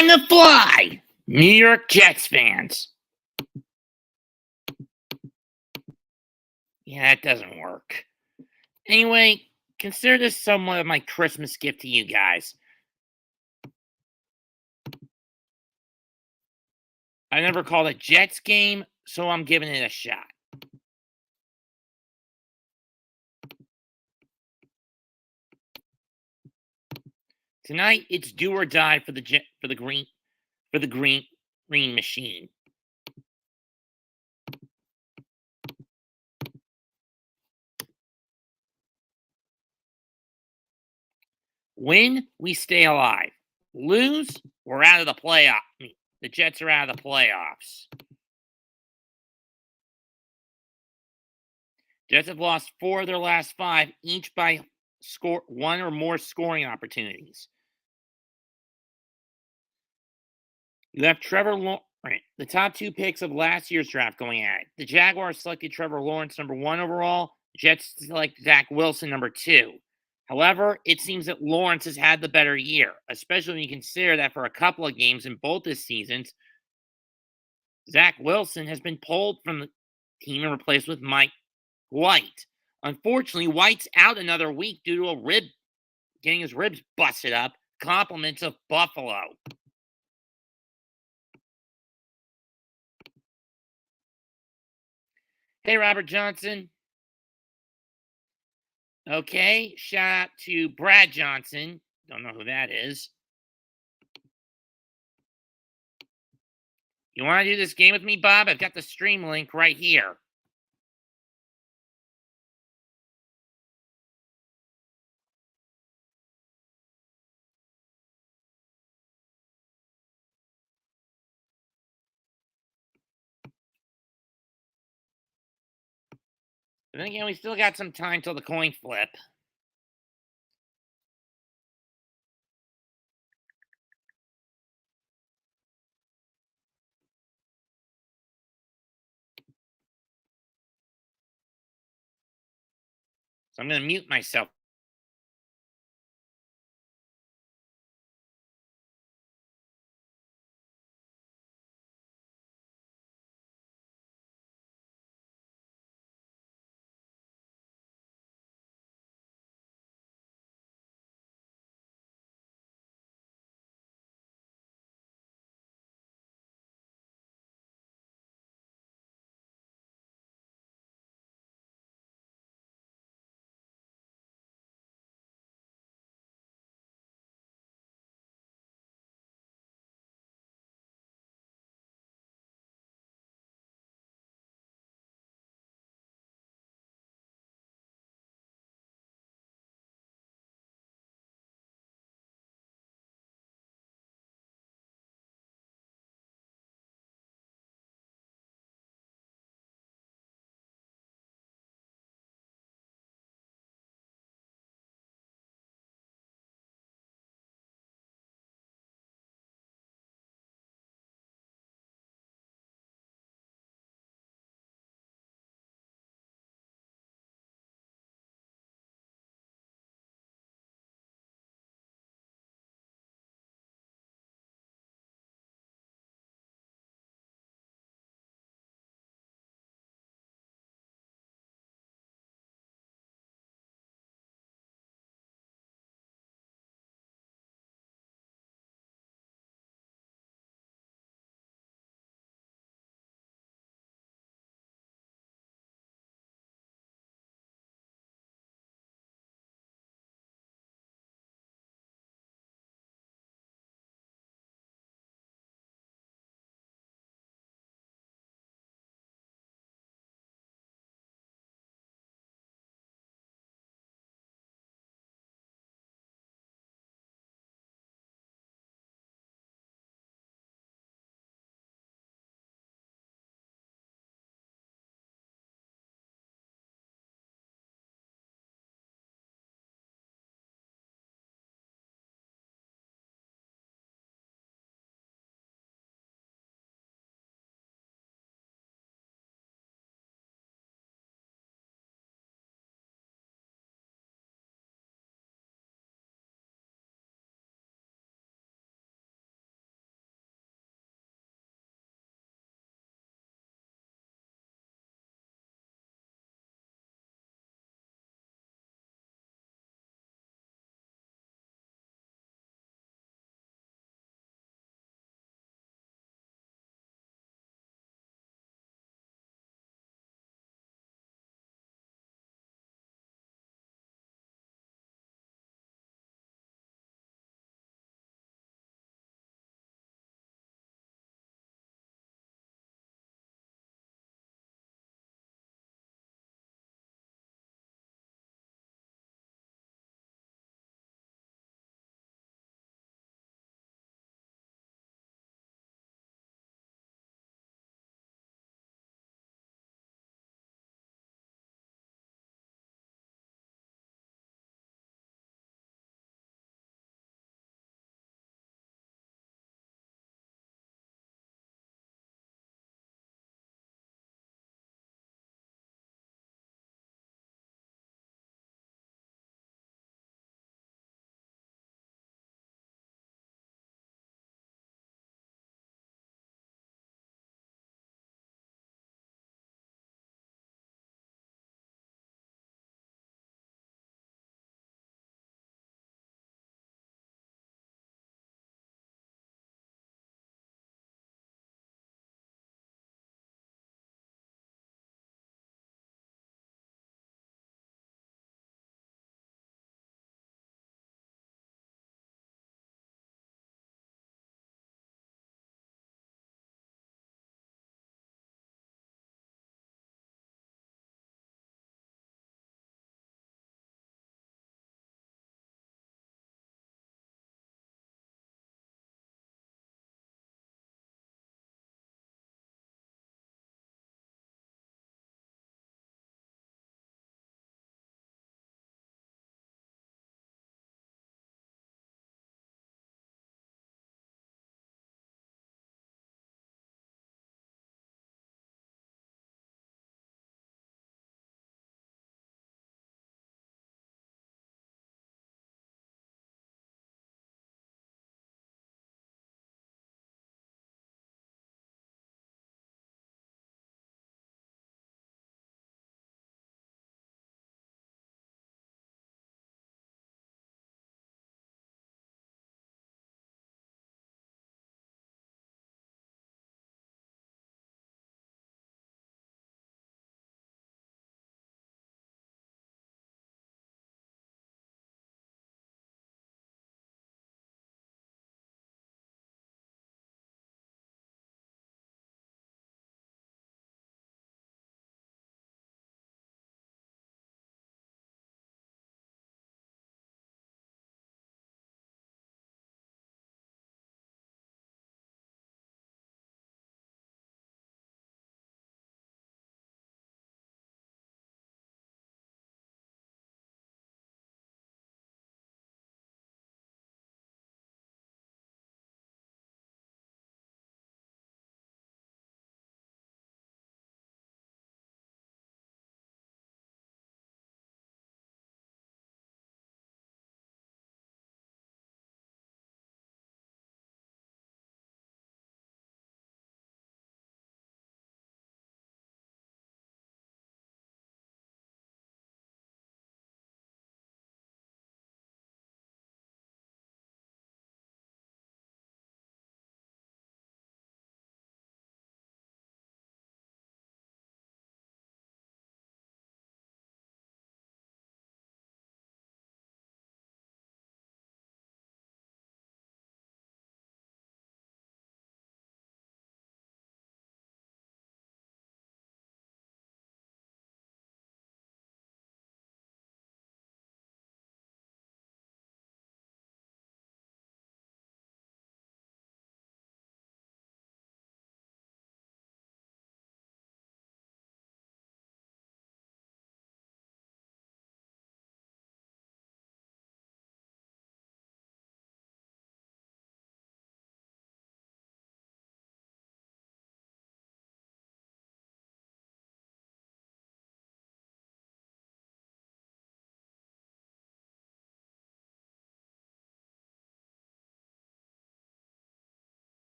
Time to fly, New York Jets fans. Yeah, that doesn't work. Anyway, consider this somewhat of my Christmas gift to you guys. I never called a Jets game, so I'm giving it a shot. Tonight, it's do or die for the green machine. Win, we stay alive. Lose, we're out of the playoff. The Jets are out of the playoffs. Jets have lost 4 of their last 5, each by one or more scoring opportunities. You have Trevor Lawrence, the top 2 picks of last year's draft going at it. The Jaguars selected Trevor Lawrence number 1 overall. Jets select Zach Wilson number 2. However, it seems that Lawrence has had the better year, especially when you consider that for a couple of games in both his seasons, Zach Wilson has been pulled from the team and replaced with Mike White. Unfortunately, White's out another week due to getting his ribs busted up. Compliments of Buffalo. Hey, Robert Johnson. Okay, shout out to Brad Johnson. Don't know who that is. You want to do this game with me, Bob? I've got the stream link right here. But then again, we still got some time till the coin flip. So I'm going to mute myself.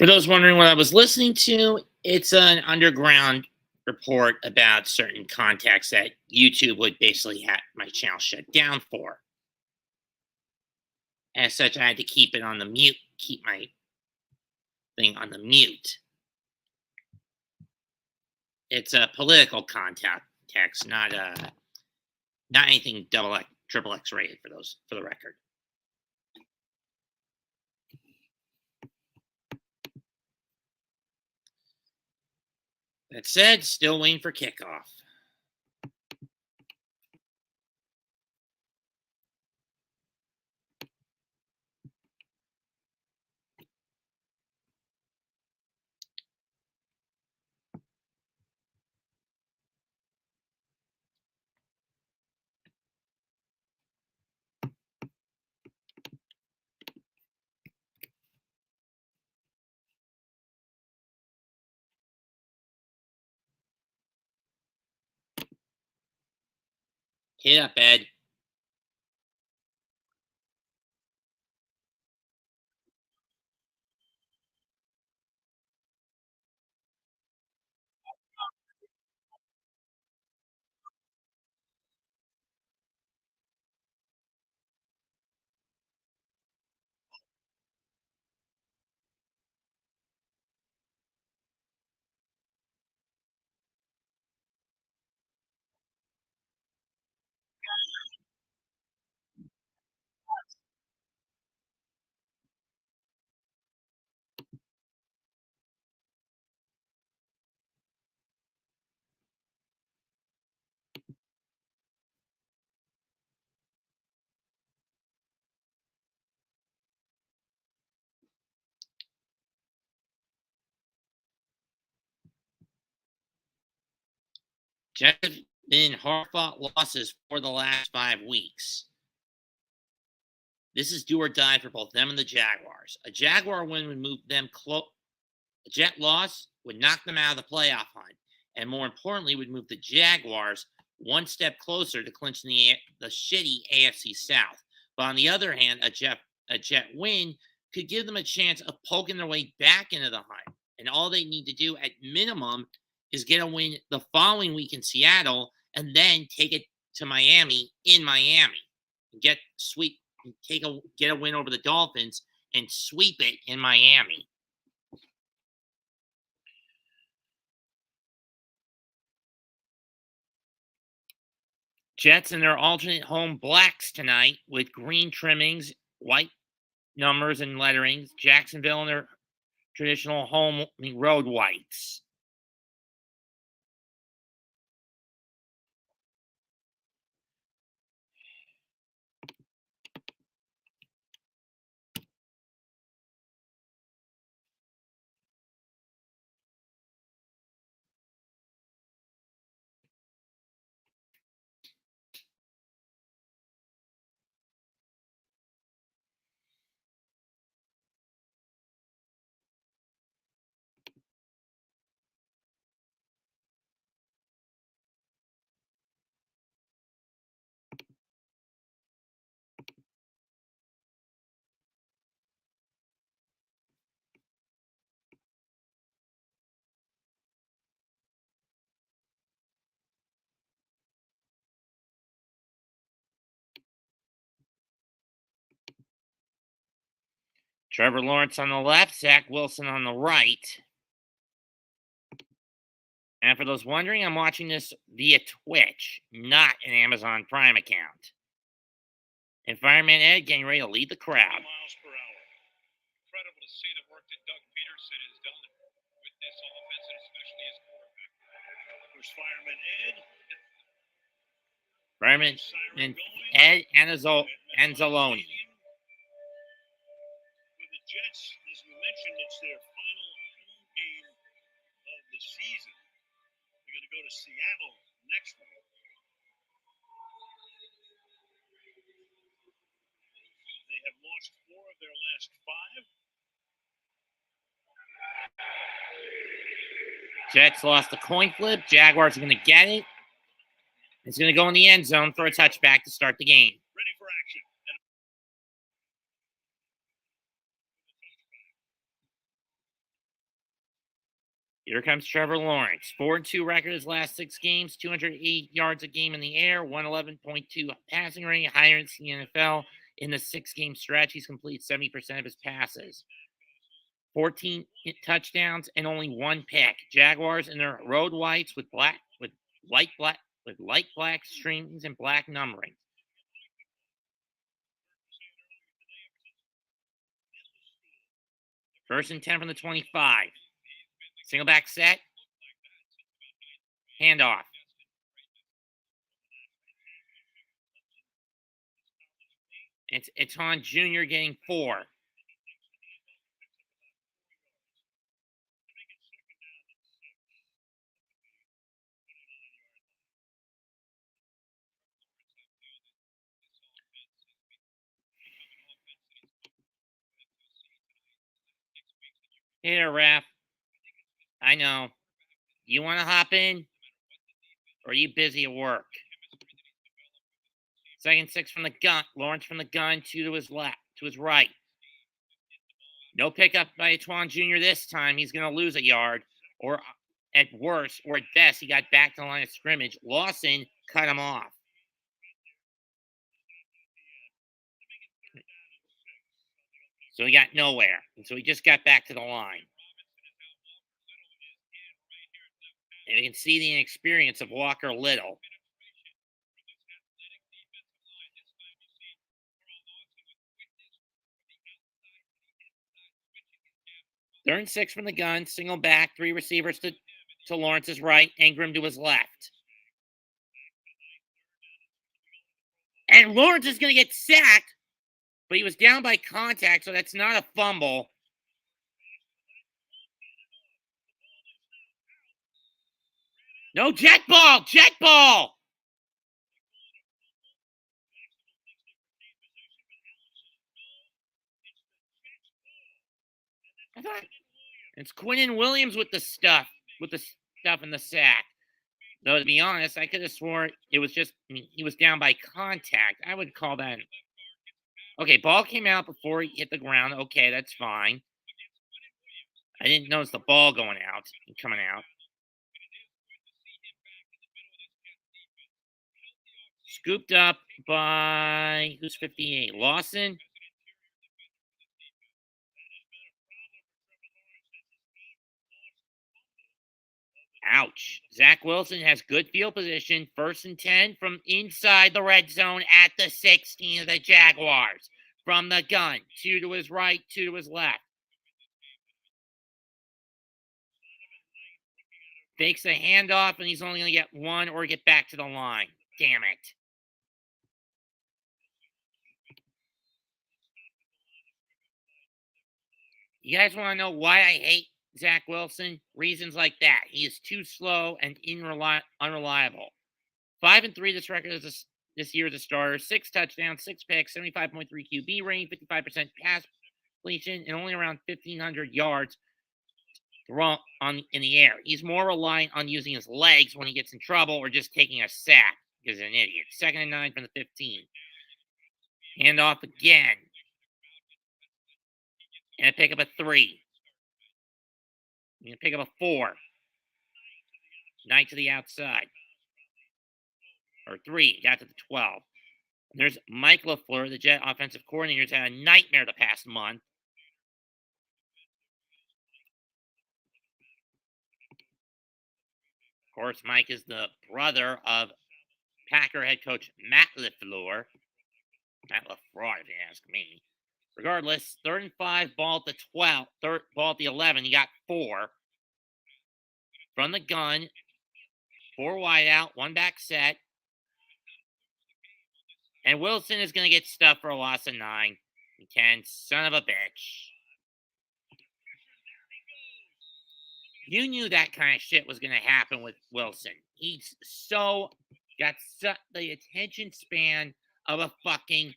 For those wondering what I was listening to, it's an underground report about certain contacts that YouTube would basically have my channel shut down for. As such, I had to keep it on the mute, keep my thing on the mute. It's a political contact text, not anything triple X rated for the record. That said, still waiting for kickoff. Hit up, Ed. Jets have been hard-fought losses for the last 5 weeks. This is do or die for both them and the Jaguars. A Jaguar win would move them close. A Jet loss would knock them out of the playoff hunt, and more importantly, would move the Jaguars one step closer to clinching the shitty AFC South. But on the other hand, a Jet win could give them a chance of poking their way back into the hunt. And all they need to do, at minimum, is get a win the following week in Seattle, and then take it to Miami in Miami, and get a win over the Dolphins and sweep it in Miami. Jets in their alternate home blacks tonight with green trimmings, white numbers and letterings. Jacksonville in their traditional home road whites. Trevor Lawrence on the left, Zach Wilson on the right. And for those wondering, I'm watching this via Twitch, not an Amazon Prime account. And Fireman Ed getting ready to lead the crowd. Miles per hour. Incredible to see the work that Doug Peterson has done with this offense, and especially his quarterback. There's Fireman Ed. Fireman and Ed Anzalone. With the Jets, as we mentioned, it's their final home game of the season. They're going to go to Seattle next week. They have lost 4 of their last 5. Jets lost the coin flip. Jaguars are going to get it. It's going to go in the end zone for a touchback to start the game. Ready for action. Here comes Trevor Lawrence. 4-2 record his last 6 games, 208 yards a game in the air, 111.2 passing rating, higher in the NFL. In the 6-game stretch, he's completed 70% of his passes. 14 touchdowns and only 1 pick. Jaguars in their road whites with light black strings and black numbering. First and 10 from the 25. Single back set. Handoff. It's on Jr. getting 4. Here, ref. I know. You want to hop in? Or are you busy at work? 2nd 6 from the gun. Lawrence from the gun, 2 to his left, to his right. No pickup by Antoine Jr. this time. He's going to lose a yard. Or at worst, or at best, he got back to the line of scrimmage. Lawson cut him off. So he got nowhere. And so he just got back to the line. And you can see the inexperience of Walker Little. Third and 6 from the gun. Single back. 3 receivers to Lawrence's right. Ingram to his left. And Lawrence is going to get sacked. But he was down by contact, so that's not a fumble. No, jet ball! Jet ball! I thought it's Quinnen Williams with the stuff in the sack. Though, to be honest, I could have sworn it was just he was down by contact. I would call that. Okay, ball came out before he hit the ground. Okay, that's fine. I didn't notice the ball going out and coming out. Scooped up by who's 58? Lawson. Ouch. Zach Wilson has good field position. 1st and 10 from inside the red zone at the 16 of the Jaguars. From the gun. 2 to his right, 2 to his left. Fakes the handoff, and he's only going to get 1 or get back to the line. Damn it. You guys want to know why I hate Zach Wilson? Reasons like that. He is too slow and unreliable. 5-3 this record this year as a starter. 6 touchdowns, 6 picks, 75.3 QB rating, 55% pass completion, and only around 1,500 yards in the air. He's more reliant on using his legs when he gets in trouble or just taking a sack because he's an idiot. 2nd and 9 from the 15. Handoff again. And a pick up a 3. And a pick up a 4. Knight to the outside. Or 3. Got to the 12. And there's Mike LaFleur, the Jet offensive coordinator, who's had a nightmare the past month. Of course, Mike is the brother of Packer head coach Matt LaFleur. Matt LaFleur, if you ask me. Regardless, 3rd and 5, ball at the 12, ball at the 11. He got 4. From the gun, 4 wide out, 1 back set. And Wilson is going to get stuffed for a loss of 9. He can, son of a bitch. You knew that kind of shit was going to happen with Wilson. He's got the attention span of a fucking.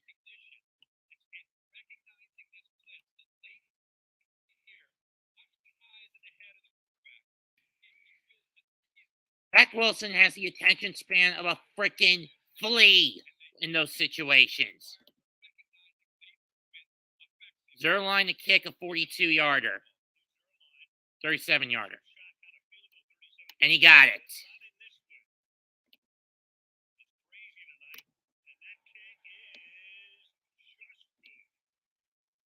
Zach Wilson has the attention span of a freaking flea in those situations. Zerline to kick a 42-yarder. 37-yarder. And he got it. Not in this one. It's crazy tonight. And that kick is just good. Just inside the right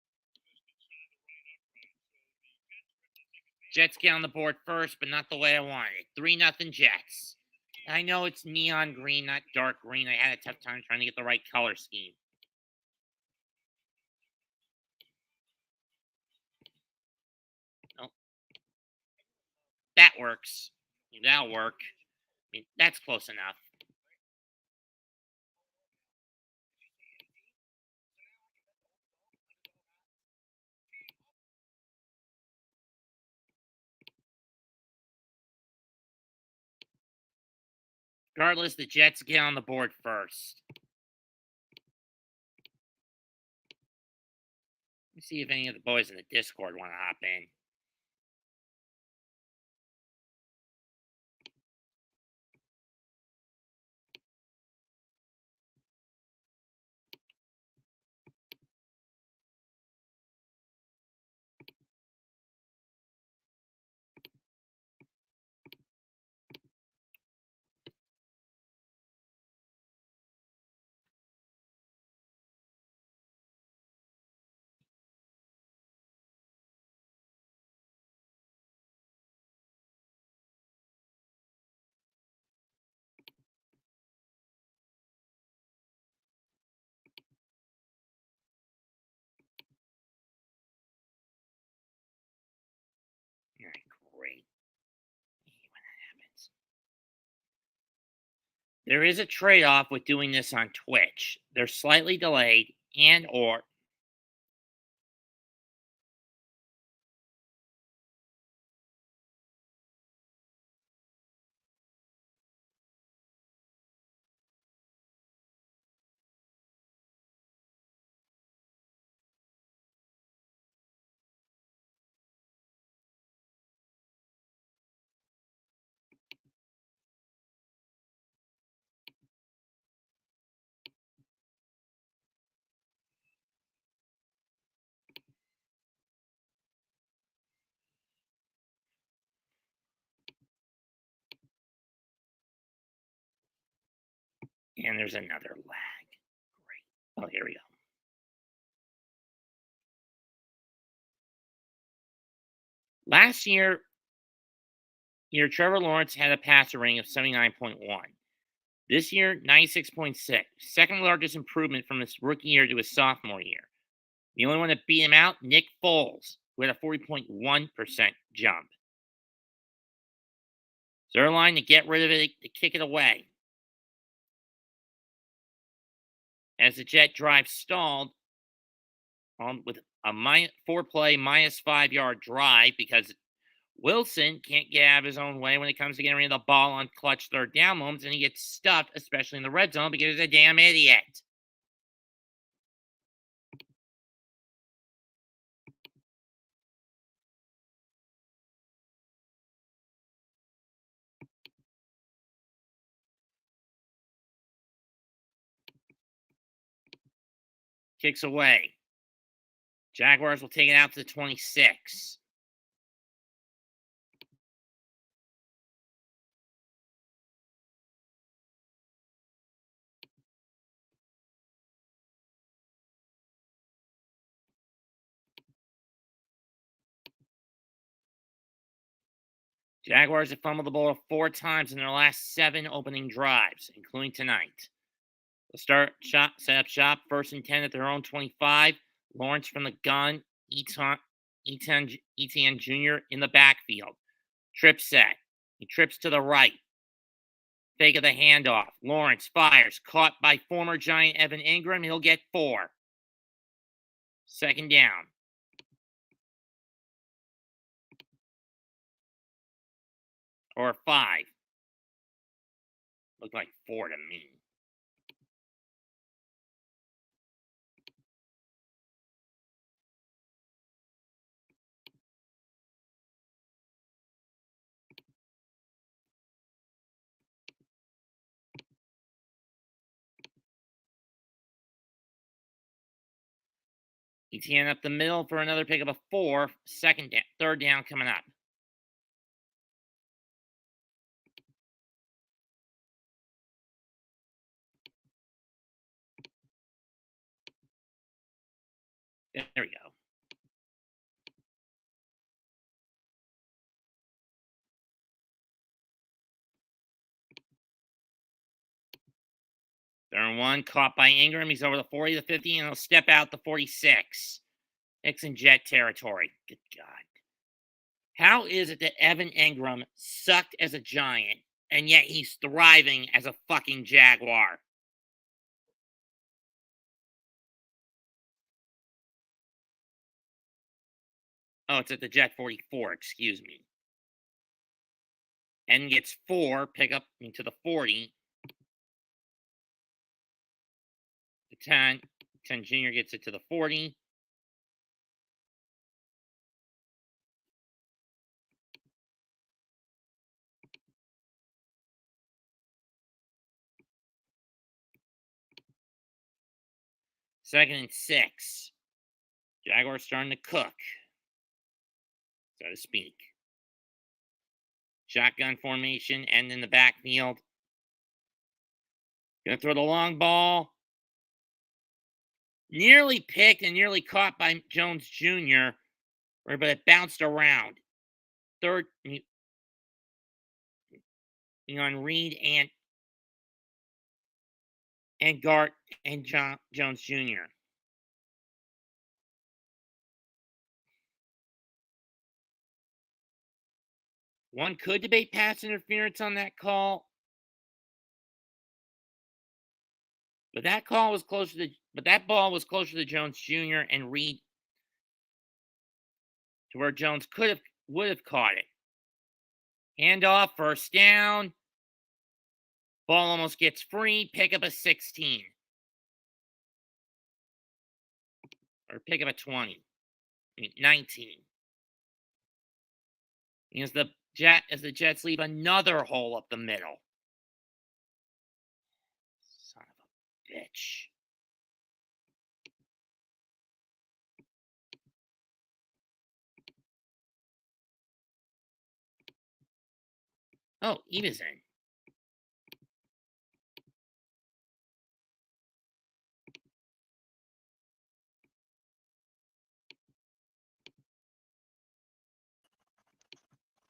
upright. So the Jets were able to take advantage. Jets get on the board first, but not the way I wanted. 3-0 Jets. I know it's neon green, not dark green. I had a tough time trying to get the right color scheme. Oh, that works. That'll work. I mean, that's close enough. Regardless, the Jets get on the board first. Let me see if any of the boys in the Discord want to hop in. All right, great. When that happens. There is a trade-off with doing this on Twitch. They're slightly delayed and or and there's another lag. Great. Oh, here we go. Last year, Trevor Lawrence had a passer rating of 79.1. This year, 96.6. Second largest improvement from his rookie year to his sophomore year. The only one that beat him out, Nick Foles, who had a 40.1% jump. Zerline to get rid of it, to kick it away. As the Jet drive stalled with a 4-play, minus 5-yard drive because Wilson can't get out of his own way when it comes to getting rid of the ball on clutch third down moments, and he gets stuffed, especially in the red zone, because he's a damn idiot. Kicks away. Jaguars will take it out to the 26. Jaguars have fumbled the ball 4 times in their last 7 opening drives, including tonight. They'll set up shop, 1st and 10 at their own 25. Lawrence from the gun, Etienne Jr. in the backfield. Trip set. He trips to the right. Fake of the handoff. Lawrence fires. Caught by former Giant Evan Ingram. He'll get 4. 2nd down. Or 5. Looked like 4 to me. Etienne up the middle for another pick of a 4. 3rd down coming up. There we go. Third and 1, caught by Ingram. He's over the 40, the 50, and he'll step out the 46. X and Jet territory. Good God. How is it that Evan Ingram sucked as a Giant, and yet he's thriving as a fucking Jaguar? Oh, it's at the Jet 44, excuse me. And gets 4, pick up into the 40. The 10. 10 Junior gets it to the 40. Second and 6. Jaguars starting to cook, so to speak. Shotgun formation, and in the backfield. Gonna throw the long ball. Nearly picked and nearly caught by Jones Jr., but it bounced around. Third, on Reed and Gart and Jones Jr. One could debate pass interference on that call, but that ball was closer to Jones Jr. and Reed, to where Jones would have caught it. Handoff, first down. Ball almost gets free. Pick up a 16. Or pick up a 20. 19. As the Jets leave another hole up the middle. Son of a bitch. Oh, Eva's in.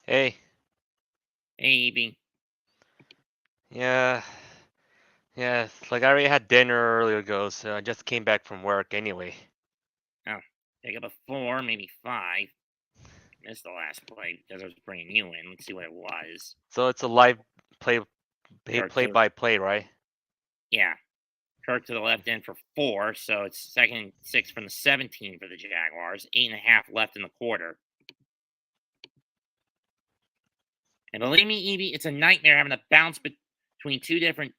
Hey. Hey, Evie. Yeah. Yeah, it's like I already had dinner earlier ago, so I just came back from work anyway. Oh, pick up a 4, maybe 5. Missed the last play because I was bringing you in. Let's see what it was. So it's a live play Kirk by play, right? Yeah. Kirk to the left end for 4, so it's second and 6 from the 17 for the Jaguars. 8.5 left in the quarter. And believe me, Evie, it's a nightmare having to bounce between two different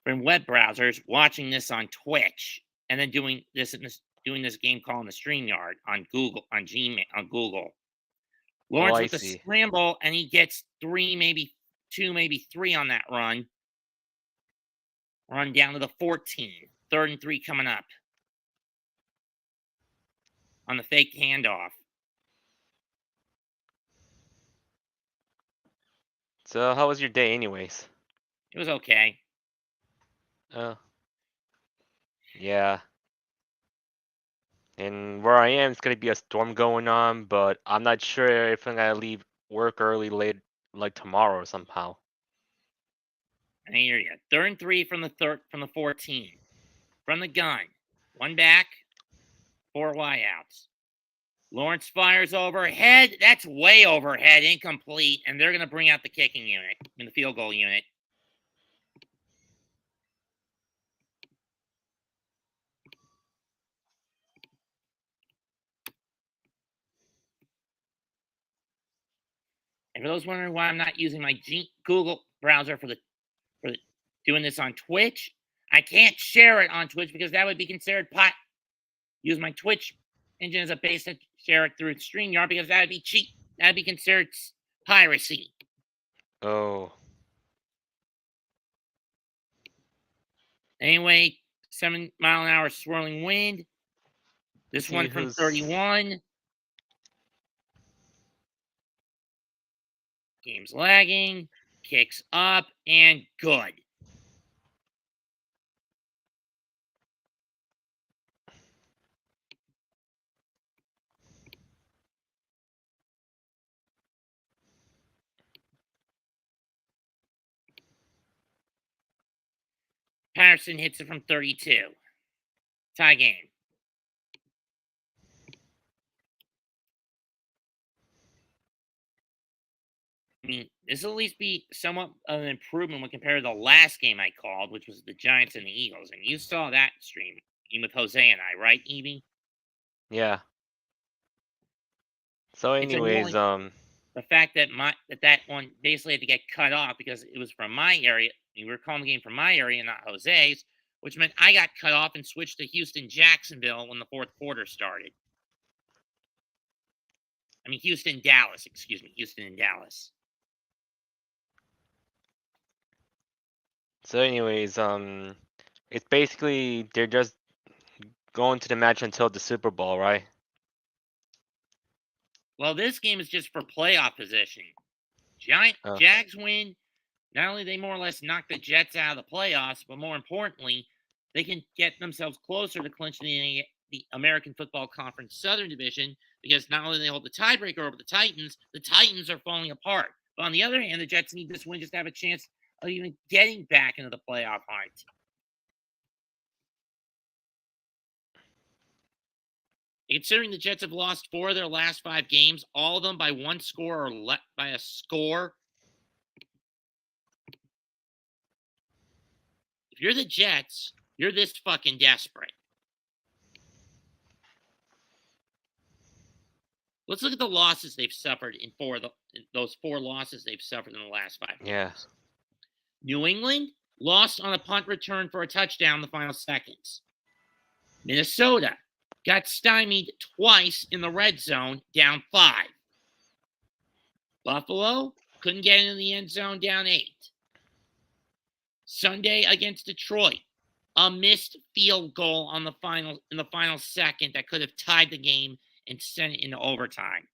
web browsers, watching this on Twitch, and then doing this game call in the StreamYard on Google, on Gmail, on Google. Oh, Lawrence I with the see. scramble, and he gets 3, maybe 2, maybe 3 on that run. Run down to the 14. 3rd and 3 coming up on the fake handoff. So how was your day anyways? It was okay. Yeah. And where I am, it's gonna be a storm going on, but I'm not sure if I'm gonna leave work early late, like tomorrow somehow. I hear you. 3rd and 3 from the 14. From the gun. 1 back, 4 wideouts. Lawrence fires overhead. That's way overhead, incomplete, and they're going to bring out the kicking unit, the field goal unit. And for those wondering why I'm not using my Google browser for doing this on Twitch, I can't share it on Twitch because that would be considered use my Twitch engine as a base to share it through StreamYard because that would be cheap. That would be considered piracy. Oh. Anyway, 7-mile-an-hour swirling wind. This See one from who's 31. Game's lagging. Kicks up and good. Patterson hits it from 32. Tie game. I mean, this will at least be somewhat of an improvement when compared to the last game I called, which was the Giants and the Eagles. And you saw that stream with Jose and I, right, Evie? Yeah. So, It's anyways, annoying the fact that that one basically had to get cut off because it was from my area. We were calling the game from my area, not Jose's, which meant I got cut off and switched to Houston Jacksonville when the fourth quarter started. I mean Houston Dallas, excuse me, Houston and Dallas. it's basically they're just going to the match until the Super Bowl, right? Well, this game is just for playoff position. Oh, Jags win. Not only they more or less knock the Jets out of the playoffs, but more importantly, they can get themselves closer to clinching the American Football Conference Southern Division because not only do they hold the tiebreaker over the Titans are falling apart. But on the other hand, the Jets need this win just to have a chance of even getting back into the playoff hunt. Considering the Jets have lost 4 of their last 5 games, all of them by one score or by a score. If you're the Jets, you're this fucking desperate. Let's look at the losses they've suffered in those 4 losses they've suffered in the last 5 games. yeah. New England lost on a punt return for a touchdown in the final seconds. Minnesota got stymied twice in the red zone, down 5. Buffalo couldn't get into the end zone, down 8. Sunday against Detroit, a missed field goal in the final second that could have tied the game and sent it into overtime.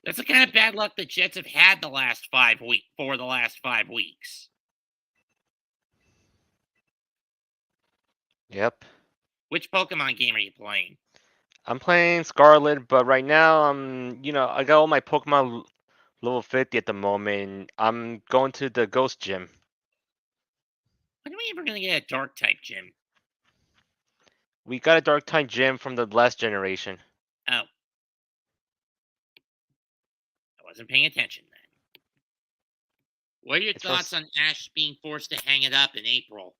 That's the kind of bad luck the Jets have had the last 5 weeks. Yep. Which Pokemon game are you playing? I'm playing Scarlet, but right now I got all my Pokemon level 50 at the moment. I'm going to the Ghost Gym. When are we ever going to get a Dark type gym? We got a Dark type gym from the last generation. Oh. I wasn't paying attention then. What are your thoughts on Ash being forced to hang it up in April?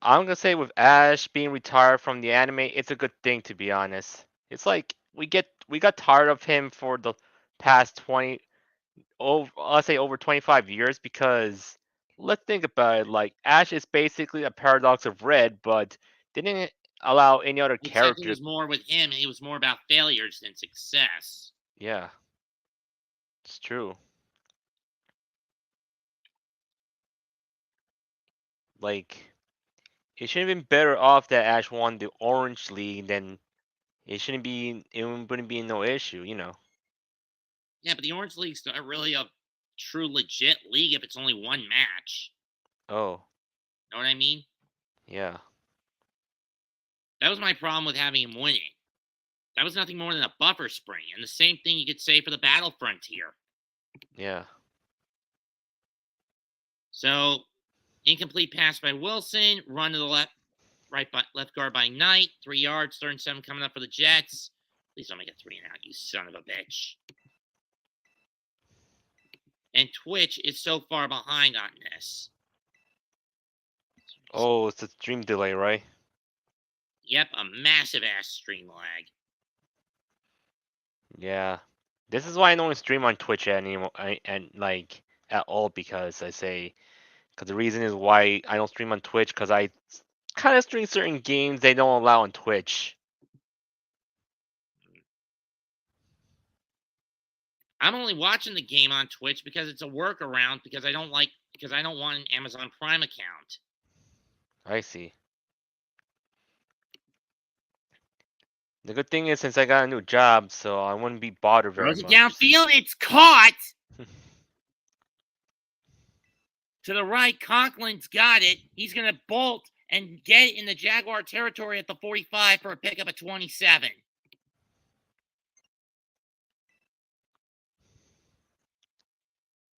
I'm gonna say with Ash being retired from the anime, it's a good thing, to be honest. It's like we got tired of him for the past 20 I'll say over 25 years, because let's think about it. Like, Ash is basically a paradox of Red, but didn't allow any other Except it character. was more with him, and it was more about failures than success. Yeah, it's true. Like, it should have been better off that Ash won the Orange League. Then it wouldn't be no issue. Yeah, but the Orange League's not really a true legit league if it's only one match. Oh, Know what I mean? yeah. That was my problem with having him win it. That was nothing more than a buffer spring, and the same thing you could say for the Battle Frontier. Yeah. So, incomplete pass by Wilson, run to the left guard by Knight, 3 yards, 3rd and 7 coming up for the Jets. Please don't make it 3 and out, you son of a bitch. And Twitch is so far behind on this. Oh, it's a stream delay, right? Yep, a massive ass stream lag. Yeah. This is why I don't stream on Twitch anymore, like at all, because the reason is why I don't stream on Twitch, because I kind of stream certain games they don't allow on Twitch. I'm only watching the game on Twitch because it's a workaround because I don't want an Amazon Prime account. I see. The good thing is, since I got a new job, so I wouldn't be bothered very Throws it much. downfield, it's caught! To the right, Conklin's got it. He's going to bolt and get it in the Jaguar territory at the 45 for a pickup of 27.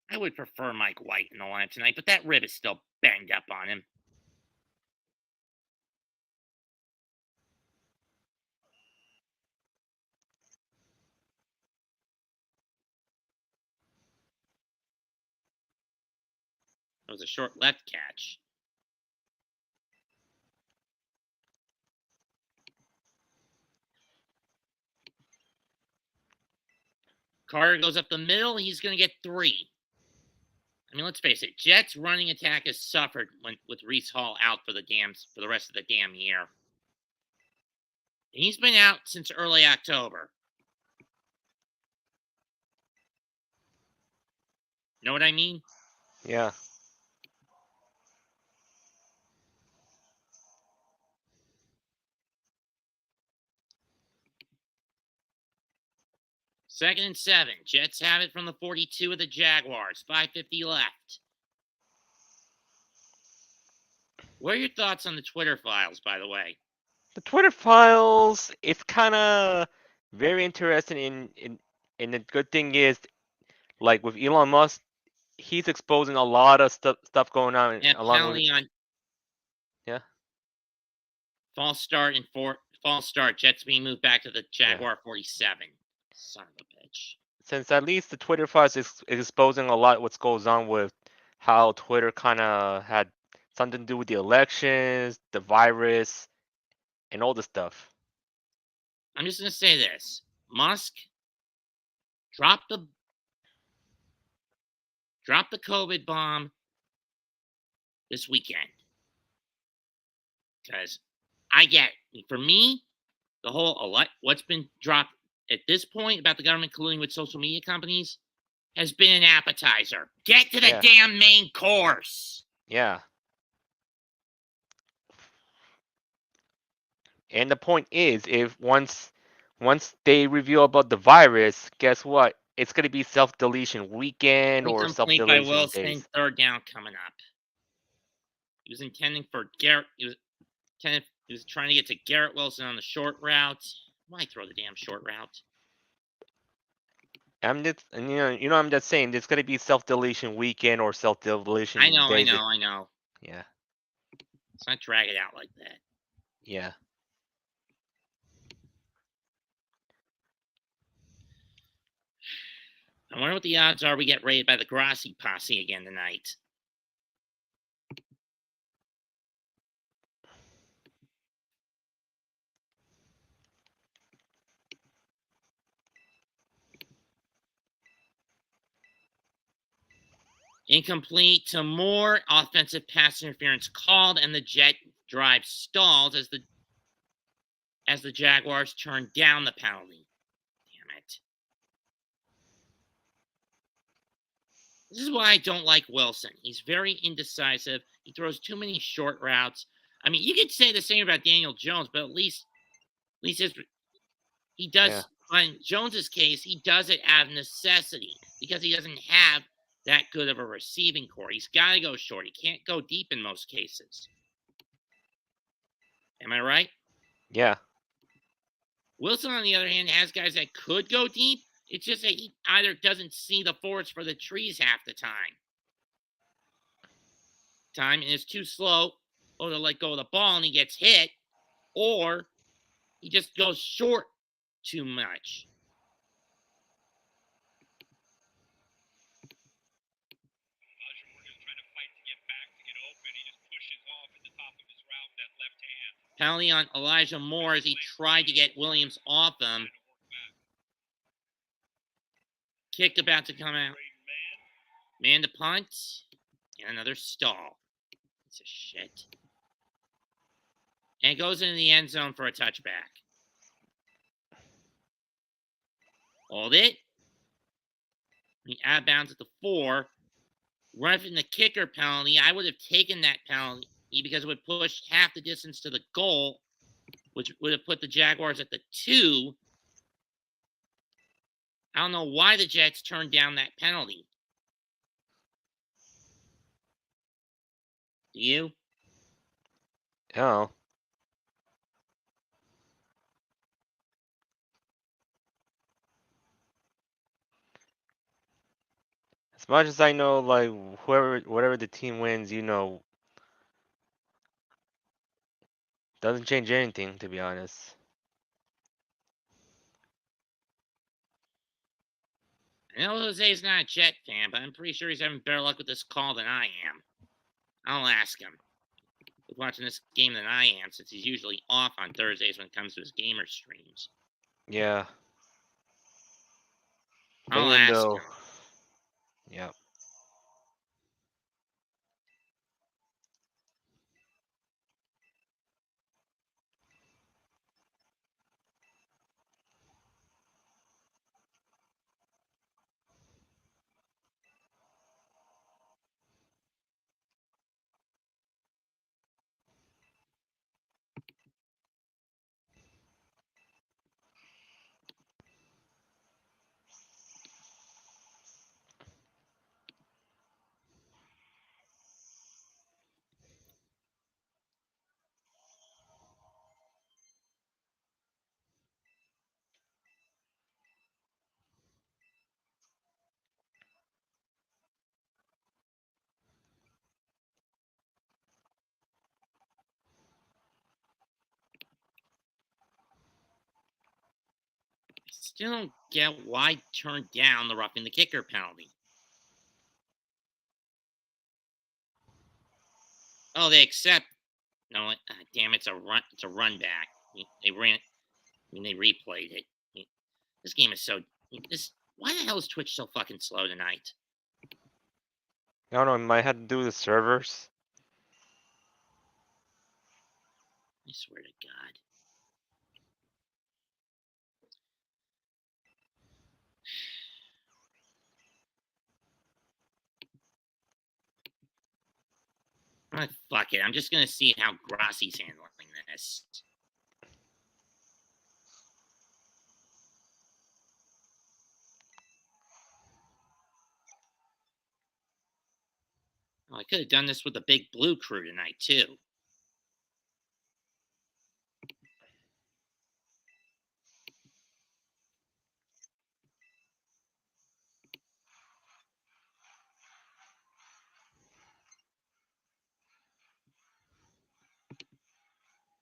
I would prefer Mike White in the lineup tonight, but that rib is still banged up on him. It was a short left catch. Carter goes up the middle. He's going to get 3. I mean, let's face it. Jets' running attack has suffered with Reese Hall out for the rest of the damn year. And he's been out since early October. Know what I mean? Yeah. Second and 7. Jets have it from the 42 of the Jaguars. 5:50 left. What are your thoughts on the Twitter files, by the way? The Twitter files, it's kind of very interesting. And the good thing is, like with Elon Musk, he's exposing a lot of stuff going on Yeah, along with. penalty on Yeah. false start and false start. Jets being moved back to the Jaguar 47. Son of a bitch. Since at least the Twitter files is exposing a lot what goes on with how Twitter kind of had something to do with the elections, the virus, and all the stuff. I'm just going to say this. Musk, drop the COVID bomb this weekend. Because I get it. For me, the whole what's been dropped at this point about the government colluding with social media companies has been an appetizer. Get to the damn main course. Yeah. And the point is, if once they reveal about the virus, guess what? It's gonna be self-deletion weekend or Incomplete by self-deletion Wilson. days. Third down coming up. He was intending for Garrett. He was trying to get to Garrett Wilson on the short route. Why throw the damn short route? I'm just, and I'm just saying, there's gonna be self-deletion weekend or self-deletion I know. days. Yeah. Let's not drag it out like that. Yeah. I wonder what the odds are we get raided by the Grassi posse again tonight. Incomplete to Moore. Offensive pass interference called, and the Jet drive stalls as the Jaguars turn down the penalty. Damn it. This is why I don't like Wilson. He's very indecisive. He throws too many short routes. I mean, you could say the same about Daniel Jones, but at least he does. Yeah. In Jones's case, he does it out of necessity because he doesn't have that good of a receiving core. He's got to go short. He can't go deep in most cases. Am I right? Yeah. Wilson, on the other hand, has guys that could go deep. It's just that he either doesn't see the forest for the trees half the time and is too slow or to let go of the ball and he gets hit, or he just goes short too much. Elijah Moore just trying to fight to get back, to get open. He just pushes off at the top of his route with that left hand. Penalty on Elijah Moore as he tried to get Williams off him. Kick about to come out. Man to punt. And another stall. Piece of shit. And it goes into the end zone for a touchback. Hold it. He out of bounds at the 4. Run from the kicker penalty. I would have taken that penalty because it would push half the distance to the goal, which would have put the Jaguars at the 2. I don't know why the Jets turned down that penalty. Do you? Oh. As much as I know, like whatever the team wins, doesn't change anything, to be honest. I know Jose's not a Jet fan, but I'm pretty sure he's having better luck with this call than I am. I'll ask him. With watching this game than I am, since he's usually off on Thursdays when it comes to his gamer streams. Yeah. But I'll even ask though, him. yeah. I still don't get why he turned down the roughing the kicker penalty. Oh, they accept. No, damn, it's a run. It's a run back. They ran. They replayed it. This game is so. This. Why the hell is Twitch so fucking slow tonight? I don't know. It might have to do with the servers. I swear to God. Fuck it. I'm just gonna see how Grassi's handling this. Oh, I could have done this with the big blue crew tonight too.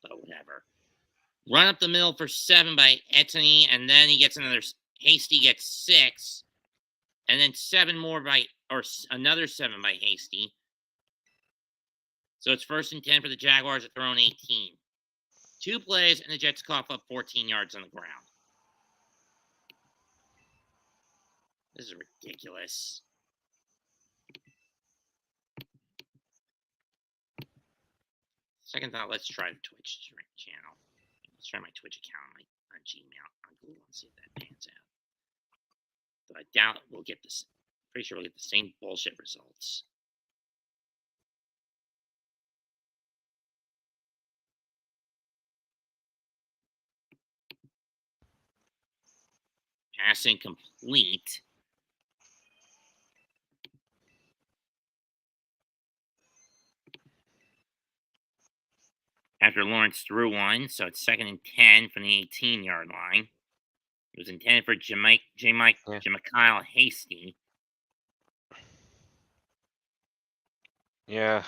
But whatever. Run up the middle for 7 by Ettony, and then he gets another. Hasty gets 6, and then 7 more by, or another 7 by Hasty. So it's 1st and 10 for the Jaguars at their own 18. 2 plays, and the Jets cough up 14 yards on the ground. This is ridiculous. Second thought, let's try the Twitch channel. Let's try my Twitch account on Gmail, on Google, and see if that pans out. But I doubt we'll get this. Pretty sure we'll get the same bullshit results. Pass incomplete. After Lawrence threw one, so it's 2nd and 10 from the 18-yard line. It was intended for Jamichael Hasty. Yeah.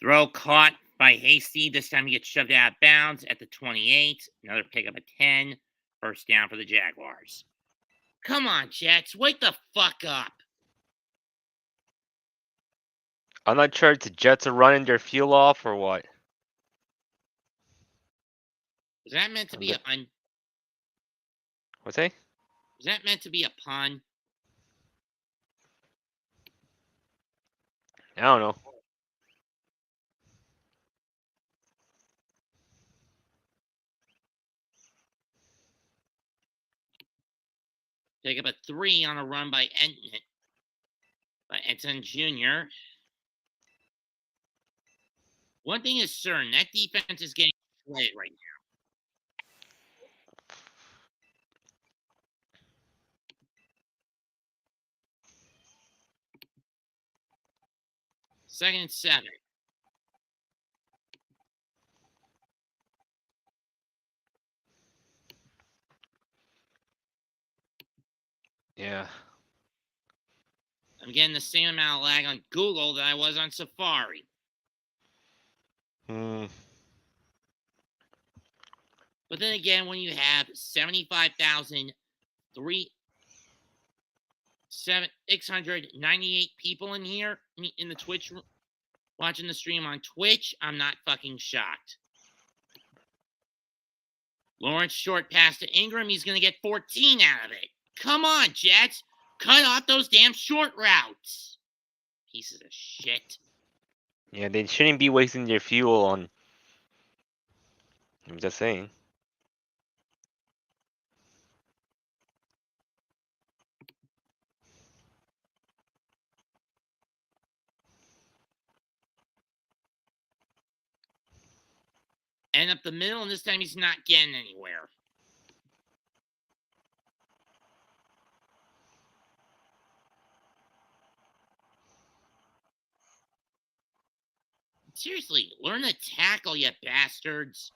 Throw caught by Hasty. This time he gets shoved out of bounds at the 28. Another pickup of 10. 1st down for the Jaguars. Come on, Jets. Wake the fuck up. I'm not sure if the Jets are running their fuel off or what. Was that meant to be a pun? What's that? Was that meant to be a pun? I don't know. Pick up a 3 on a run by Enton Jr. One thing is certain, that defense is getting shredded right now. Second and 7. Yeah. I'm getting the same amount of lag on Google that I was on Safari. Hmm. But then again, when you have 698 people in here in the Twitch watching the stream on Twitch, I'm not fucking shocked. Lawrence short pass to Ingram. He's going to get 14 out of it. Come on, Jets. Cut off those damn short routes. Pieces of shit. Yeah, they shouldn't be wasting their fuel on. I'm just saying. And up the middle, and this time he's not getting anywhere. Seriously, learn to tackle, you bastards.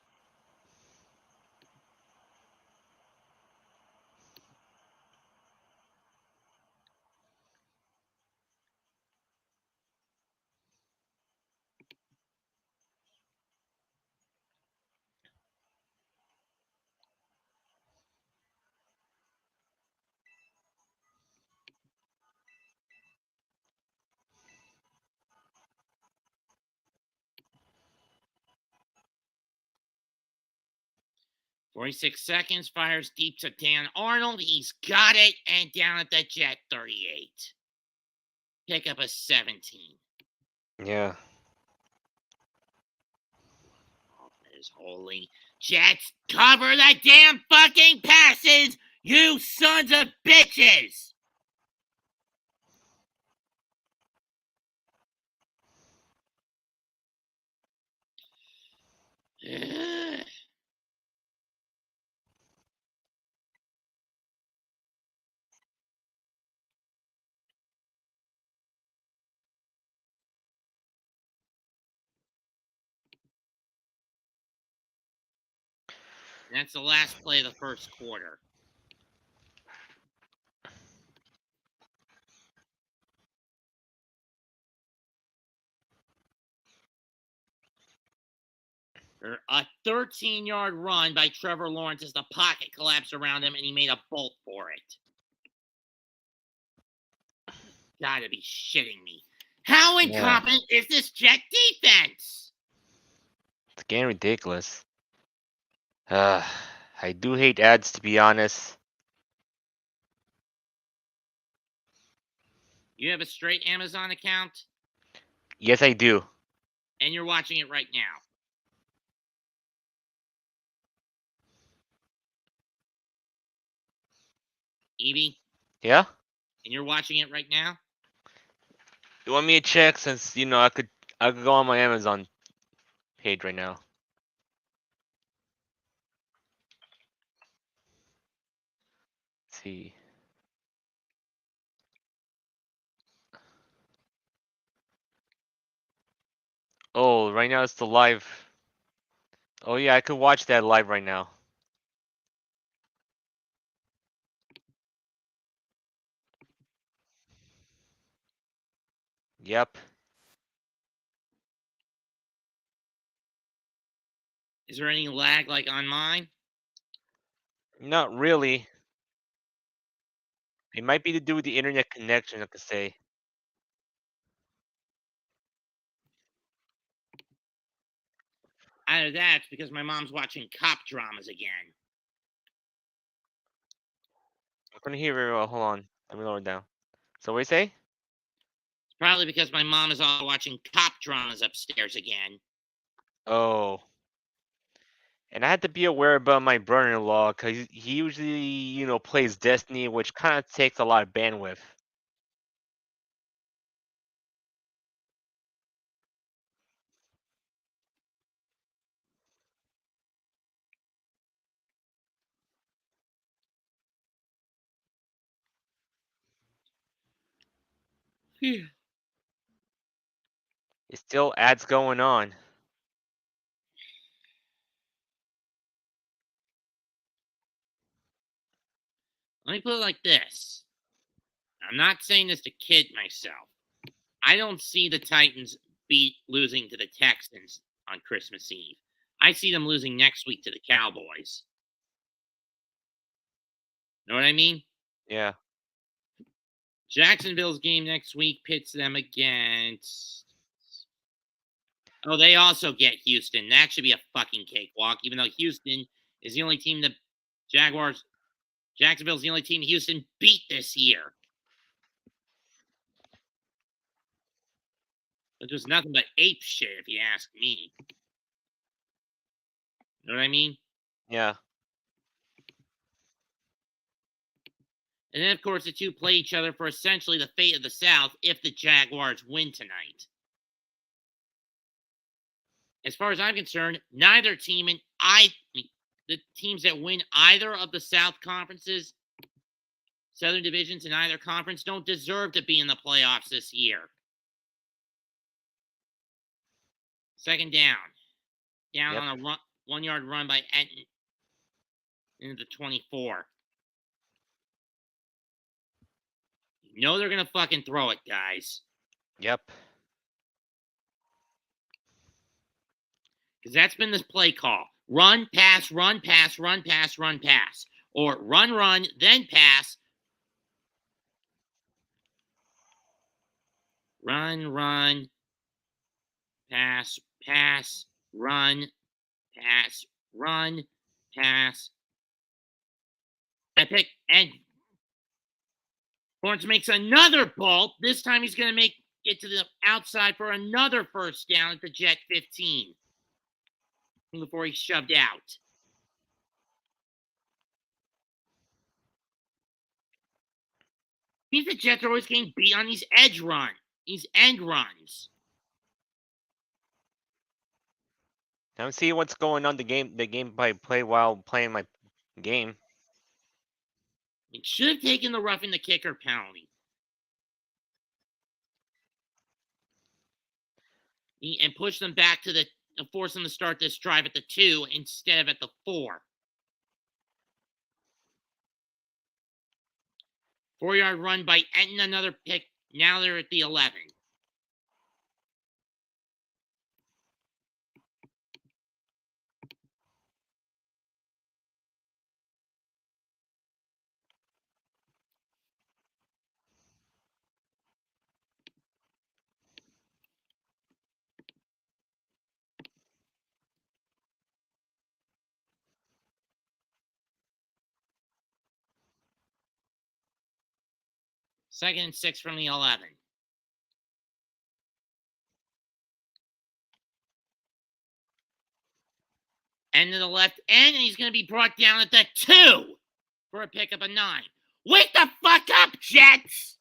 "46 seconds, fires deep to Dan Arnold. He's got it, and down at the Jet 38. Pick up a 17. Yeah. Oh, that is holy. Jets, cover the damn fucking passes, you sons of bitches! Ugh. That's the last play of the first quarter. A 13-yard run by Trevor Lawrence as the pocket collapsed around him, and he made a bolt for it. Gotta be shitting me. How incompetent is this Jet defense? It's getting ridiculous. I do hate ads, to be honest. You have a straight Amazon account, Yes, I do. and you're watching it right now. Evie, Yeah? and you're watching it right now? You want me to check since I could go on my Amazon page right now. Let's see. Oh, right now it's the live. Oh yeah, I could watch that live right now. Yep. Is there any lag like on mine? Not really. It might be to do with the internet connection, I could say. Either that's because my mom's watching cop dramas again. I couldn't hear very well. Hold on. Let me lower it down. So what do you say? It's probably because my mom is also watching cop dramas upstairs again. Oh. And I had to be aware about my brother-in-law because he usually, plays Destiny, which kind of takes a lot of bandwidth. Phew. It still ads going on. Let me put it like this. I'm not saying this to kid myself. I don't see the Titans losing to the Texans on Christmas Eve. I see them losing next week to the Cowboys. Know what I mean? Yeah. Jacksonville's game next week pits them against. Oh, they also get Houston. That should be a fucking cakewalk, even though Houston is the only team that Jacksonville's the only team Houston beat this year. Which was nothing but ape shit, if you ask me. Know what I mean? Yeah. And then, of course, the two play each other for essentially the fate of the South if the Jaguars win tonight. As far as I'm concerned, neither team the teams that win either of the South Conferences, Southern Divisions in either conference, don't deserve to be in the playoffs this year. Second down. Down Yep. on a 1 yard run by Etten into the 24. You know they're going to fucking throw it, guys. Yep. Because that's been this play call. Run, pass, run, pass, run, pass, run, pass. Or run, then pass. Run, pass, pass, run, pass, run, pass. And Lawrence makes another ball. This time he's going to make it to the outside for another first down at the Jet 15 before he's shoved out. Means the Jets are always getting beat on these these end runs. I'm seeing what's going on the game by play while playing my game. It should have taken the roughing the kicker penalty. And push them back to force them to start this drive at the 2 instead of at the 4. 4 yard run by Etten, another pick. Now they're at the 11. Second and 6 from the 11. And to the left end, and he's going to be brought down at the 2 for a pickup of 9. Wake the fuck up, Jets!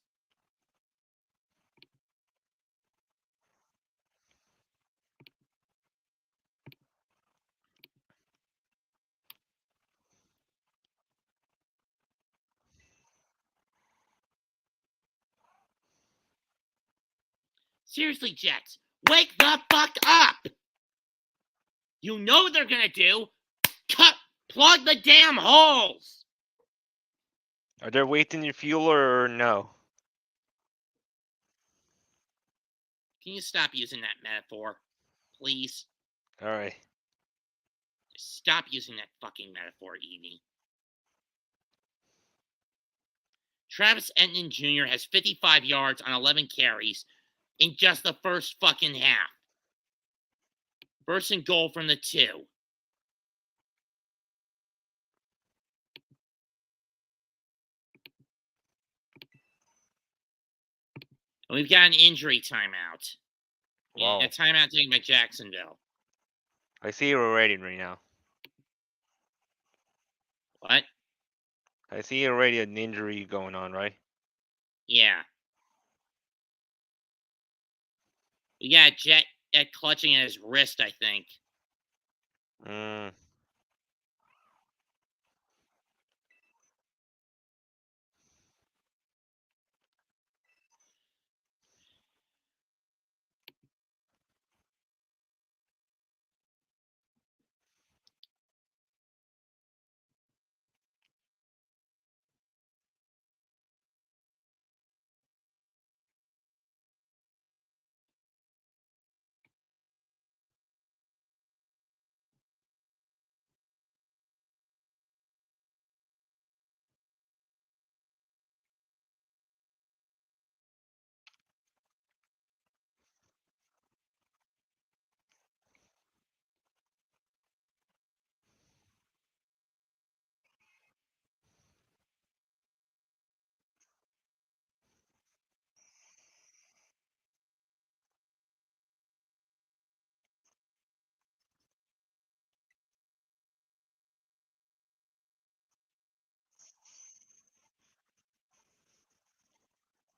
Seriously, Jets, wake the fuck up! You know what they're gonna do? Plug the damn holes! Are they wasting your fuel or no? Can you stop using that metaphor? Please? Alright. Just stop using that fucking metaphor, Edie. Travis Etienne Jr. has 55 yards on 11 carries in just the first fucking half. First and goal from the 2. And we've got an injury timeout. Wow. A timeout taken by Jacksonville. I see you're already right now. What? I see already an injury going on, right? Yeah. We got Jet clutching at his wrist, I think.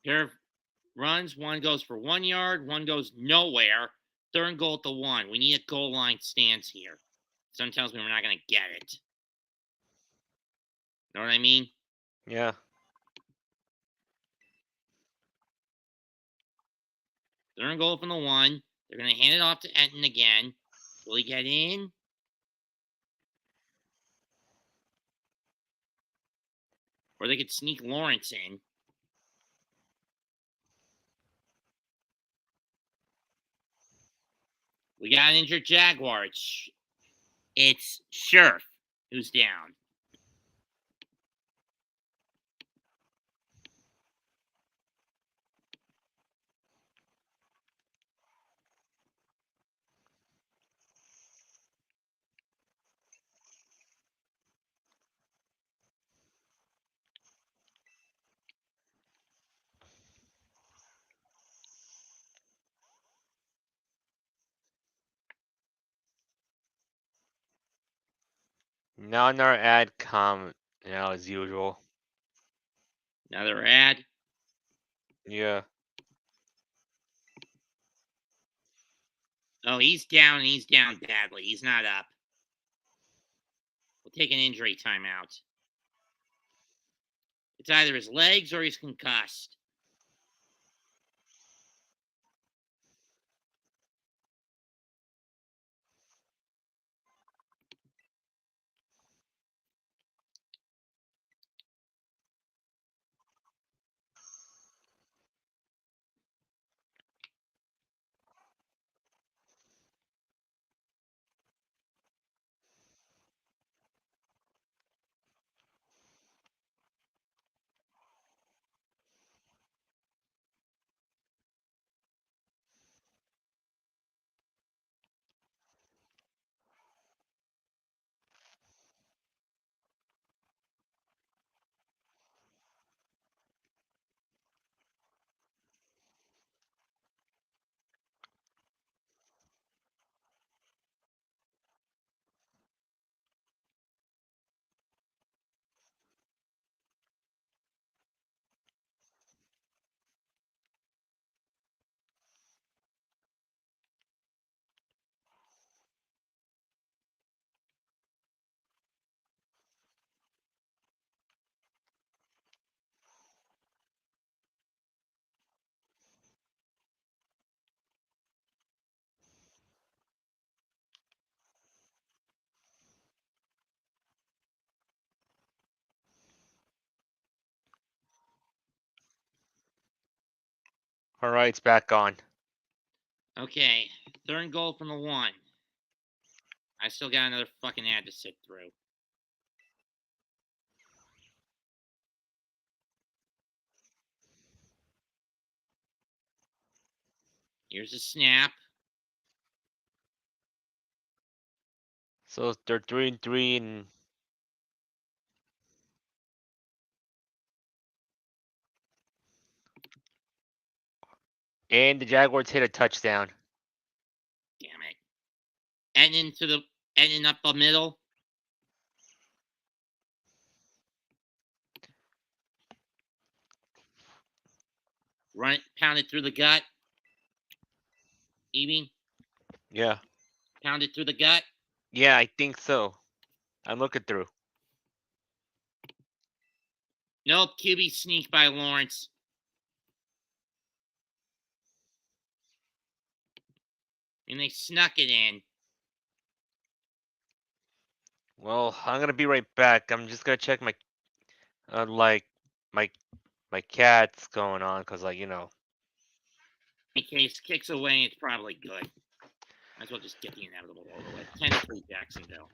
Pair of runs. One goes for 1 yard. One goes nowhere. 3rd and goal at the 1. We need a goal line stance here. Something tells me we're not going to get it. Know what I mean? Yeah. They're going to go from the 1. They're going to hand it off to Enton again. Will he get in? Or they could sneak Lawrence in. We got an injured Jaguar. It's Scherf who's down. Now another ad as usual. Another ad. Yeah. Oh, he's down, and he's down badly. He's not up. We'll take an injury timeout. It's either his legs or he's concussed. All right, it's back on. Okay, 3rd and goal from the 1. I still got another fucking ad to sit through. Here's a snap. So they're 3-3 and the Jaguars hit a touchdown. Damn it. Enton up the middle. Run it, pound it through the gut. Ebing, Yeah. pound it through the gut. Yeah, I think so. I'm looking through. Nope, QB sneak by Lawrence. And they snuck it in. Well, I'm gonna be right back. I'm just gonna check my like my cat's going on because In case kicks away, it's probably good. Might as well just get the inevitable over with. 10-3 Jacksonville.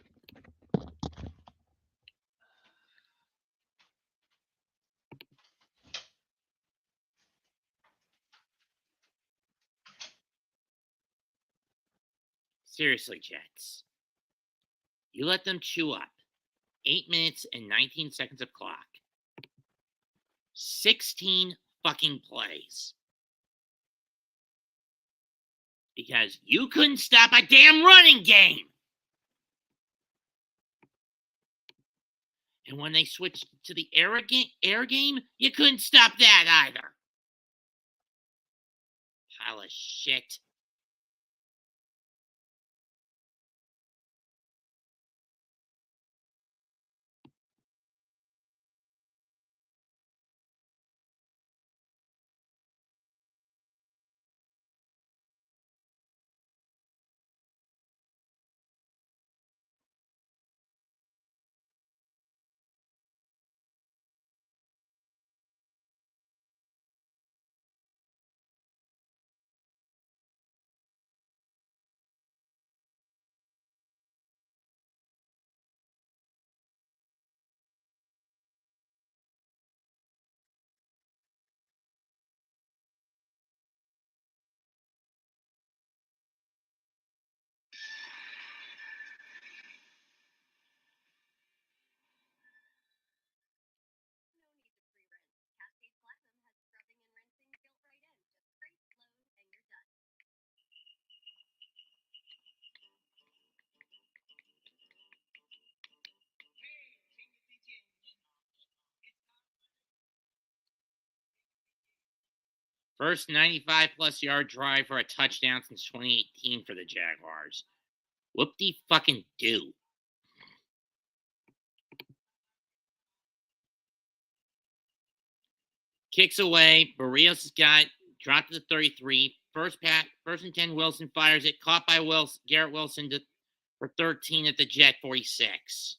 Seriously, Jets. You let them chew up. 8 minutes and 19 seconds of clock. 16 fucking plays. Because you couldn't stop a damn running game. And when they switched to the air game, you couldn't stop that either. pile of shit. First 95-plus yard drive for a touchdown since 2018 for the Jaguars. Whoop-de fucking-do. Kicks away. Barrios has got dropped to the 33. First and 10. Wilson fires it. Caught by Garrett Wilson for 13 at the Jet 46.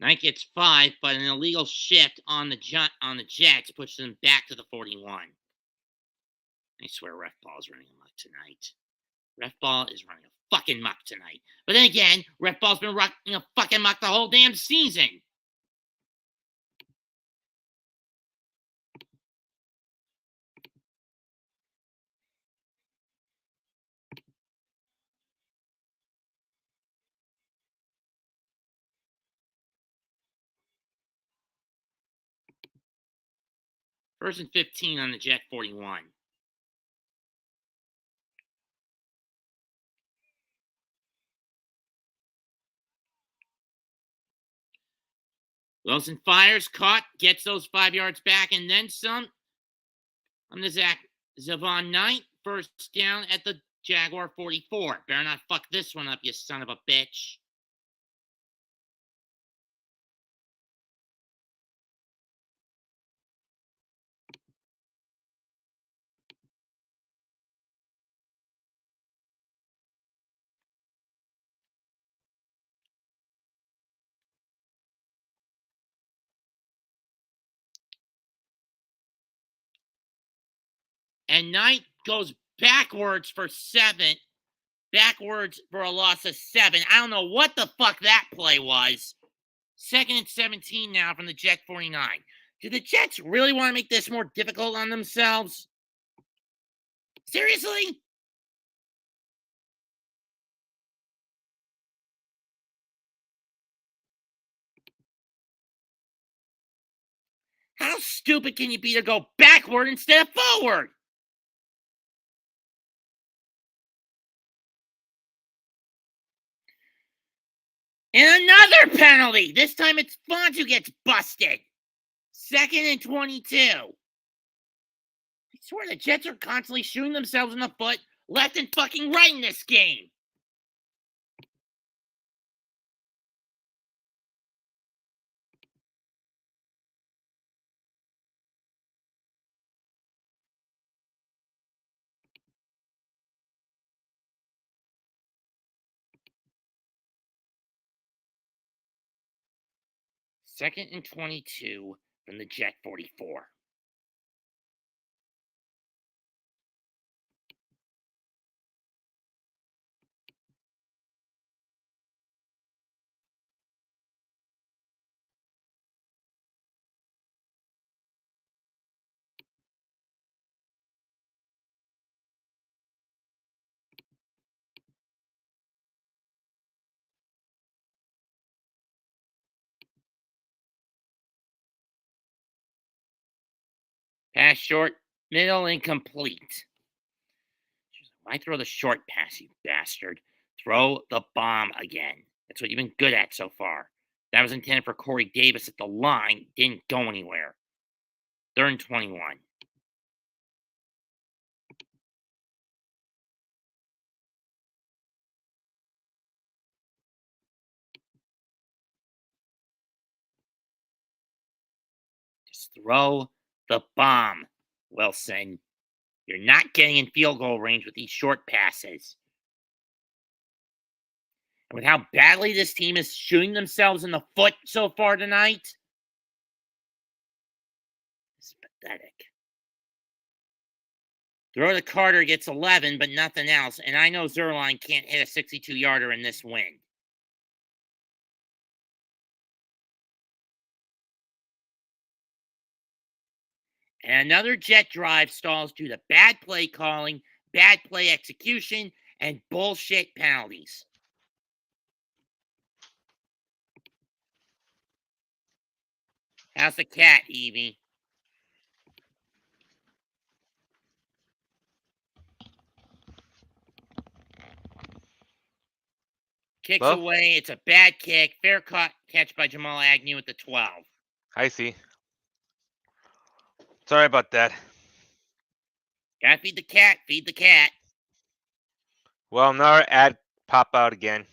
Knight gets 5, but an illegal shift on the Jets pushes them back to the 41. I swear ref ball is running amok tonight. Ref ball is running a fucking muck tonight. But then again, ref ball's been running a fucking muck the whole damn season. First and 15 on the Jet 41. Wilson fires, caught, gets those 5 yards back, and then some. On the Zavon Knight, first down at the Jaguar 44. Better not fuck this one up, you son of a bitch. And Knight goes backwards for 7. Backwards for a loss of 7. I don't know what the fuck that play was. Second and 17 now from the Jet 49. Do the Jets really want to make this more difficult on themselves? Seriously? How stupid can you be to go backward instead of forward? And another penalty! This time it's Font who gets busted. Second and 22. I swear the Jets are constantly shooting themselves in the foot left and fucking right in this game. 2nd and 22 from the Jet 44. Pass short, middle, incomplete. Why throw the short pass, you bastard? Throw the bomb again. That's what you've been good at so far. That was intended for Corey Davis at the line. Didn't go anywhere. 3rd and 21. Just throw the bomb, Wilson. You're not getting in field goal range with these short passes. And with how badly this team is shooting themselves in the foot so far tonight, it's pathetic. Throw to Carter gets 11, but nothing else. And I know Zerline can't hit a 62-yarder in this wind. And another Jet drive stalls due to bad play calling, bad play execution, and bullshit penalties. How's the cat, Evie? Kicks Well, away. It's a bad kick. Fair catch by Jamal Agnew at the 12. I see. Sorry about that. Gotta feed the cat. Feed the cat. Well, another ad pop out again.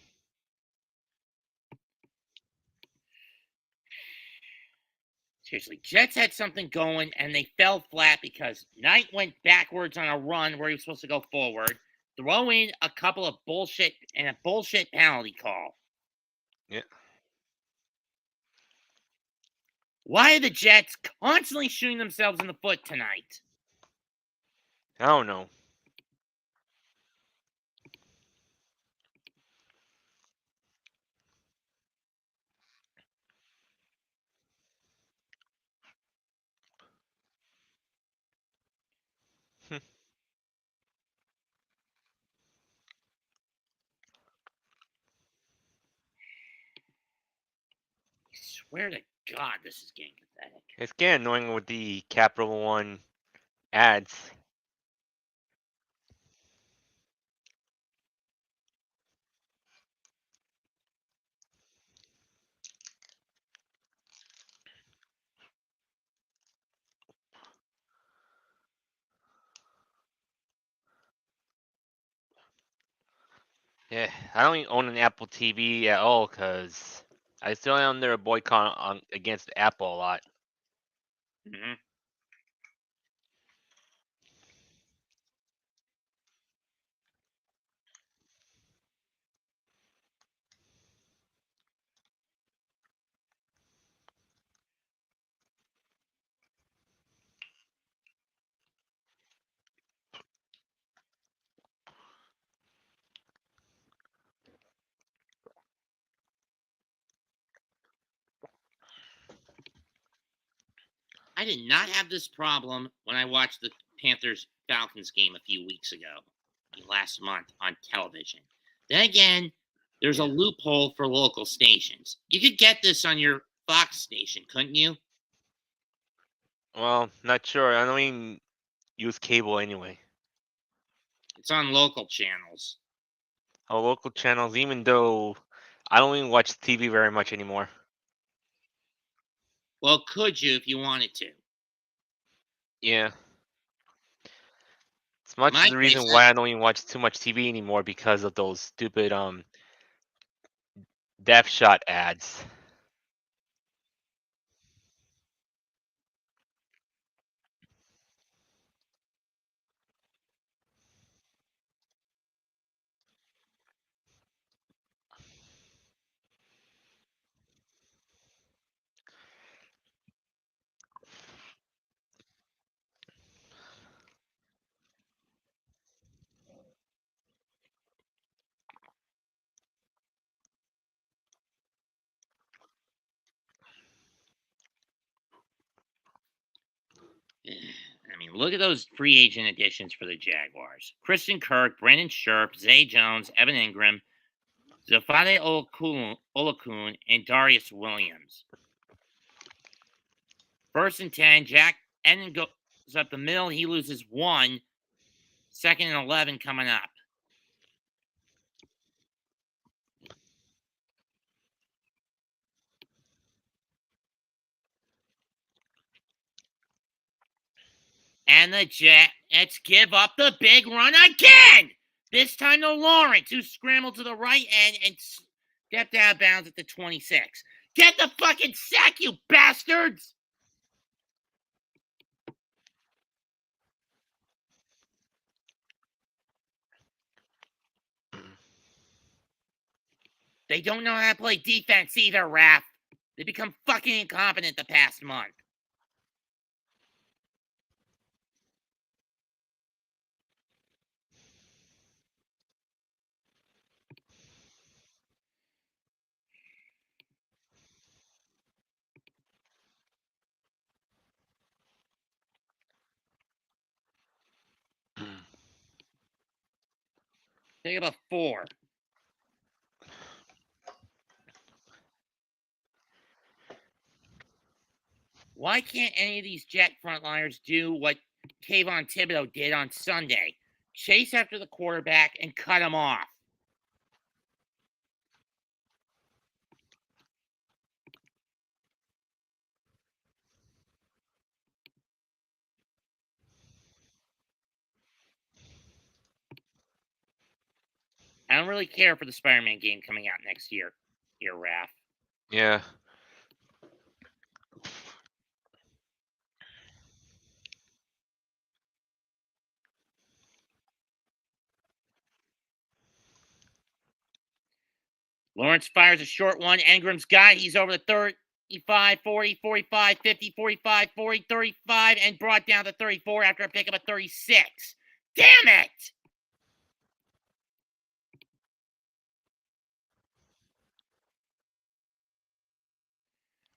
Seriously, Jets had something going and they fell flat because Knight went backwards on a run where he was supposed to go forward. Throw in a couple of bullshit and a bullshit penalty call. Yeah. Why are the Jets constantly shooting themselves in the foot tonight? I don't know. I swear to God, this is getting pathetic. It's getting annoying with the Capital One ads. Yeah, I don't even own an Apple TV at all because I still am under a boycott against Apple a lot. Mm-hmm. I did not have this problem when I watched the Panthers Falcons game a few weeks ago, last month on television. Then again, there's a Yeah. loophole for local stations. You could get this on your Fox station, couldn't you? Well, not sure. I don't even use cable anyway. It's on local channels. Our local channels, even though I don't even watch TV very much anymore. Well, could you if you wanted to? Yeah. It's much My the case, reason why I don't even watch too much TV anymore because of those stupid death shot ads. mean, look at those free agent additions for the Jaguars: Christian Kirk, Brandon Scherf, Zay Jones, Evan Ingram, Zafade Olakun, and Darius Williams. 1st and 10, Jack Enden goes up the middle. He loses 1. 2nd and 11 coming up. And the Jets give up the big run again. This time to Lawrence, who scrambled to the right end and stepped out of bounds at the 26. Get the fucking sack, you bastards! They don't know how to play defense either, Raph. They become fucking incompetent the past month. Take about 4. Why can't any of these Jet frontliners do what Kayvon Thibodeau did on Sunday? Chase after the quarterback and cut him off. I don't really care for the Spider-Man game coming out next year, Raph. Yeah. Lawrence fires a short one. Engram's got it. He's over the 35, 40, 45, 50, 45, 40, 35, and brought down to 34 after a pickup of 36. Damn it!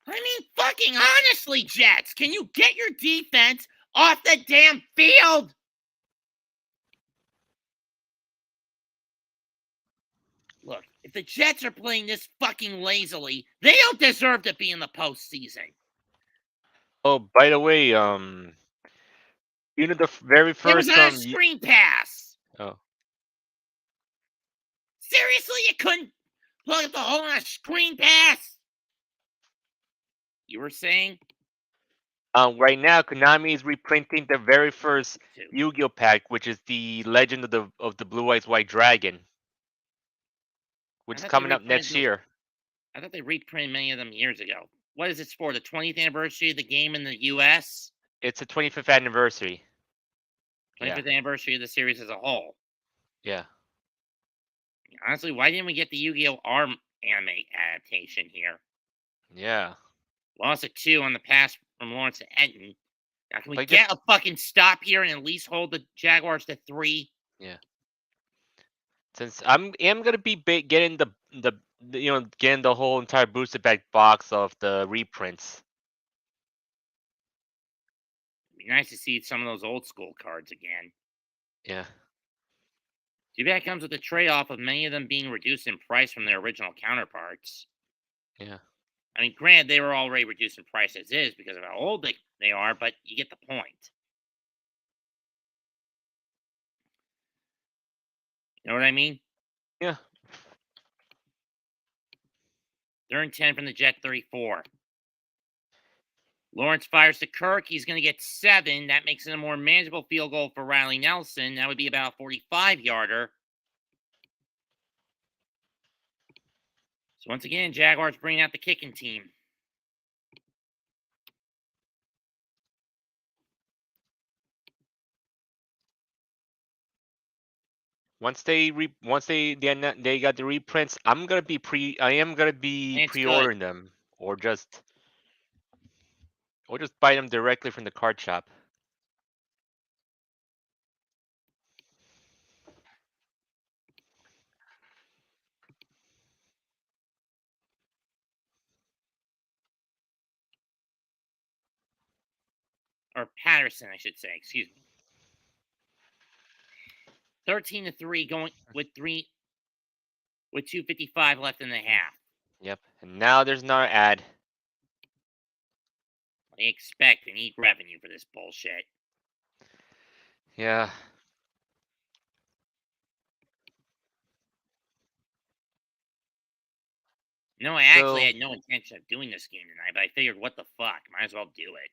I mean, fucking honestly, Jets, can you get your defense off the damn field? Look, if the Jets are playing this fucking lazily, they don't deserve to be in the postseason. Oh, by the way, you know the very It was first on a screen pass. Oh, Seriously, you couldn't plug the hole on a screen pass? You were saying? right now Konami is reprinting the very first Two. Yu-Gi-Oh pack, which is the Legend of the Blue Eyes White Dragon, which is thought they coming up reprinted next those- year. I thought they reprinted many of them years ago. What is this for? The 20th anniversary of the game in the U.S.? It's the 25th anniversary. 25th anniversary of the series as a whole. Yeah. Honestly, why didn't we get the Yu-Gi-Oh! ARM anime adaptation here? Yeah. Lost a 2 on the pass from Lawrence to Enton. Now, can we Like get a fucking stop here and at least hold the Jaguars to 3? Yeah. Since am gonna be getting the getting the whole entire booster pack box of the reprints. It'd be nice to see some of those old school cards again. Yeah. Too bad it comes with a trade-off of many of them being reduced in price from their original counterparts. Yeah. I mean, granted, they were already reduced in price as is because of how old they are, but you get the point. You know what I mean? Yeah. 3rd and 10 from the Jet 34. Lawrence fires to Kirk. He's going to get 7. That makes it a more manageable field goal for Riley Nelson. That would be about a 45-yarder. So once again, Jaguars bring out the kicking team. Once they got the reprints, I am gonna be It's pre-ordering them or just buy them directly from the card shop. or Patterson, I should say. Excuse me. 13-3, going with 2:55 left in the half. Yep. And now there's another ad. They expect and eat revenue for this bullshit. Yeah. No, I actually So had no intention of doing this game tonight, but I figured, what the fuck? Might as well do it.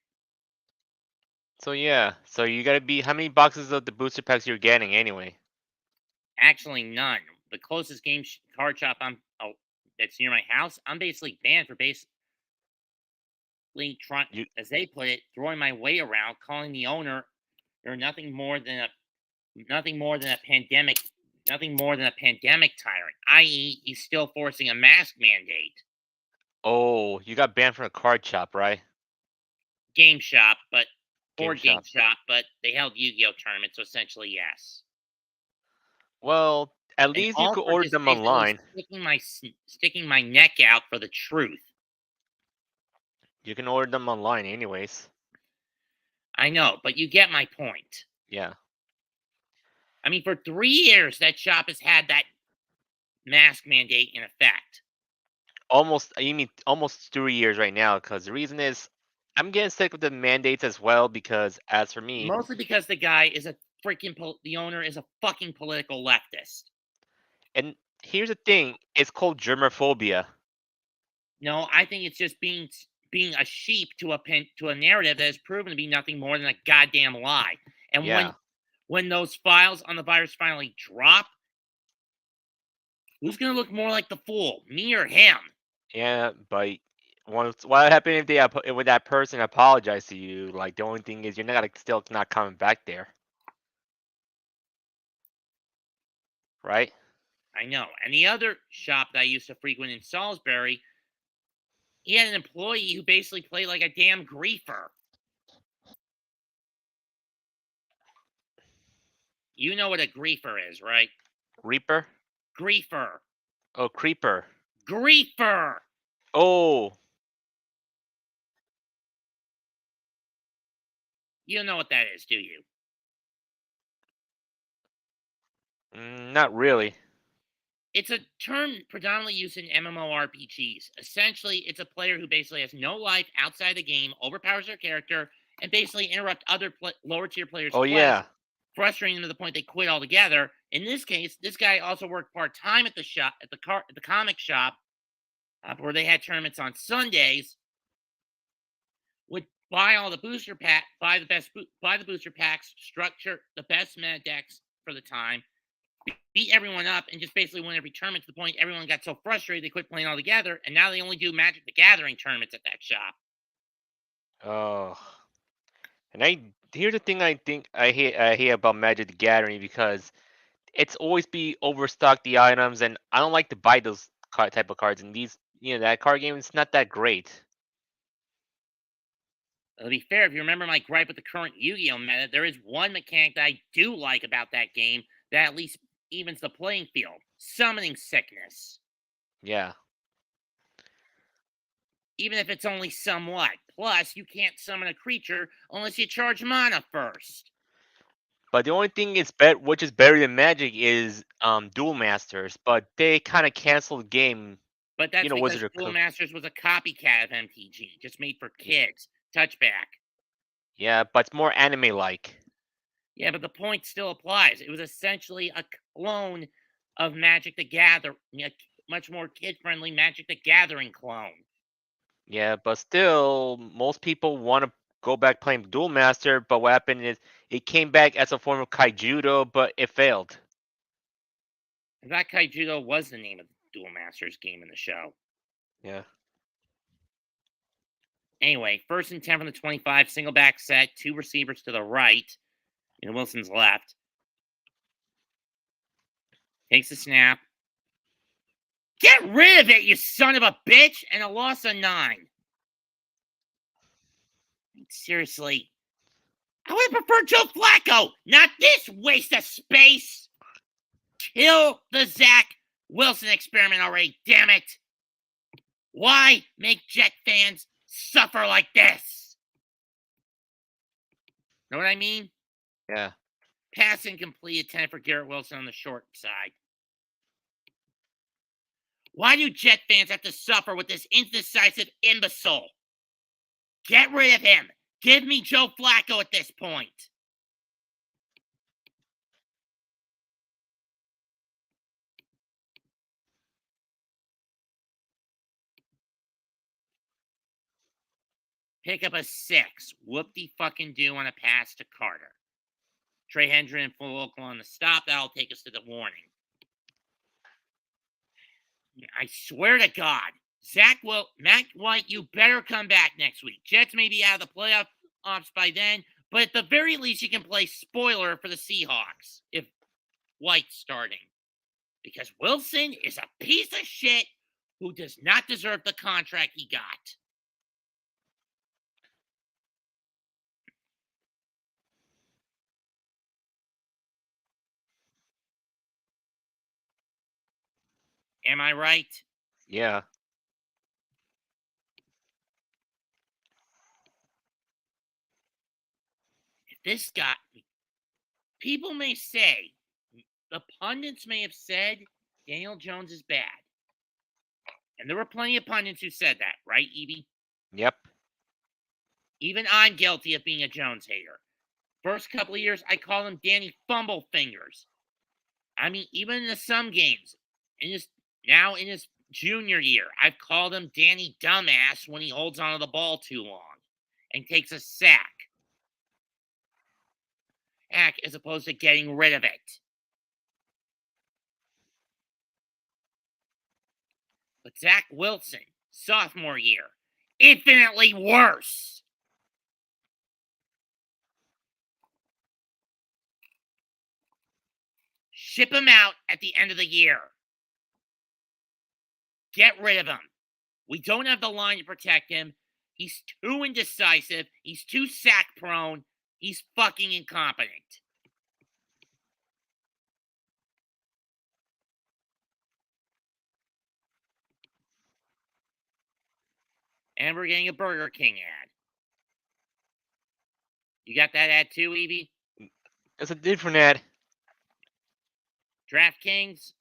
so yeah. So you gotta be how many boxes of the booster packs you're getting anyway? Actually, none. The closest card shop that's near my house, I'm basically banned for basically trying, You as they put it, throwing my weight around, calling the owner or nothing more than a pandemic tyrant. I.e., he's still forcing a mask mandate. you got banned from the card shop, right? Game shop, but Game board game shop. shop, but they held Yu-Gi-Oh tournaments, so essentially yes. Well, at And least you all could for order just them basically online. sticking my neck out for the truth. You can order them online anyways. I know, but you get my point. Yeah. I mean, for 3 years, that shop has had that mask mandate in effect. You mean almost 3 years right now, because the reason is I'm getting sick of the mandates as well, because as for me, Mostly because the guy is the owner is a fucking political leftist. and here's the thing, it's called germophobia. No, I think it's just being a sheep to a narrative that has proven to be nothing more than a goddamn lie. And Yeah. when those files on the virus finally drop, who's gonna look more like the fool, me or him? Yeah, but what happened if if that person apologized to you? Like the only thing is you're not still not coming back there, right? I know. And the other shop that I used to frequent in Salisbury, he had an employee who basically played like a damn griefer. You know what a griefer is, right? Reaper? Griefer. Oh, creeper. Griefer. Oh, You don't know what that is, do you? not really. It's a term predominantly used in MMORPGs. Essentially, it's a player who basically has no life outside the game, overpowers their character, and basically interrupt other lower tier players' Oh quests, yeah, frustrating them to the point they quit altogether. In this case, this guy also worked part time at the shop, at the comic shop, where they had tournaments on Sundays. Would buy all the booster pack, buy the booster packs, structure the best meta decks for the time, beat everyone up, and just basically win every tournament to the point everyone got so frustrated they quit playing altogether, and now they only do Magic the Gathering tournaments at that shop. oh, and here's the thing I hate about Magic the Gathering, because it's always be overstock the items, and I don't like to buy those type of cards. And that card game is not that great. To be fair, if you remember my gripe with the current Yu-Gi-Oh meta, there is one mechanic that I do like about that game that at least evens the playing field: summoning sickness. Yeah, Even if it's only somewhat. Plus, you can't summon a creature unless you charge mana first. but the only thing which is better than Magic is Duel Masters, but they kind of canceled the game. But that's because Wizard of Duel Masters was a copycat of MTG, just made for kids. Touchback. Yeah, but it's more anime like. Yeah, but the point still applies. It was essentially a clone of Magic the Gathering, a much more kid-friendly Magic the Gathering clone. Yeah, but still, most people want to go back playing Duel Master. But what happened is it came back as a form of Kaijudo, but it failed. That Kaijudo was the name of the Duel Masters game in the show. Yeah. Anyway, 1st and 10 from the 25, single back set, 2 receivers to the right, and Wilson's left. Takes the snap. Get rid of it, you son of a bitch! And a loss of 9. Seriously. I would have preferred Joe Flacco, not this waste of space. Kill the Zach Wilson experiment already, damn it. Why make Jet fans suffer like this? Know what I mean? Yeah. Pass incomplete, attempt for Garrett Wilson on the short side. Why do Jet fans have to suffer with this indecisive imbecile? Get rid of him. Give me Joe Flacco at this point. Pick up a 6. Whoop-de-fucking-do on a pass to Carter. Trey Hendren and full local on the stop. That'll take us to the warning. I swear to God, Matt White, you better come back next week. Jets may be out of the playoffs by then, but at the very least, you can play spoiler for the Seahawks if White's starting. Because Wilson is a piece of shit who does not deserve the contract he got. Am I right? Yeah. If this guy, people may say, the pundits may have said Daniel Jones is bad. And there were plenty of pundits who said that, right, Evie? Yep. Even I'm guilty of being a Jones hater. First couple of years, I called him Danny Fumble Fingers. I mean, even in some games, in his junior year, I've called him Danny Dumbass when he holds onto the ball too long and takes a sack, as opposed to getting rid of it. But Zach Wilson, sophomore year, infinitely worse. Ship him out at the end of the year. Get rid of him. We don't have the line to protect him. He's too indecisive. He's too sack prone. He's fucking incompetent. And we're getting a Burger King ad. You got that ad too, Evie? It's a different ad. DraftKings?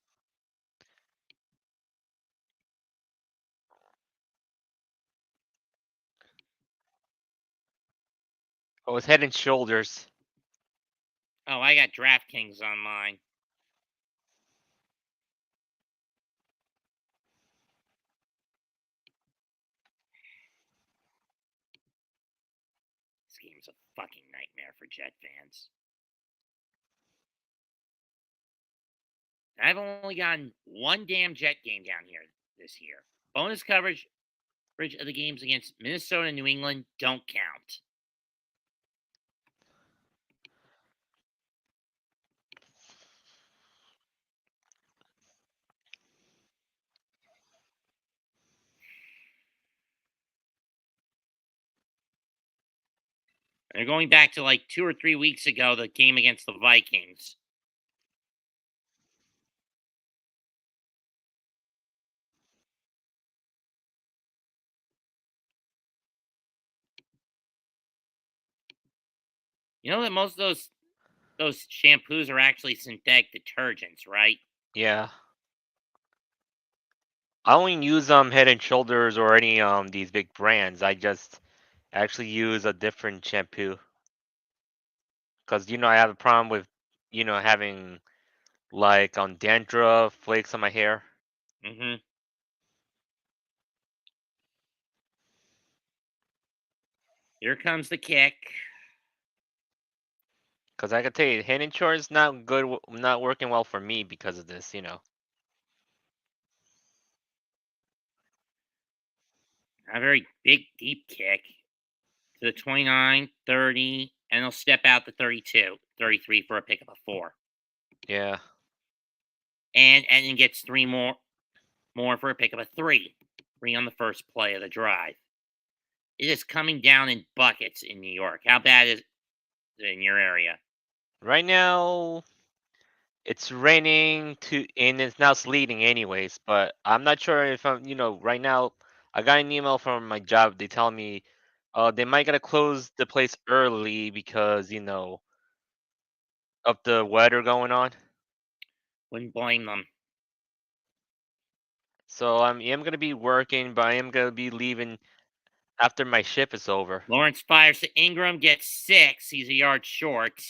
Oh, it's Head and Shoulders. Oh, I got DraftKings on mine. This game's a fucking nightmare for Jet fans. I've only gotten one damn Jet game down here this year. Bonus coverage of the games against Minnesota and New England don't count. They're going back to like 2 or 3 weeks ago, the game against the Vikings. You know that most of those shampoos are actually synthetic detergents, right? Yeah. I don't use Head and Shoulders or any these big brands. I just actually use a different shampoo because I have a problem with having like on dandruff flakes on my hair. Mm-hmm. Here comes the kick. Because I can tell you, Head and Shoulders not good, not working well for me because of this. A very big, deep kick to the 29, 30, and they'll step out to 32, 33 for a pick of a 4. Yeah. And then gets 3 more for a pick of a 3. 3 on the first play of the drive. It is coming down in buckets in New York. How bad is it in your area? Right now, it's raining and it's now sleeting anyways. But I'm not sure if right now I got an email from my job. They tell me, They might gotta close the place early because of the weather going on. Wouldn't blame them. So I am gonna be working, but I am gonna be leaving after my shift is over. Lawrence fires to Ingram, gets 6. He's a yard short.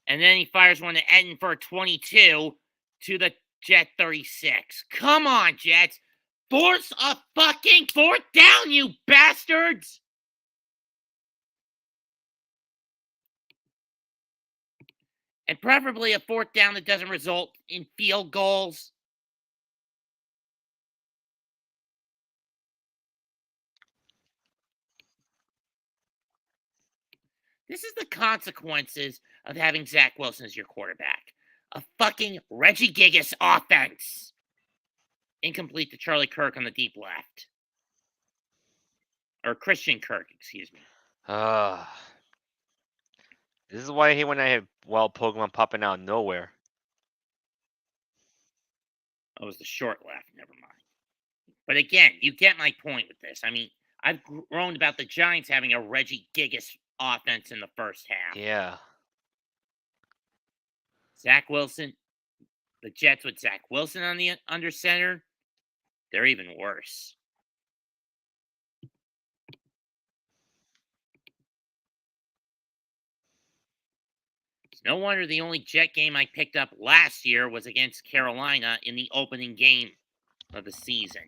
And then he fires one to Etten for a 22 to the Jet 36. Come on, Jets. Force a fucking fourth down, you bastards! And preferably a fourth down that doesn't result in field goals. This is the consequences of having Zach Wilson as your quarterback. A fucking Reggie Gigas offense. Incomplete to Charlie Kirk on the deep left. Or Christian Kirk, excuse me. This is why I hate when I have wild Pokemon popping out of nowhere. Oh, it was the short left. Never mind. But again, you get my point with this. I mean, I've groaned about the Giants having a Reggie Gigas offense in the first half. Yeah. Zach Wilson, the Jets with Zach Wilson on the under center, they're even worse. It's no wonder the only Jet game I picked up last year was against Carolina in the opening game of the season.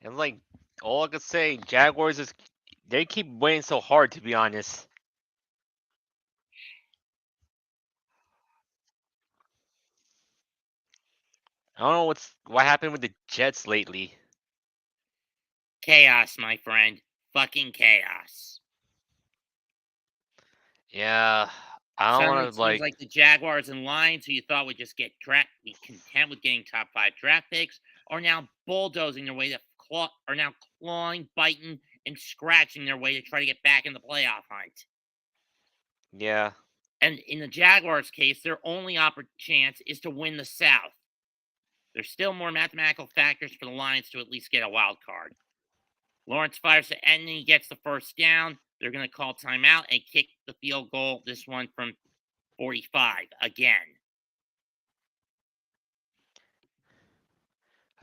And like all I could say, Jaguars they keep winning so hard, to be honest. I don't know what happened with the Jets lately. Chaos, my friend. Fucking chaos. Yeah. I don't Suddenly wanna it seems like the Jaguars and Lions, who you thought would just be content with getting top 5 draft picks, are now bulldozing their way to are now clawing, biting, and scratching their way to try to get back in the playoff hunt. Yeah. And in the Jaguars' case, their only chance is to win the South. There's still more mathematical factors for the Lions to at least get a wild card. Lawrence fires to Etten, he gets the first down. They're going to call timeout and kick the field goal, this one from 45 again.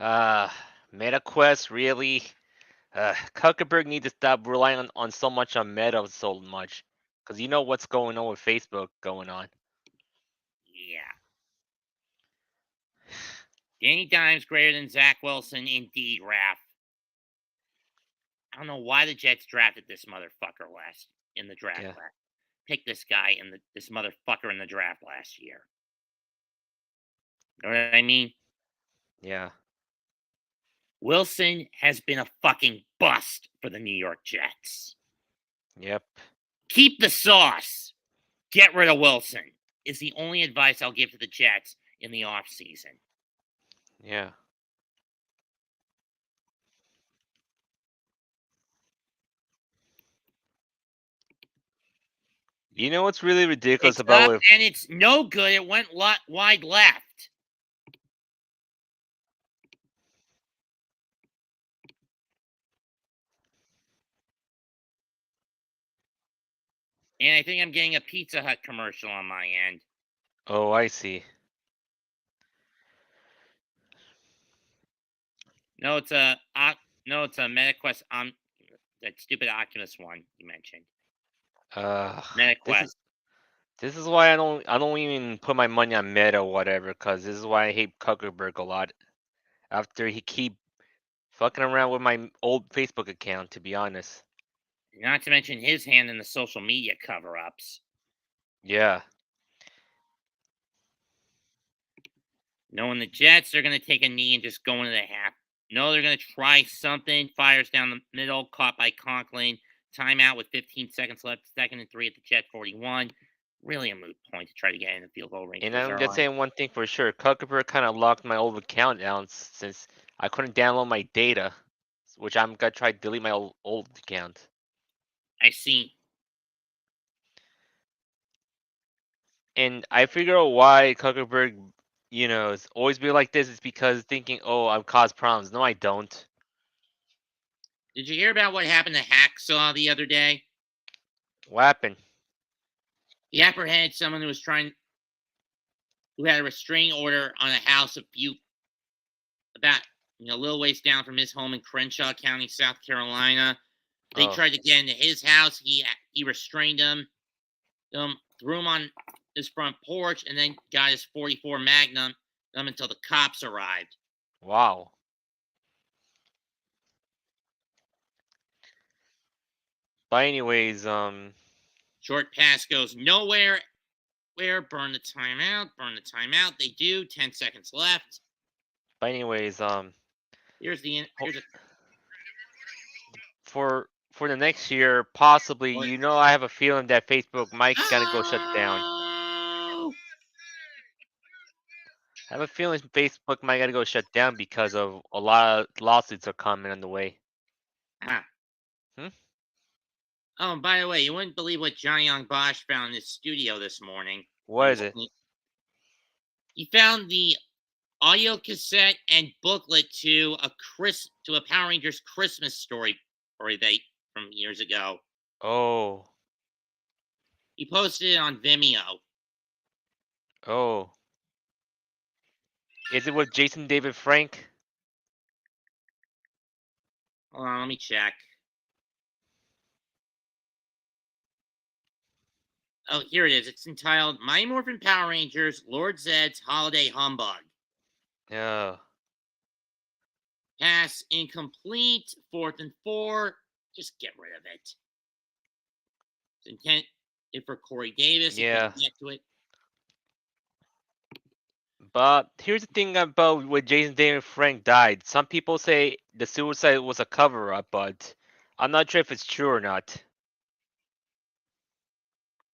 MetaQuest really. Kuckerberg needs to stop relying on so much on Meta so much, because you know what's going on with Facebook going on. Yeah. Danny Dimes greater than Zach Wilson, indeed, Raph. I don't know why the Jets drafted this motherfucker in the draft. Yeah. Picked this guy this motherfucker in the draft last year. You know what I mean? Yeah. Wilson has been a fucking bust for the New York Jets. Yep. Keep the sauce. Get rid of Wilson is the only advice I'll give to the Jets in the offseason. Yeah. You know what's really ridiculous It's about up and it's no good. It went wide left. And I think I'm getting a Pizza Hut commercial on my end. Oh, I see. No, it's a MetaQuest that stupid Oculus one you mentioned. MetaQuest. This is why I don't even put my money on Meta or whatever, because this is why I hate Kuckerberg a lot. After he keep fucking around with my old Facebook account, to be honest. Not to mention his hand in the social media cover-ups. Yeah. Knowing the Jets, they're going to take a knee and just go into the half. No, they're going to try something. Fires down the middle, caught by Conklin. Timeout with 15 seconds left. 2nd and 3 at the Jet 41. Really a moot point to try to get in the field goal range. And I'm just saying one thing for sure. Kuckerberg kind of locked my old account down since I couldn't download my data, which I'm going to try to delete my old account. I see. And I figure out why Kuckerberg it's always be like this is because thinking, oh, I've caused problems. No, I don't. Did you hear about what happened to Hacksaw the other day? What happened? He apprehended someone who had a restraining order on a house about a little ways down from his home in Crenshaw County, South Carolina. They Oh, tried to get into his house. He restrained him, threw him on his front porch, and then got his 44 Magnum until the cops arrived. wow. But anyways, Short pass goes nowhere. Burn the timeout. Burn the timeout. They do. 10 seconds left. but anyways, Here's a for the next year, possibly, what? I have a feeling that Facebook might gonna go shut down. Oh! I have a feeling Facebook might gotta go shut down because of a lot of lawsuits are coming on the way. Ah. Hmm? Oh, and by the way, you wouldn't believe what Johnny Young Bosch found in his studio this morning. What is it? He found the audio cassette and booklet to a Power Rangers Christmas story from years ago. Oh, He posted it on Vimeo. oh. Is it with Jason David Frank? Hold on, let me check. Oh, here it is. It's entitled Mighty Morphin Power Rangers Lord Zed's Holiday Humbug. Yeah. Pass incomplete. 4th and 4. Just get rid of it. It's intended for Corey Davis. Yeah. He get to it. But here's the thing about when Jason David Frank died. Some people say the suicide was a cover up, but I'm not sure if it's true or not.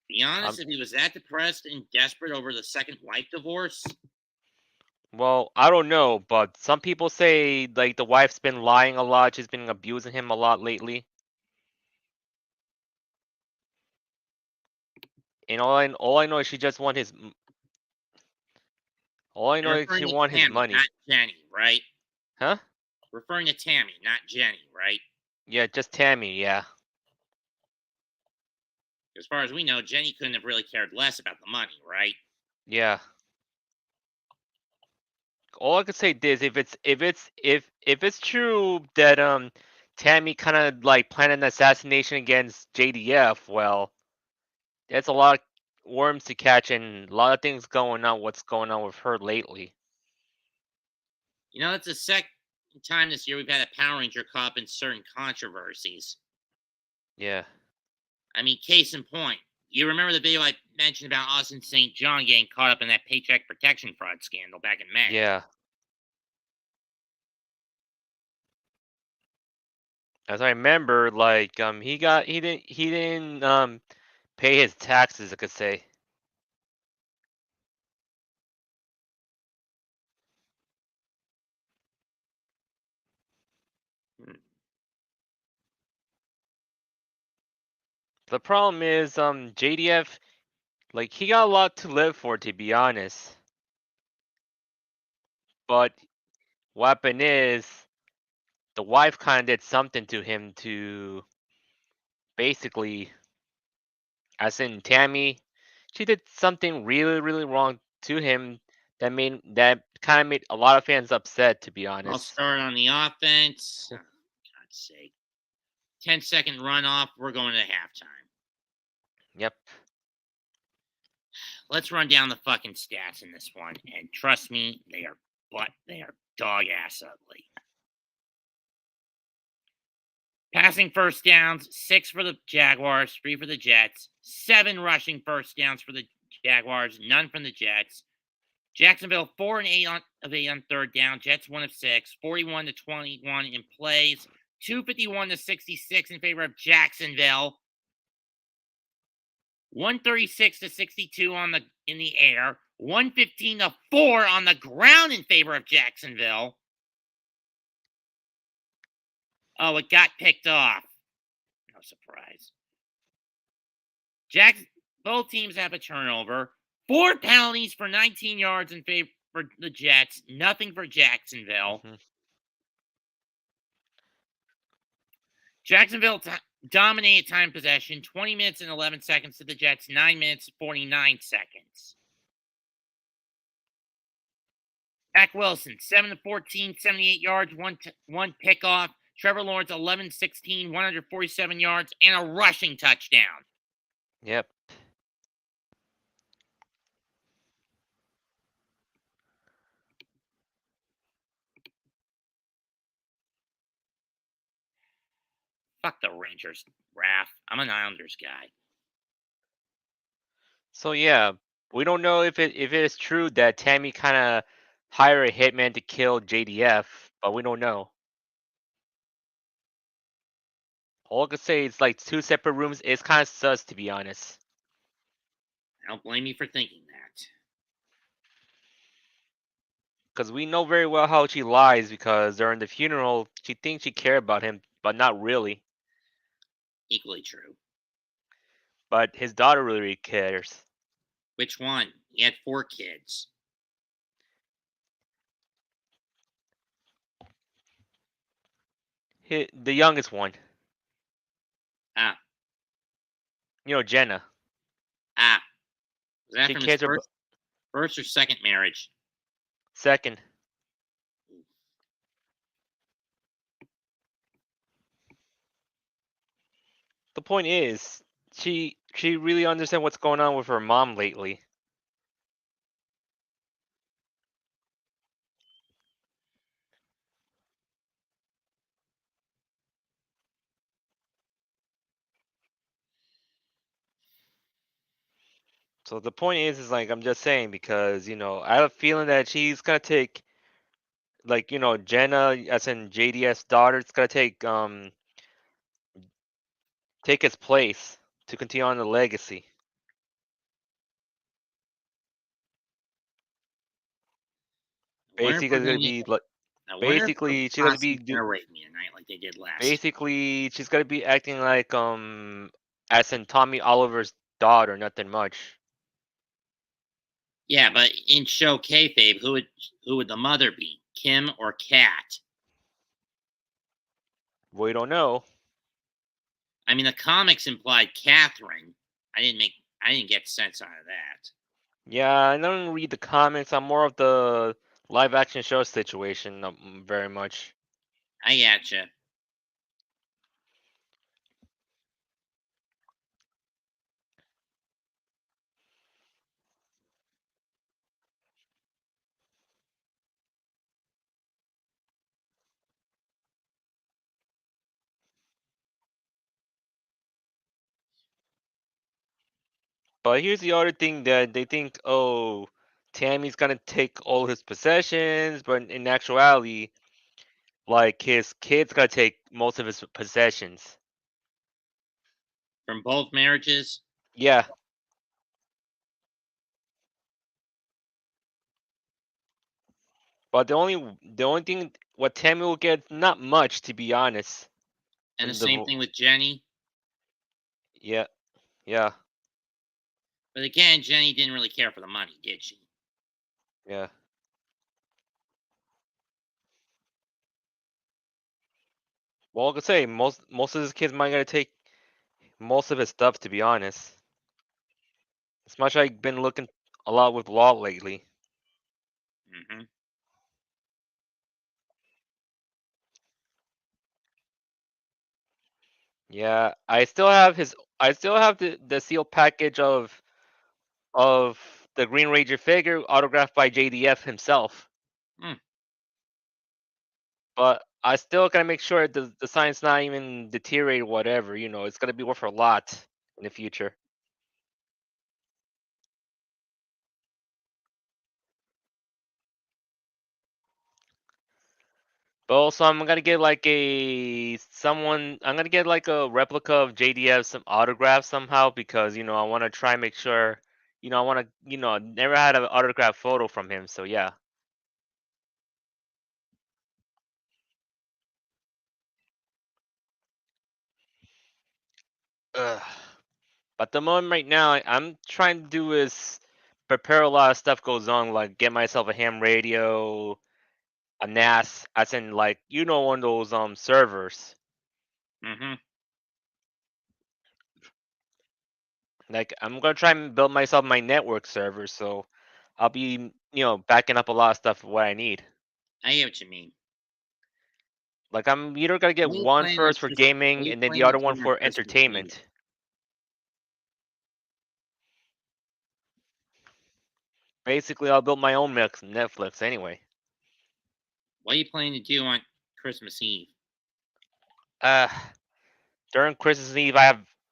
Be honest, if he was that depressed and desperate over the second wife divorce, Well, I don't know, but some people say like the wife's been lying a lot, she's been abusing him a lot lately. And all I know is she just want his all I know you're is she referring to want his Tammy, not money. Jenny, right? Huh? Referring to Tammy, not Jenny, right? Yeah, just Tammy, yeah. As far as we know, Jenny couldn't have really cared less about the money, right? Yeah. All I could say is if it's true that Tammy kind of like planned an assassination against JDF, well, that's a lot of worms to catch and a lot of things going on. What's going on with her lately? It's the second time this year we've had a Power Ranger caught up in certain controversies. Yeah. I mean, case in point, you remember the video I mentioned about Austin St. John getting caught up in that paycheck protection fraud scandal back in May? Yeah. As I remember, like he didn't pay his taxes, I could say. Hmm. The problem is JDF, like, he got a lot to live for, to be honest. But what happened is the wife kind of did something to him to basically, as in Tammy, she did something really, really wrong to him that kind of made a lot of fans upset, to be I'll honest. start on the offense. Oh, God's sake. 10-second runoff. We're going to halftime. Yep. Let's run down the fucking stats in this one. And trust me, they are dog ass ugly. Passing first downs, 6 for the Jaguars, 3 for the Jets. 7 rushing first downs for the Jaguars, none from the Jets. Jacksonville 4 and 8 of 8 on third down. Jets 1 of 6, 41 to 21 in plays, 251 to 66 in favor of Jacksonville. 136 to 62 in the air, 115 to 4 on the ground in favor of Jacksonville. Oh, it got picked off. No surprise. Both teams have a turnover. 4 penalties for 19 yards in favor for the Jets, nothing for Jacksonville. Mhm. Jacksonville dominated time possession, 20 minutes and 11 seconds to the Jets, 9 minutes 49 seconds. Zach Wilson, 7 to 14, 78 yards, one pickoff. Trevor Lawrence, 11-16, 147 yards, and a rushing touchdown. Yep. Fuck the Rangers, Raph. I'm an Islanders guy. So yeah, we don't know if it is true that Tammy kind of hired a hitman to kill JDF, but we don't know. All I could say is like two separate rooms. It's kind of sus, to be honest. Don't blame me for thinking that. Because we know very well how she lies. Because during the funeral, she thinks she cared about him, but not really. Equally true. But his daughter really cares. Which one? He had 4 kids. The youngest one. Ah, You know, Jenna. ah. Was that She from his cares about first or second marriage? second. The point is, she really understands what's going on with her mom lately. So the point is like I'm just saying because I have a feeling that she's gonna take like Jenna as in JD's daughter. It's gonna take its place to continue on the legacy. I wonder if we're Basically, it's going gonna to get. be like I wonder if they'll basically she's gonna be possibly narrate me tonight like they did last year. basically she's gonna be acting like as in Tommy Oliver's daughter, nothing much. Yeah, but in show kayfabe, who would the mother be? Kim or Kat? We don't know. I mean, the comics implied Catherine. I didn't get sense out of that. Yeah, I don't read the comics. I'm more of the live action show situation, very much. I gotcha. But here's the other thing that they think, oh, Tammy's gonna take all his possessions, but in actuality, like his kid's gonna take most of his possessions. From both marriages, Yeah, but the only thing what Tammy will get, not much to be honest. and the From same thing with Jenny. yeah, yeah, But again, Jenny didn't really care for the money, did she? yeah. Well, I could say most of his kids might gonna take most of his stuff to be honest. As much I've been looking a lot with Law lately. Hmm. Yeah, I still have the sealed package of the Green Ranger figure autographed by JDF himself. Hmm. But I still gotta make sure the sign's not even deteriorated, whatever. It's gonna be worth a lot in the future. But also, I'm gonna get like I'm gonna get like a replica of JDF, some autograph somehow because I want to try and make sure. I want to never had an autograph photo from him, so yeah. Ugh. But the moment right now, I'm trying to do is prepare a lot of stuff goes on, like get myself a ham radio, a NAS, as in like one of those servers. Mm-hmm. Like I'm gonna try and build myself my network server, so I'll be backing up a lot of stuff what I need. I get what you mean. Like I'm either gonna get What are you one planning on first for What are gaming you and then the planning on other one doing on for Christmas Eve? entertainment. Basically, I'll build my own Netflix anyway. What are you planning to do on Christmas Eve? Uh, During Christmas Eve, I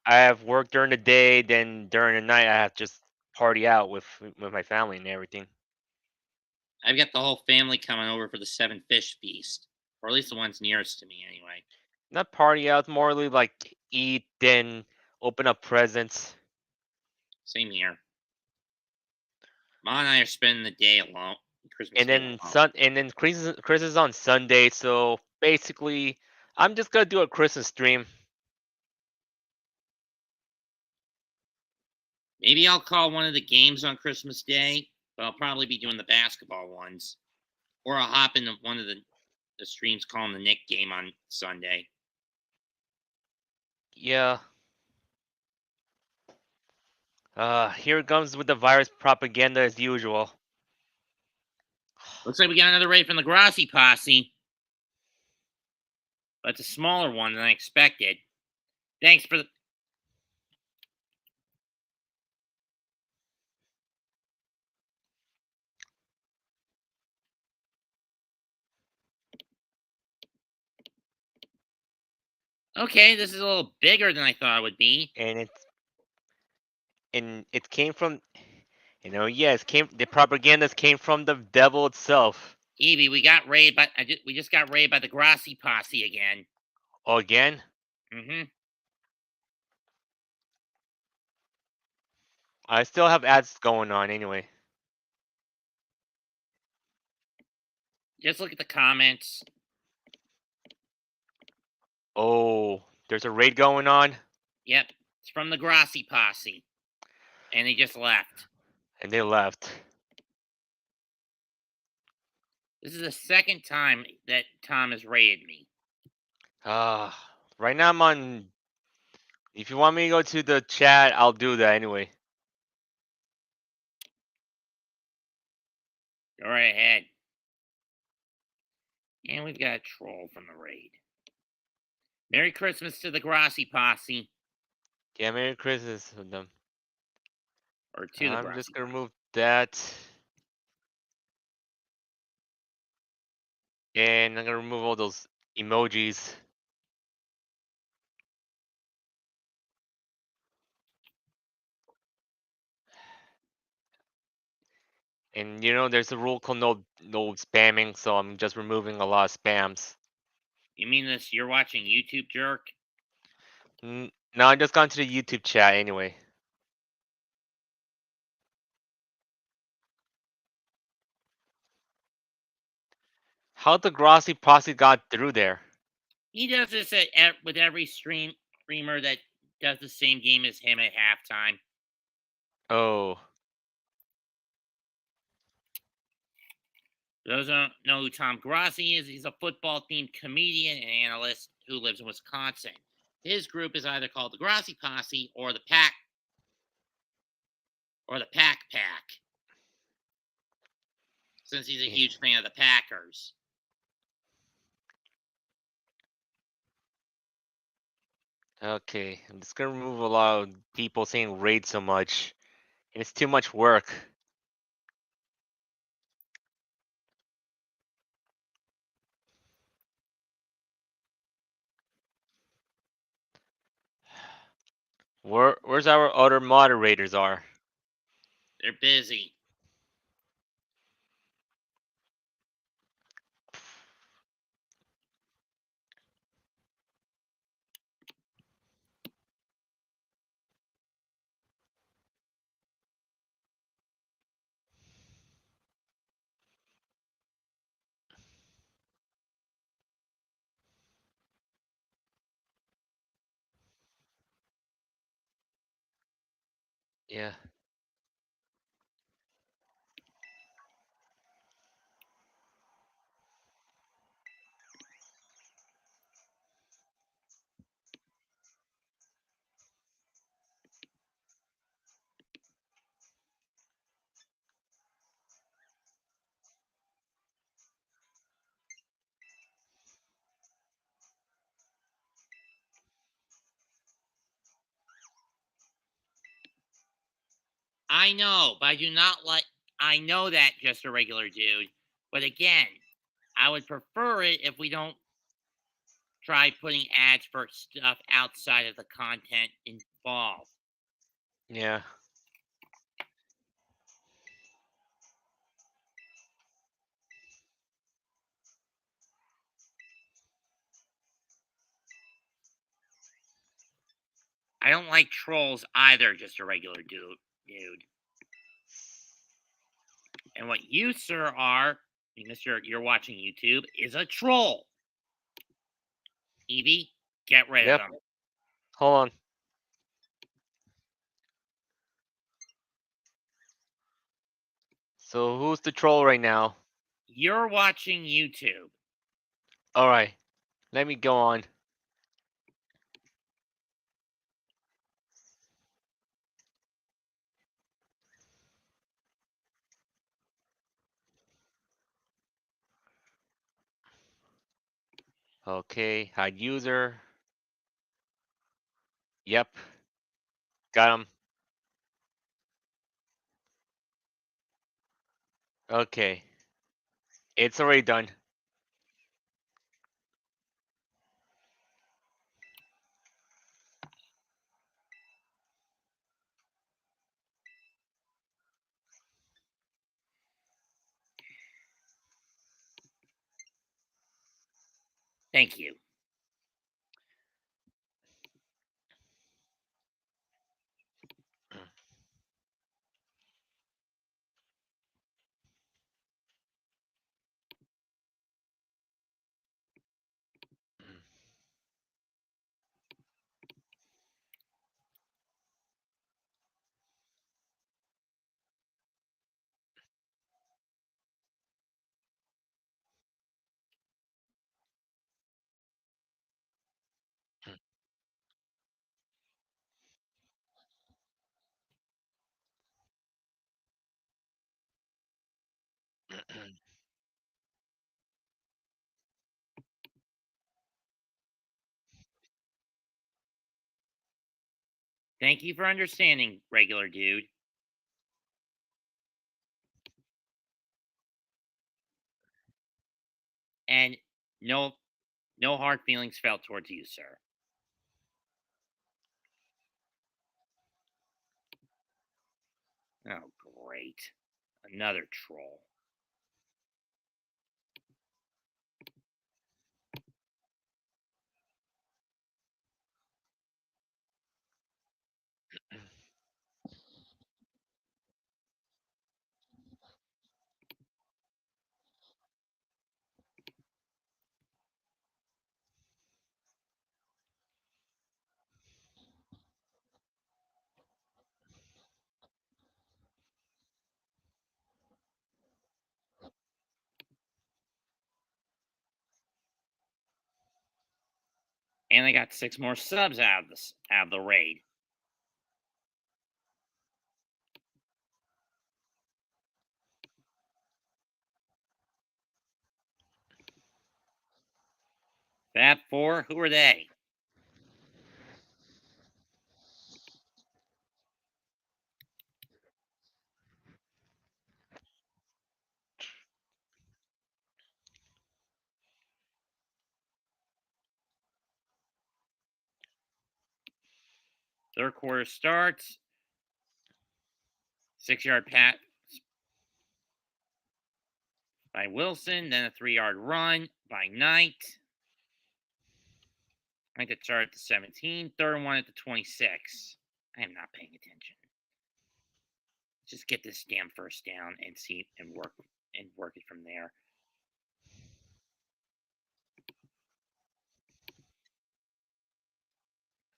have work during the day. Then during the night, I have just party out with my family and everything. I've got the whole family coming over for the seven fish feast, or at least the ones nearest to me, anyway. Not party out, more like eat, then open up presents, Same here. Ma and I are spending the day alone, Christmas and Eve then alone. Christmas is on Sunday. So basically, I'm just gonna do a Christmas stream. Maybe I'll call one of the games on Christmas Day, but I'll probably be doing the basketball ones, or I'll hop into one of the streams calling the Nick game on Sunday. Yeah. Here it comes with the virus propaganda as usual. Looks like we got another raid from the Grassi posse, but it's a smaller one than I expected. Thanks for the. Okay, this is a little bigger than I thought it would be. And it came from yes, came the propagandas came from the devil itself. Evie, we got raided by we just got raided by the Grassi posse again. Oh, again? Mm-hmm. I still have ads going on anyway. Just look at the comments. Oh, there's a raid going on, Yep, it's from the Grassi posse, and they just left. and they left. This is the second time that Tom has raided me. Right now I'm on. If you want me to go to the chat, I'll do that anyway. Go right ahead. And we've got a troll from the raid. Merry Christmas to the Grassi posse. Yeah, Merry Christmas with them. Or to the I'm Grassi just gonna posse. remove that, and I'm gonna remove all those emojis. And there's a rule called no spamming, so I'm just removing a lot of spams. You mean this? You're watching YouTube, jerk? No, I just gone to the YouTube chat anyway. How the Grossi posse got through there? He does this with every streamer that does the same game as him at halftime. Oh, For those who don't know who Tom Grassi is, he's a football-themed comedian and analyst who lives in Wisconsin. His group is either called the Grassi Posse or the Pack Pack, since he's a huge fan of the Packers. okay. I'm just gonna remove a lot of people saying raid so much, and it's too much work. Where's our other moderators are? They're busy. Yeah. I know, but I do not like. I know that just a regular dude. But again, I would prefer it if we don't try putting ads for stuff outside of the content involved. Yeah. I don't like trolls either, just a regular dude. And what you, sir, are, because you're watching YouTube, is a troll. Evie, get rid of Yep. them. Hold on. So who's the troll right now? You're watching YouTube. All right. Let me go on. Okay. Hide user. Yep. Got him. Okay. It's already done. Thank you. Thank you for understanding, regular dude. And no no hard feelings felt towards you, sir. Oh, great. Another troll. And I got 6 more subs out of the raid. Fab 4, who are they? Third quarter starts. 6-yard pass by Wilson, then a 3-yard run by Knight. Knight to start at the 17, third and 1 at the 26. I am not paying attention. Just get this damn first down and see and work it from there.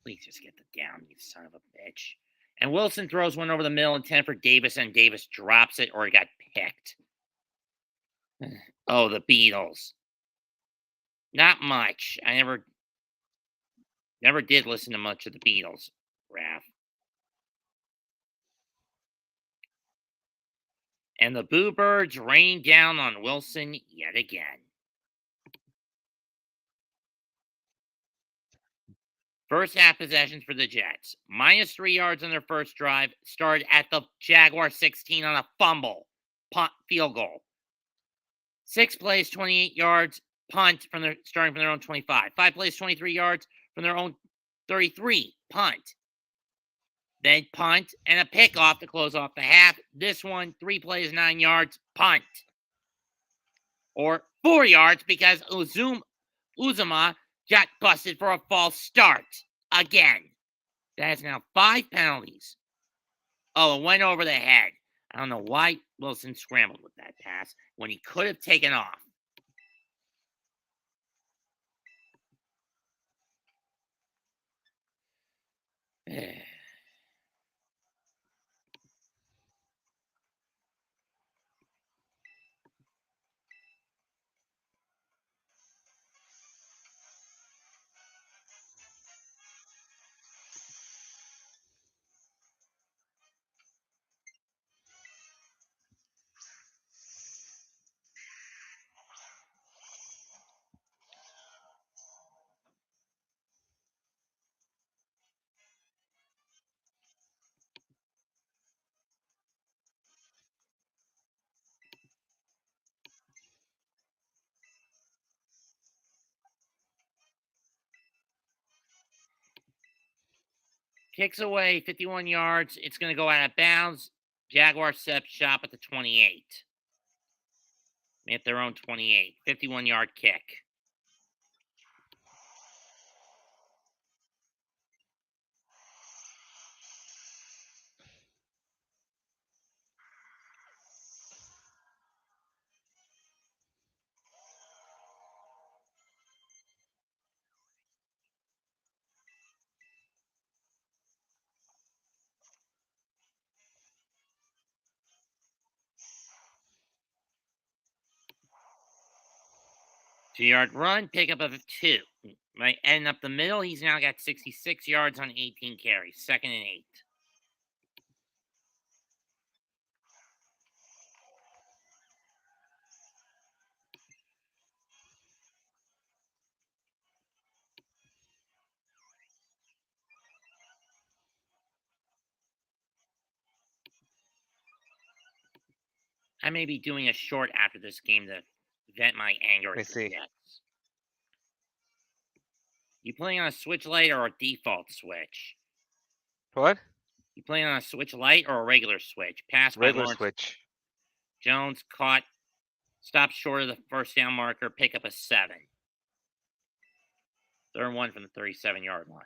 Please just get the down, you son of a bitch. And Wilson throws one over the middle intended for Davis, and Davis drops it or he got picked. Oh, the Beatles. Not much. I never did listen to much of the Beatles, Raph. And the Boo Birds rain down on Wilson yet again. First half possessions for the Jets. -3 yards on their first drive. Started at the Jaguar 16 on a fumble. Punt field goal. 6 plays, 28 yards. Punt starting from their own 25. 5 plays, 23 yards from their own 33. Punt. Then punt and a pickoff to close off the half. This one, 3 plays, 9 yards. Punt. Or 4 yards because Uzuma got busted for a false start. Again. That is now 5 penalties. Oh, it went over the head. I don't know why Wilson scrambled with that pass when he could have taken off. Kicks away, 51 yards. It's going to go out of bounds. Jaguars set shop at the 28. At their own 28. 51-yard kick. Two-yard run, pickup of 2. Right, and up the middle, he's now got 66 yards on 18 carries. 2nd and 8. I may be doing a short after this game to vent my anger Let me at the see. Jets. You playing on a switch light or a default switch? What? You playing on a switch light or a regular switch? Pass by Regular Lawrence switch. Jones caught, stopped short of the first down marker, pick up a 7. 3rd and 1 from the 37-yard line.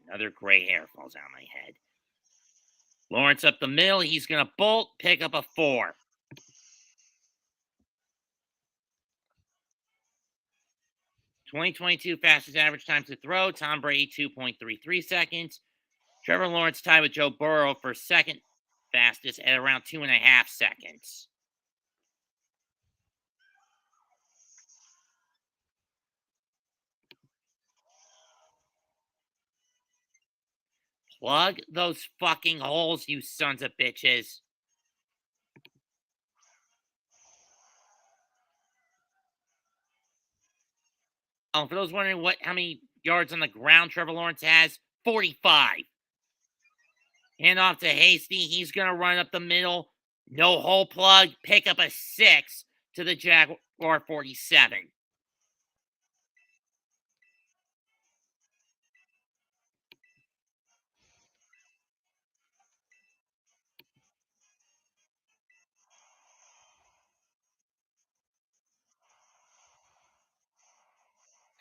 Another gray hair falls out of my head. Lawrence up the middle. He's going to bolt, pick up a 4. (2022) fastest average time to throw. Tom Brady, 2.33 seconds. Trevor Lawrence tied with Joe Burrow for second fastest at around 2.5 seconds. Plug those fucking holes, you sons of bitches. Oh, for those wondering how many yards on the ground Trevor Lawrence has, 45. Hand off to Hasty. He's going to run up the middle. No hole plug. Pick up a 6 to the Jaguar 47.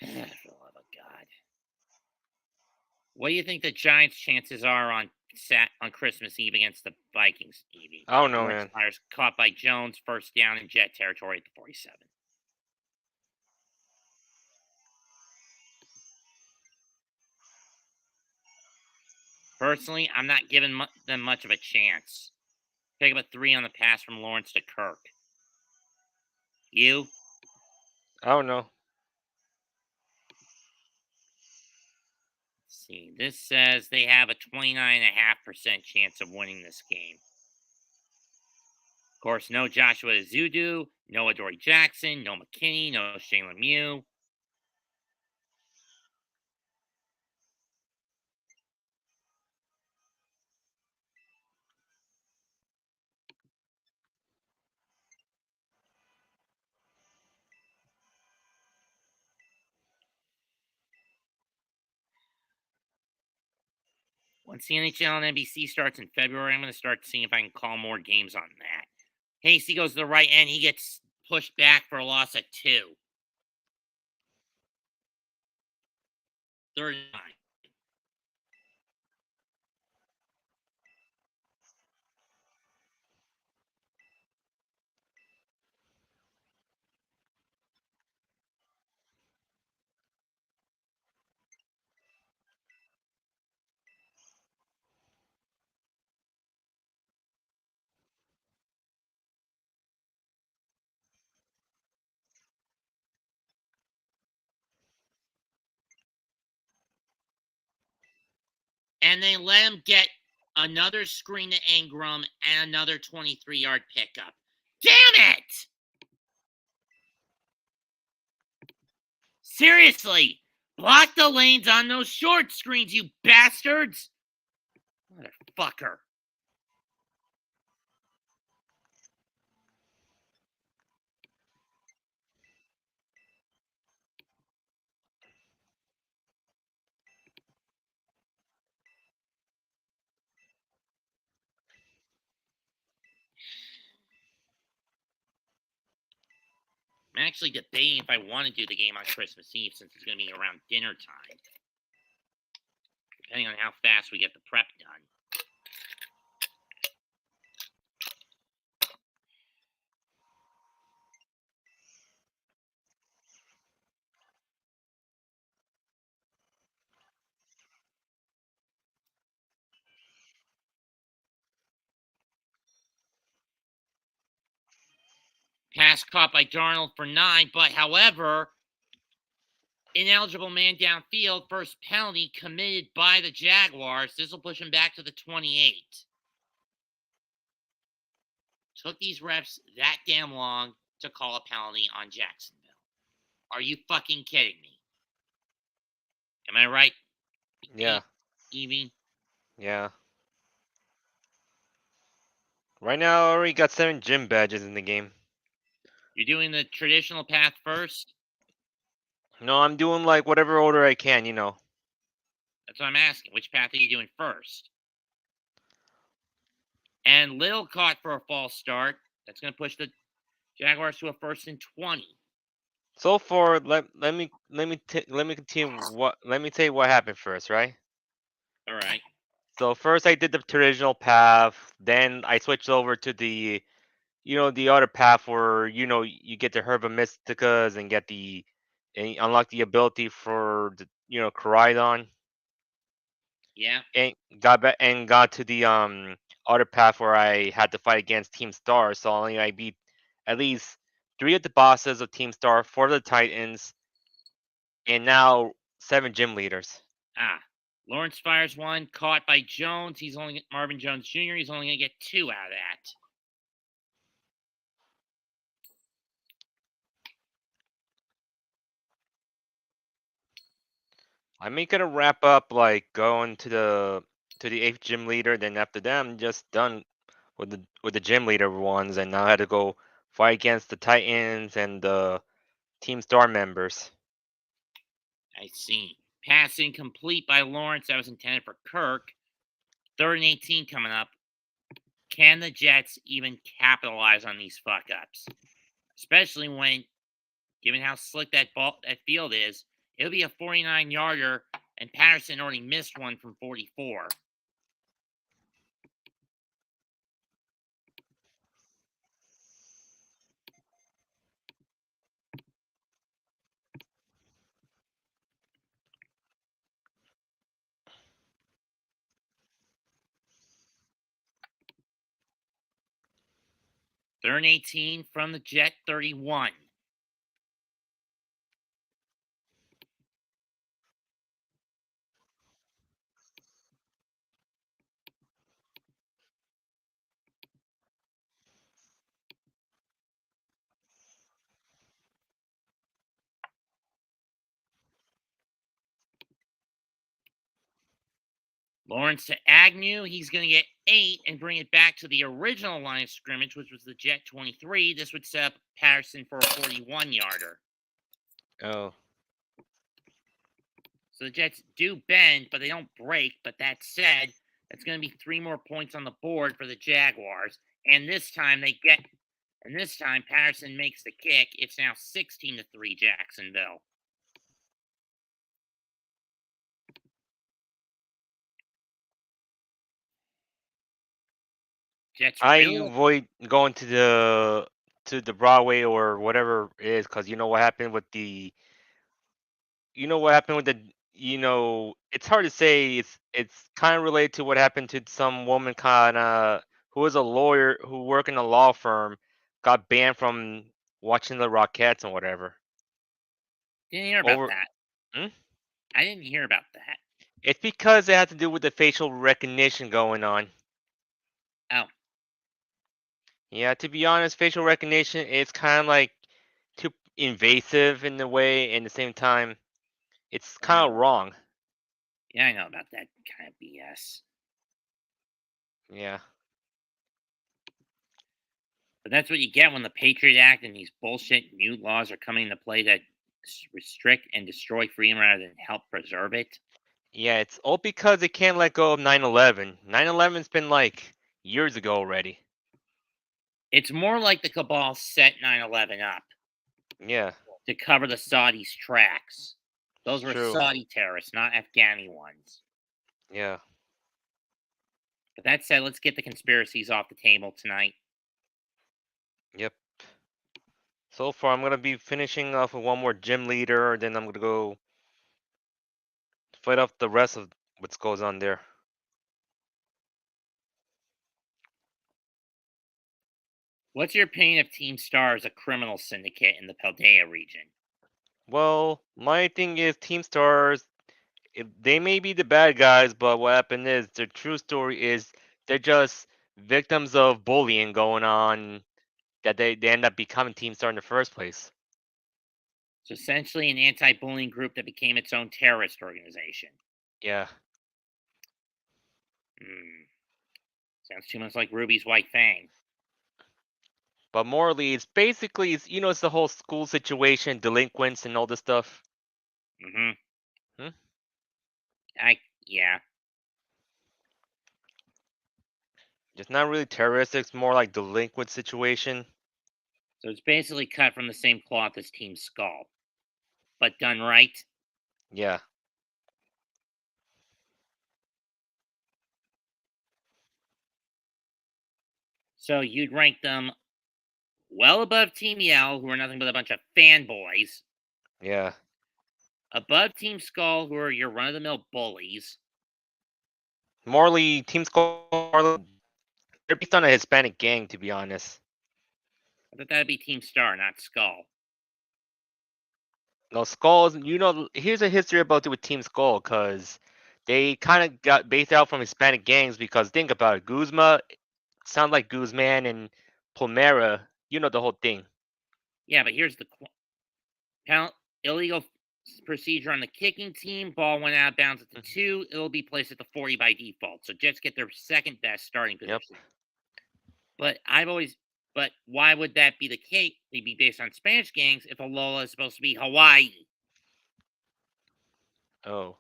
For the love of God. What do you think the Giants' chances are on Christmas Eve against the Vikings, Evie? I don't know, man. Myers caught by Jones, first down in Jet territory at the 47. Personally, I'm not giving them much of a chance. Pick up a 3 on the pass from Lawrence to Kirk. You? I don't know. Let's see. This says they have a 29.5% chance of winning this game. Of course, no Joshua Zudu, no Adoree Jackson, no McKinney, no Shane Lemieux. Once the NHL and NBC starts in February, I'm going to start seeing if I can call more games on that. Hasty goes to the right end. He gets pushed back for a loss at 2. Third and 9. And they let him get another screen to Ingram and another 23-yard pickup. Damn it! Seriously, block the lanes on those short screens, you bastards! Motherfucker. I'm actually debating if I want to do the game on Christmas Eve since it's going to be around dinner time. Depending on how fast we get the prep done. Pass caught by Darnold for 9, but however, ineligible man downfield, first penalty committed by the Jaguars. This will push him back to the 28. Took these refs that damn long to call a penalty on Jacksonville. Are you fucking kidding me? Am I right? Yeah. Evie? Yeah. Right now, I already got 7 gym badges in the game. You're doing the traditional path first? No, I'm doing like whatever order I can, you know. That's what I'm asking. Which path are you doing first? And Little caught for a false start. That's going to push the Jaguars to a 1st and 20. So far, let me continue. Let me tell you what happened first, right? All right. So first, I did the traditional path. Then I switched over to the the other path where you get the Herba Mysticas and get the and you unlock the ability for the Coridon. Yeah. And got to the other path where I had to fight against Team Star. So only I beat at least 3 of the bosses of Team Star, 4 of the Titans, and now 7 gym leaders. Ah. Lawrence fires one, caught by Jones. He's only Marvin Jones Jr. He's only going to get 2 out of that. I make it a wrap up like going to the 8th gym leader. Then after that, I'm just done with the gym leader ones, and now I had to go fight against the Titans and the Team Star members. I see. Passing complete by Lawrence. That was intended for Kirk. 3rd and 18 coming up. Can the Jets even capitalize on these fuck ups? Especially when, given how slick that field is, it'll be a 49-yarder, and Patterson already missed one from 44. Third and 18 from the Jet 31. Lawrence to Agnew. He's going to get 8 and bring it back to the original line of scrimmage, which was the Jet 23. This would set up Patterson for a 41-yarder. Oh. So the Jets do bend, but they don't break. But that said, that's going to be 3 more points on the board for the Jaguars. And this time Patterson makes the kick. It's now 16-3 Jacksonville. Jets I really avoid going to the Broadway or whatever it is, because you know what happened with the it's hard to say. It's kind of related to what happened to some woman, kind of, who was a lawyer who worked in a law firm, got banned from watching the Rockettes and whatever. didn't hear about Over. that. Hmm? I didn't hear about that. It's because it had to do with the facial recognition going on. Oh, Yeah, to be honest, facial recognition is kind of like too invasive in a way, and at the same time, it's yeah. kind of wrong. Yeah, I know about that kind of BS. Yeah. But that's what you get when the Patriot Act and these bullshit new laws are coming into play that restrict and destroy freedom rather than help preserve it. Yeah, it's all because they can't let go of 9/11. 9/11's been like years ago already. It's more like the cabal set 9/11 up Yeah, to cover the Saudis' tracks. Those were true. Saudi terrorists, not Afghani ones. Yeah. But that said, let's get the conspiracies off the table tonight. Yep. So far, I'm gonna be finishing off with one more gym leader, then I'm gonna go fight off the rest of what goes on there. What's your opinion of Team Star as a criminal syndicate in the Paldea region? Well, my thing is Team Stars. They may be the bad guys, but what happened is the true story is they're just victims of bullying going on, that they end up becoming Team Star in the first place. It's essentially an anti-bullying group that became its own terrorist organization. Yeah. Hmm. Sounds too much like Ruby's White Fang. But morally, it's basically, it's the whole school situation, delinquents, and all this stuff. Mm-hmm. Hmm? Yeah. It's not really terrorist. It's more like delinquent situation. So it's basically cut from the same cloth as Team Skull, but done right. Yeah. So you'd rank them well above Team Yell, who are nothing but a bunch of fanboys, Yeah. above Team Skull, who are your run-of-the-mill bullies. Morally, Team Skull, they're based on a Hispanic gang, to be honest. I thought that'd be Team Star, not Skull. No, Skulls, here's a history about it with Team Skull, because they kind of got based out from Hispanic gangs, because think about it. Guzma sound like Guzman, and Plumera, the whole thing. Yeah, but here's the illegal procedure on the kicking team. Ball went out of bounds at the 2. It'll be placed at the 40 by default. So Jets get their second best starting Yep. position. But why would that be the case? They'd be based on Spanish gangs if Alola is supposed to be Hawaii. Oh.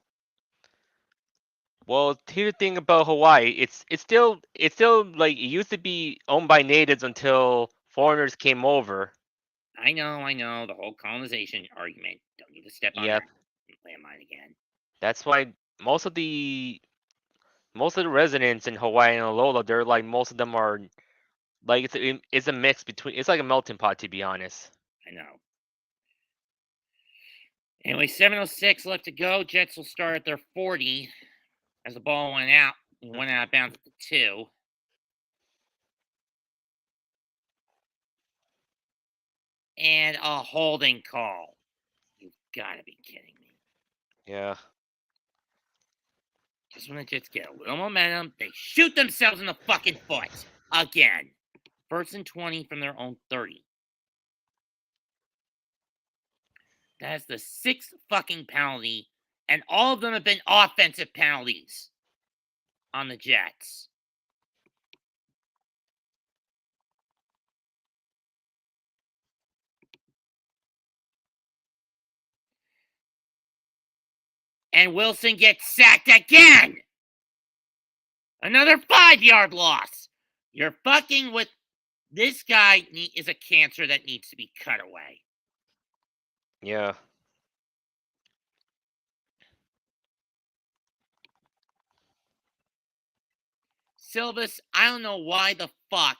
Well, here's the thing about Hawaii. It's still like it used to be owned by natives until foreigners came over. I know. The whole colonization argument. Don't need to step on Yep. that landmine again. That's why most of the residents in Hawaii and Alola, they're like, most of them are like, it's a mix between, it's like a melting pot, to be honest. I know. Anyway, 7:06 left to go. Jets will start at their 40 as the ball went out of bounds at the 2. And a holding call. You've got to be kidding me. Yeah. Just when the Jets get a little momentum, they shoot themselves in the fucking foot again. 1st and 20 from their own 30. That's the 6th fucking penalty, and all of them have been offensive penalties. on the Jets. And Wilson gets sacked again. Another 5-yard loss. You're fucking with this guy is a cancer that needs to be cut away. Yeah. Silvis, I don't know why the fuck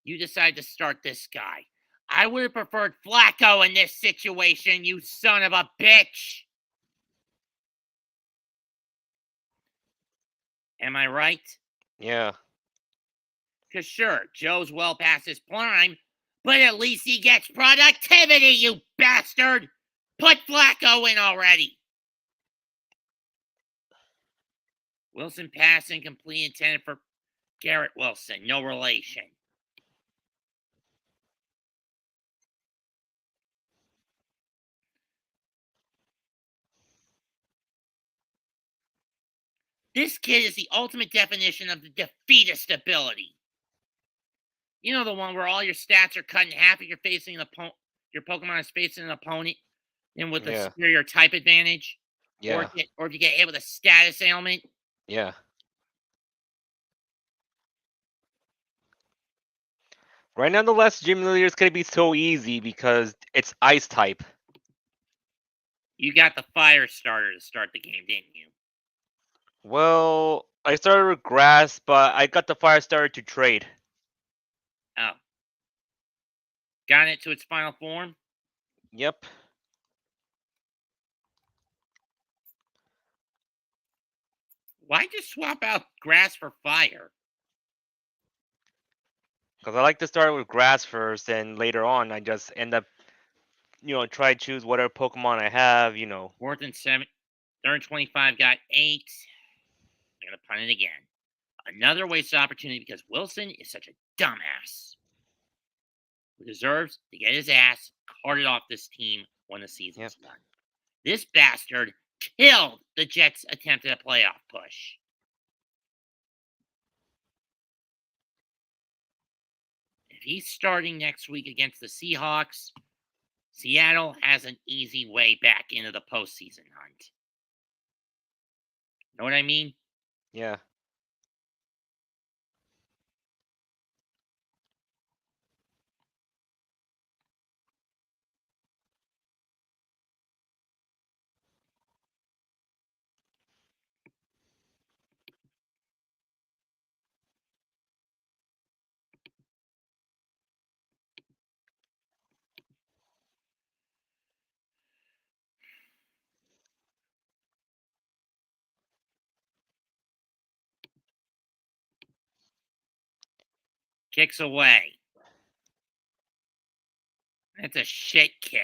you decided to start this guy. I would have preferred Flacco in this situation, you son of a bitch. Am I right? Yeah. Because sure, Joe's well past his prime, but at least he gets productivity, you bastard! Put Flacco in already! Wilson pass incomplete intended for Garrett Wilson. No relation. This kid is the ultimate definition of the defeatist ability. You know, the one where all your stats are cut in half if you're facing your Pokemon is facing an opponent and with a Yeah. superior type advantage. Yeah. Or if you get hit with a status ailment. Yeah. Right now, the last gym leader is gonna be so easy because it's ice type. You got the fire starter to start the game, didn't you? Well, I started with grass, but I got the fire starter to trade. Oh. Got it to its final form? Yep. Why'd you swap out grass for fire? Because I like to start with grass first, and later on, I just end up, try to choose whatever Pokemon I have. 4th and 7. 3rd and 25 got 8. I'm going to punt it again. Another wasted opportunity because Wilson is such a dumbass who deserves to get his ass carted off this team when the season's done. This bastard killed the Jets' attempt at a playoff push. If he's starting next week against the Seahawks, Seattle has an easy way back into the postseason hunt. Know what I mean? Yeah. Kicks away. That's a shit kick.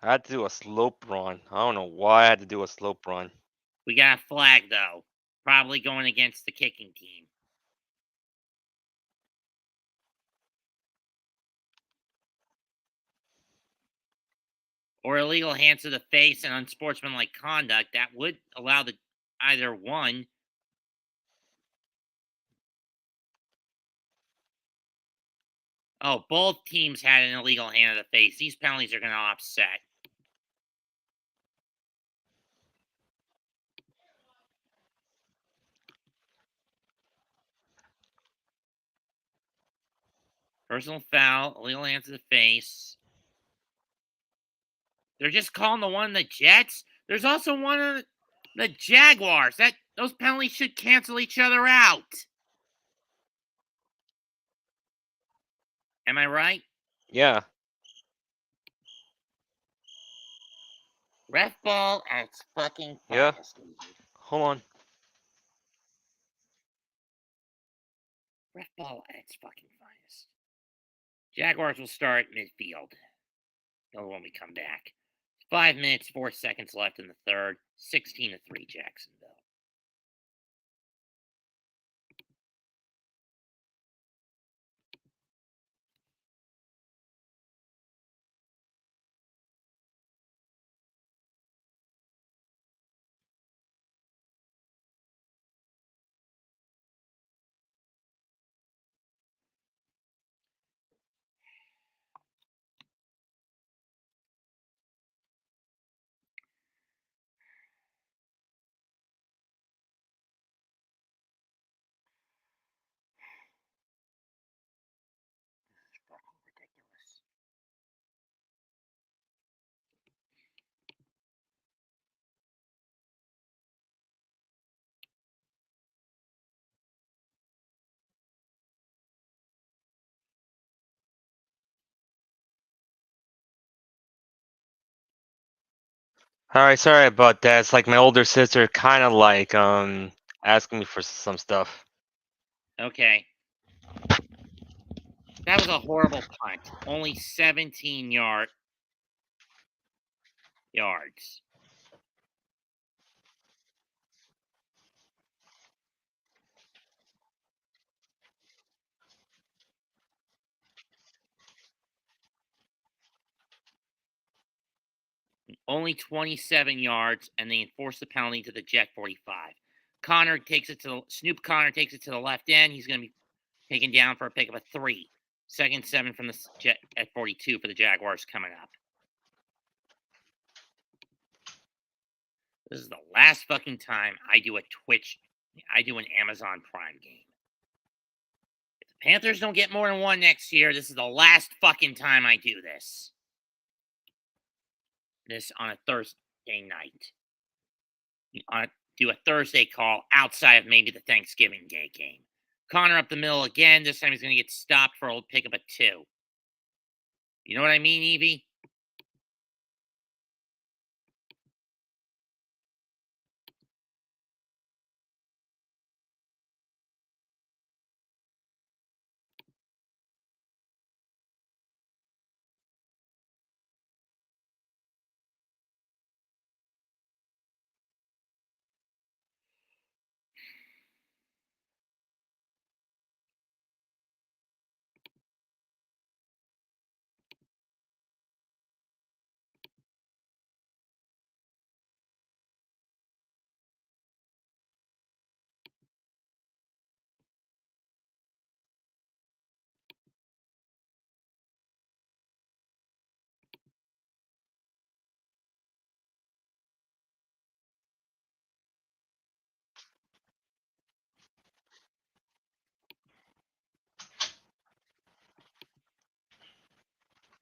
I had to do a slope run. I don't know why I had to do a slope run. We got a flag, though. Probably going against the kicking team. Or illegal hands to the face and unsportsmanlike conduct that would allow the either one. Oh, both teams had an illegal hand to the face. These penalties are going to offset. Personal foul, illegal hand to the face. They're just calling the one the Jets. There's also one of the Jaguars. Those penalties should cancel each other out. Am I right? Yeah. Ref ball at its fucking Yeah. finest. Hold on. Ref ball at its fucking finest. Jaguars will start midfield. When we come back. 5 minutes, 4 seconds left in the third. 16-3 Jacksonville. All right, sorry about that. It's like my older sister kind of like asking me for some stuff. Okay. That was a horrible punt. Only 17 yards. Only 27 yards, and they enforce the penalty to the Jet 45. Snoop Connor takes it to the left end. He's going to be taken down for a pick of a 3. Second 7 from the Jet at 42 for the Jaguars coming up. This is the last fucking time I do an Amazon Prime game. If the Panthers don't get more than one next year, this is the last fucking time I do this. This on a Thursday night. Do a Thursday call outside of maybe the Thanksgiving Day game. Connor up the middle again. This time he's going to get stopped for a pick up a 2. You know what I mean, Evie?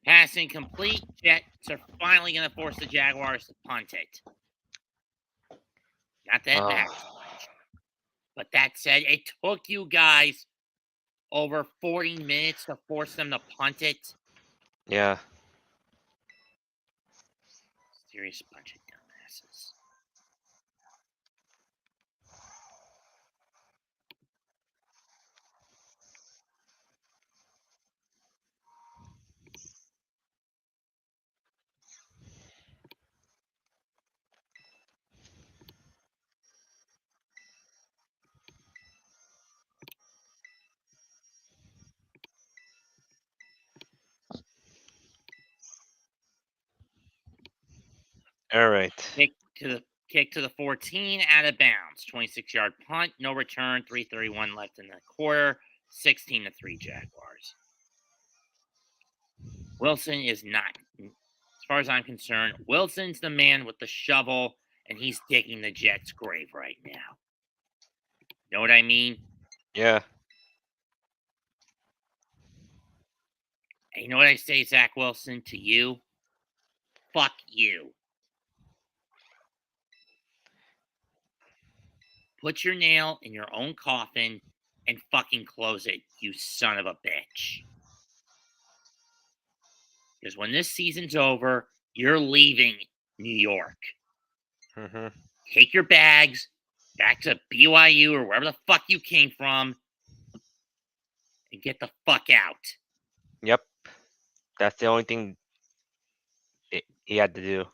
Passing complete. Jets are finally going to force the Jaguars to punt it. Not that it matters much. But that said, it took you guys over 40 minutes to force them to punt it. Yeah. Serious bunch of dumbasses. All right. Kick to the 14, out of bounds. 26-yard punt, no return. 3:31 left in the quarter. 16-3 Jaguars. Wilson is not, as far as I'm concerned, Wilson's the man with the shovel, and he's digging the Jets' grave right now. Know what I mean? Yeah. And you know what I say, Zach Wilson, to you? Fuck you. Put your nail in your own coffin and fucking close it, you son of a bitch. Because when this season's over, you're leaving New York. Mm-hmm. Take your bags back to BYU or wherever the fuck you came from and get the fuck out. Yep. That's the only thing he had to do.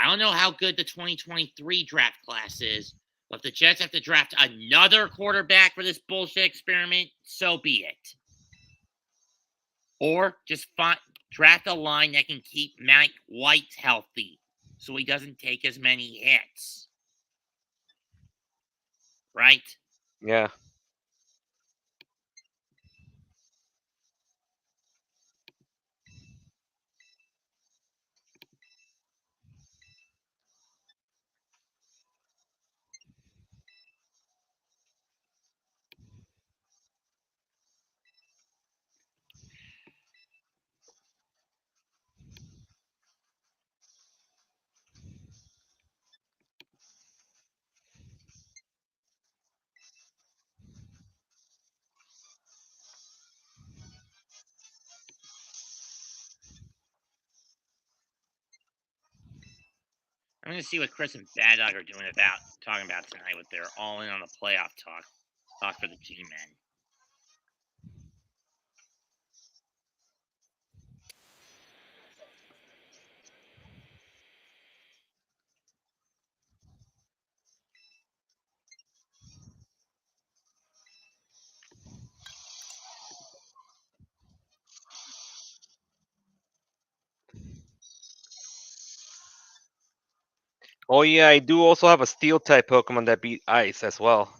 I don't know how good the 2023 draft class is, but if the Jets have to draft another quarterback for this bullshit experiment, so be it. Or just draft a line that can keep Mike White healthy so he doesn't take as many hits. Right? Yeah. I'm going to see what Chris and Bad Dog are talking about tonight with their all in on the playoff talk for the G-Men. Oh yeah, I do also have a steel type Pokemon that beat ice as well.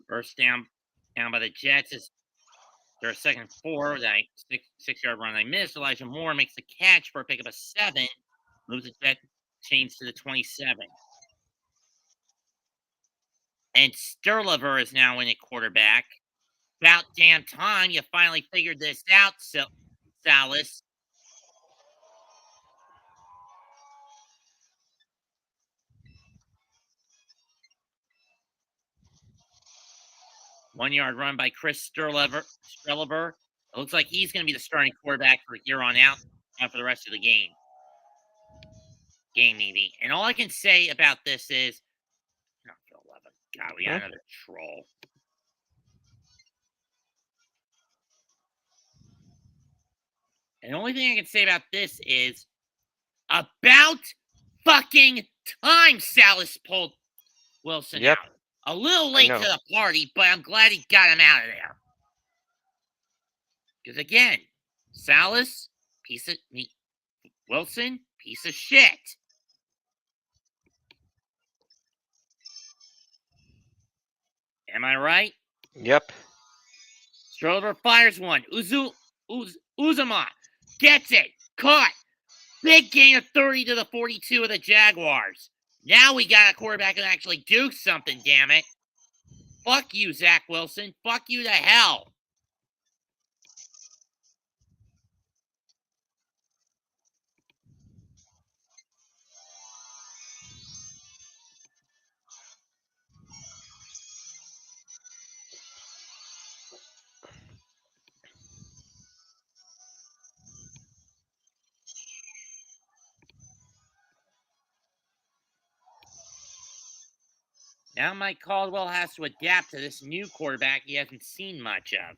First down by the Jets is their second 4. That 6-yard run they missed. Elijah Moore makes the catch for a pick up a 7. Moves the Jet chains to the 27. And Sturlever is now in at quarterback. About damn time you finally figured this out, Salas. One-yard run by Chris Sturlever. It looks like he's going to be the starting quarterback for here on out and for the rest of the game. Maybe. And all I can say about this is, not for 11. God, we got another troll. And the only thing I can say about this is, about fucking time Salas pulled Wilson out. A little late to the party, but I'm glad he got him out of there. Because again, Salas, piece of meat. Wilson, piece of shit. Am I right? Yep. Stroller fires one. Uzuma gets it. Caught. Big gain of 30 to the 42 of the Jaguars. Now we got a quarterback who can actually do something, damn it. Fuck you, Zach Wilson. Fuck you to hell. Now Mike Caldwell has to adapt to this new quarterback he hasn't seen much of.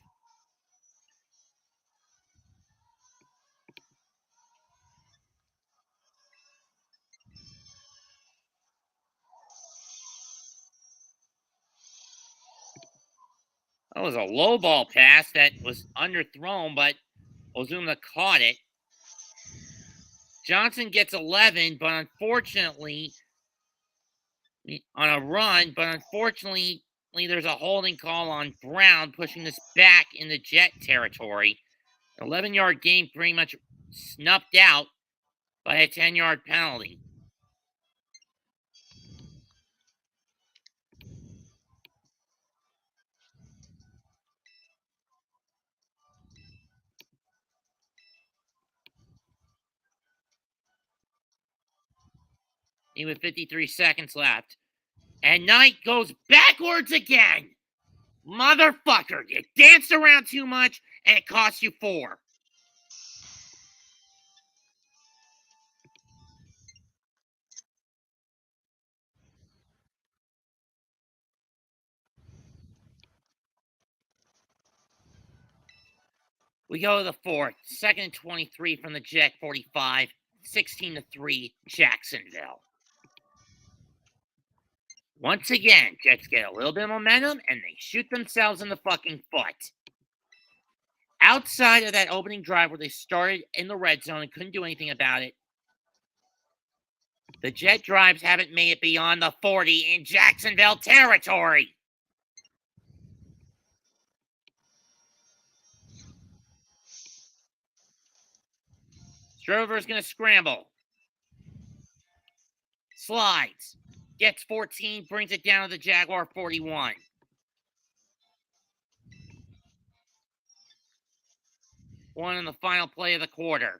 That was a low ball pass that was underthrown, but Ozuna caught it. Johnson gets 11, but unfortunately, on a run, but unfortunately, there's a holding call on Brown, pushing this back in the Jet territory. An 11-yard gain pretty much snuffed out by a 10-yard penalty. With 53 seconds left. And Knight goes backwards again. Motherfucker, you danced around too much, and it cost you 4. We go to the 4th. 2nd and 23 from the Jet 45. 16-3, Jacksonville. Once again, Jets get a little bit of momentum, and they shoot themselves in the fucking foot. Outside of that opening drive where they started in the red zone and couldn't do anything about it, the Jet drives haven't made it beyond the 40 in Jacksonville territory. Strover's going to scramble. Slides. Gets 14, brings it down to the Jaguar 41. One in the final play of the quarter.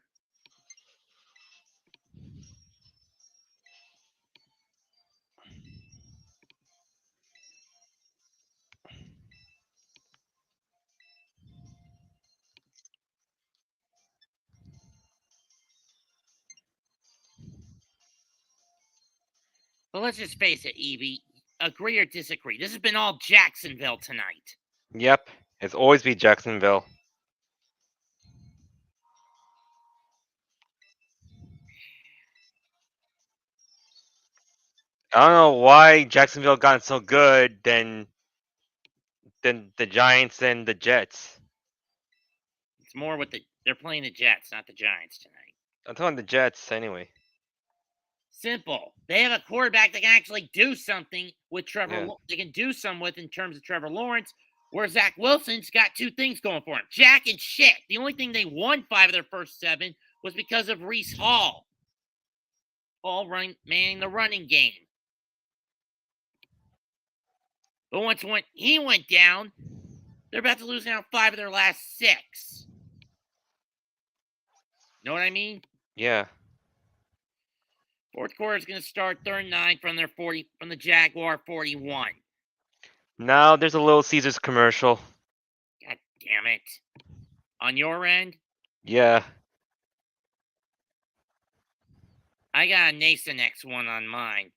But let's just face it, Evie. Agree or disagree? This has been all Jacksonville tonight. Yep, it's always be Jacksonville. I don't know why Jacksonville got so good than the Giants and the Jets. It's more with they're playing the Jets, not the Giants tonight. I'm talking the Jets anyway. Simple. They have a quarterback that can actually do something with Trevor. Yeah. They can do some with in terms of Trevor Lawrence. Where Zach Wilson's got two things going for him: jack and shit. The only thing they won 5 of their first 7 was because of Reese Hall. Manning the running game. But once he went down, they're about to lose now 5 of their last 6. Know what I mean? Yeah. Fourth quarter is going to start 3rd and 9 from the Jaguar 41. Now there's a Little Caesars commercial. God damn it! On your end, Yeah. I got a Nasonex one on mine.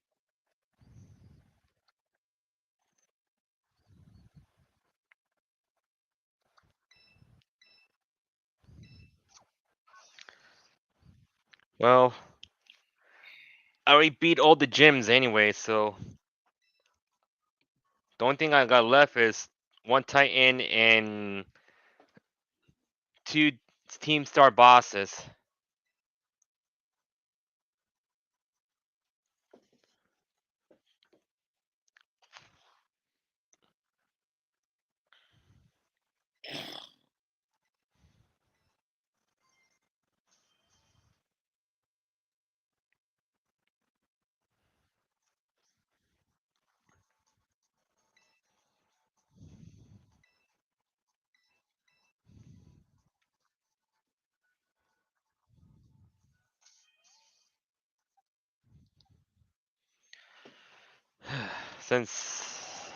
Well, I already beat all the gyms anyway, so the only thing I got left is one tight end and 2 team star bosses. Since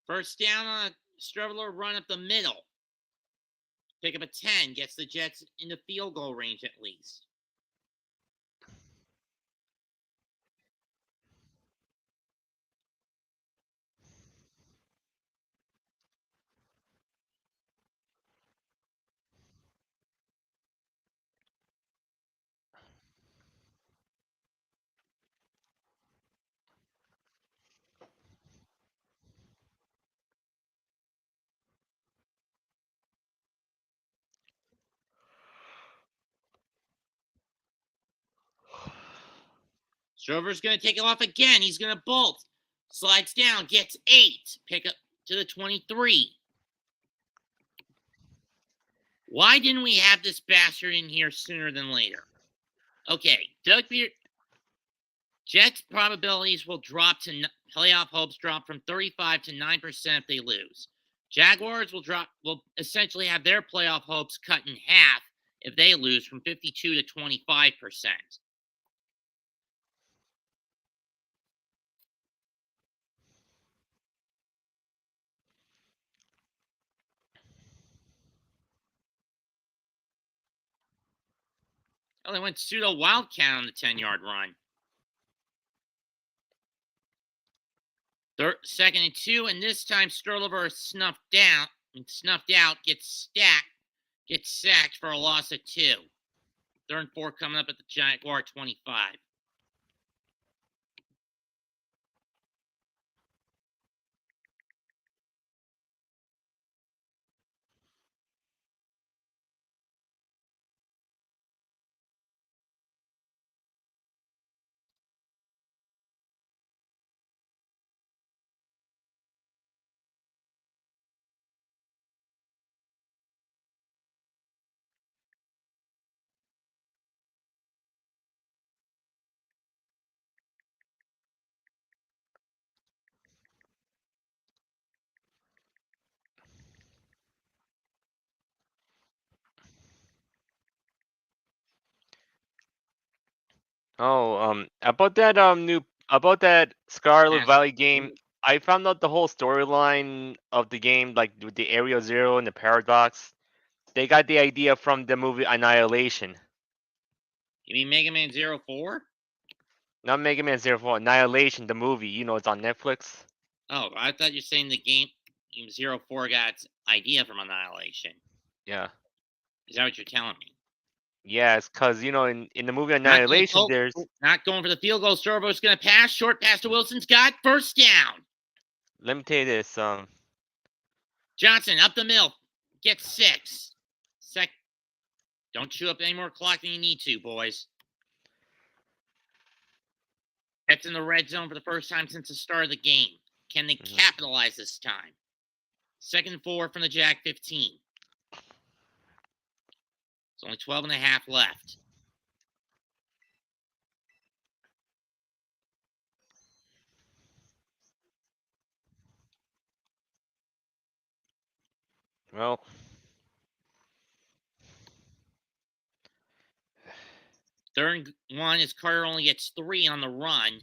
First down on a Streveler run up the middle. Pick up a 10, gets the Jets into field goal range at least. Strover's going to take it off again. He's going to bolt. Slides down, gets 8. Pick up to the 23. Why didn't we have this bastard in here sooner than later? Okay, Doug Peter. Jets probabilities will drop to playoff hopes drop from 35 to 9% if they lose. Jaguars will essentially have their playoff hopes cut in half if they lose from 52 to 25%. Oh, they went pseudo wildcat on the 10-yard run. 2nd and 2, and this time Sturlover is snuffed out, gets sacked for a loss of 2. 3rd and 4 coming up at the Jaguar 25. About that Scarlet Pass. Valley game, I found out the whole storyline of the game, like with the Area Zero and the Paradox. They got the idea from the movie Annihilation. You mean Mega Man 04? Not Mega Man Zero 4, Annihilation, the movie. You know, it's on Netflix. Oh, I thought you were saying the game 04 got its idea from Annihilation. Yeah. Is that what you're telling me? Yeah, it's because, in the movie Not gonna Annihilation, go, there's. not going for the field goal. Strovo's going to pass. Short pass to Wilson's got first down. Let me tell you this. Johnson up the middle. Gets 6. Don't chew up any more clock than you need to, boys. Gets in the red zone for the first time since the start of the game. Can they capitalize this time? 2nd and 4 from the Jag 15. It's only 12 and a half left. Well, 3rd and 1 is Carter only gets 3 on the run.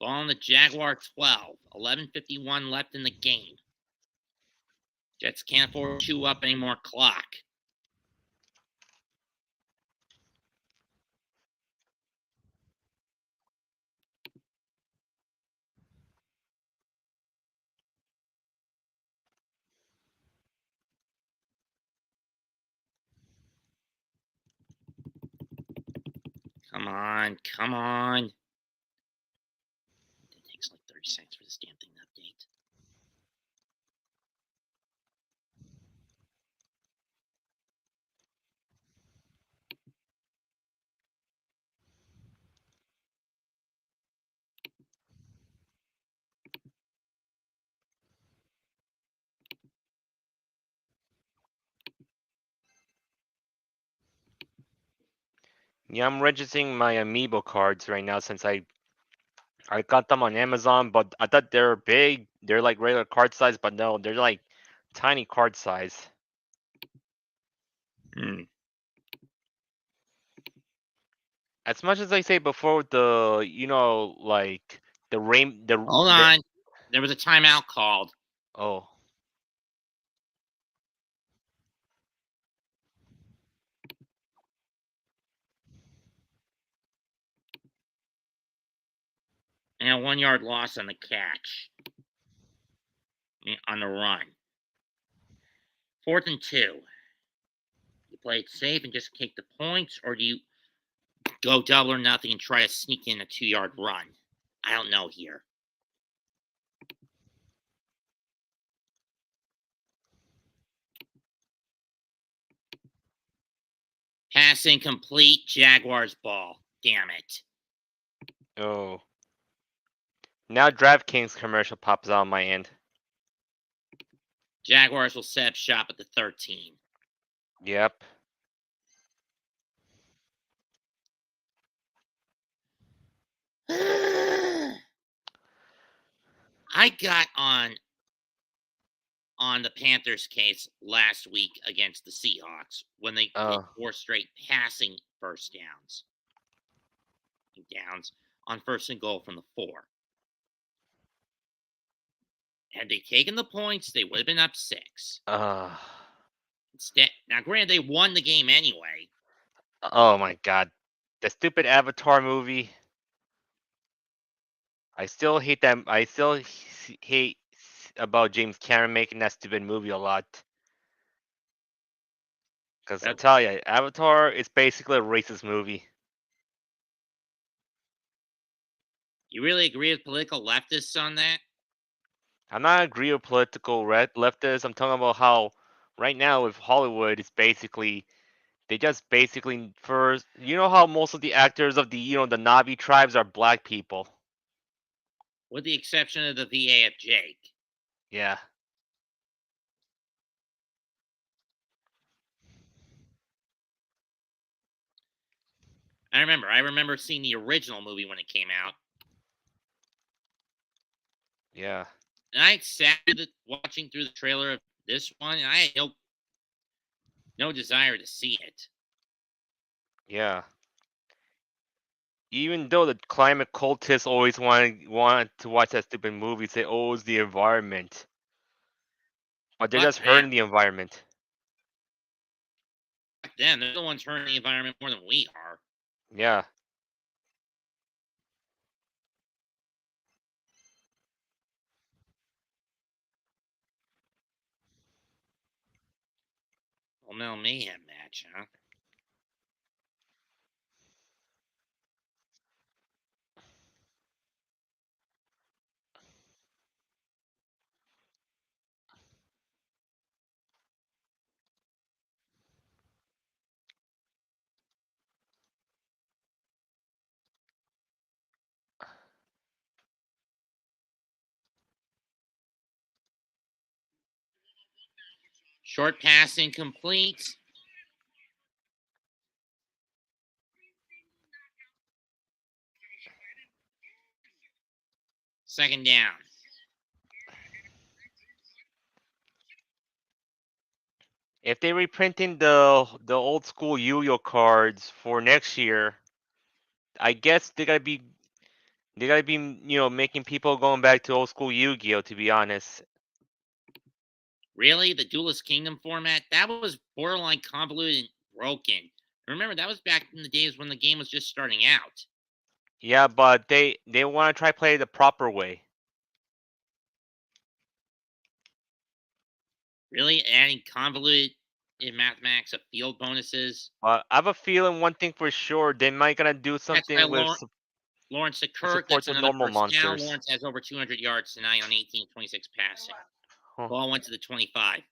Ball on the Jaguar 12. 11:51 left in the game. Jets can't afford to chew up any more clock. Come on, come on. It takes like 30 seconds for this damn thing to update. yeah, I'm registering my Amiibo cards right now since I got them on Amazon, but I thought they're big. They're like regular card size, but no, they're like tiny card size. Hmm. As much as I say before, like the rain, Hold on. There was a timeout called. oh, And a 1-yard loss on the catch. On the run. 4th and 2. You play it safe and just take the points, or do you go double or nothing and try to sneak in a 2-yard run? I don't know here. Pass incomplete. Jaguars ball. Damn it. oh. Now DraftKings commercial pops out on my end. Jaguars will set up shop at the 13. Yep. I got on the Panthers case last week against the Seahawks when they hit 4 straight passing first downs on 1st and goal from the 4. Had they taken the points, they would have been up 6. Instead, now granted, they won the game anyway. Oh my god. The stupid Avatar movie. I still hate that. I still hate about James Cameron making that stupid movie a lot. Because I tell you, Avatar is basically a racist movie. You really agree with political leftists on that? I'm not agree with political leftists. I'm talking about how right now with Hollywood, it's basically they just basically first. You know how most of the actors of the Navi tribes are black people. With the exception of the VA of Jake. Yeah. I remember seeing the original movie when it came out. Yeah. And I sat watching through the trailer of this one, and I had no desire to see it. Yeah. Even though the climate cultists always want to watch that stupid movie, say, "Oh, it's the environment," but they're Fuck just them. hurting the environment. Fuck them. They're the ones hurting the environment more than we are. Yeah. Well, no mayhem match, huh? Short pass incomplete. Second down. If they reprinting the old school Yu-Gi-Oh cards for next year, I guess they gotta be making people going back to old school Yu-Gi-Oh, to be honest. Really? The Duelist Kingdom format? That was borderline convoluted and broken. Remember, that was back in the days when the game was just starting out. Yeah, but they want to try play the proper way. Really? Adding convoluted in mathematics of field bonuses? But I have a feeling one thing for sure, they might gonna do Catch by something with Lawrence to Kirk. support That's the another normal first down. monsters. Lawrence has over 200 yards tonight on 18 of 26 passing. Huh. Ball went to the 25.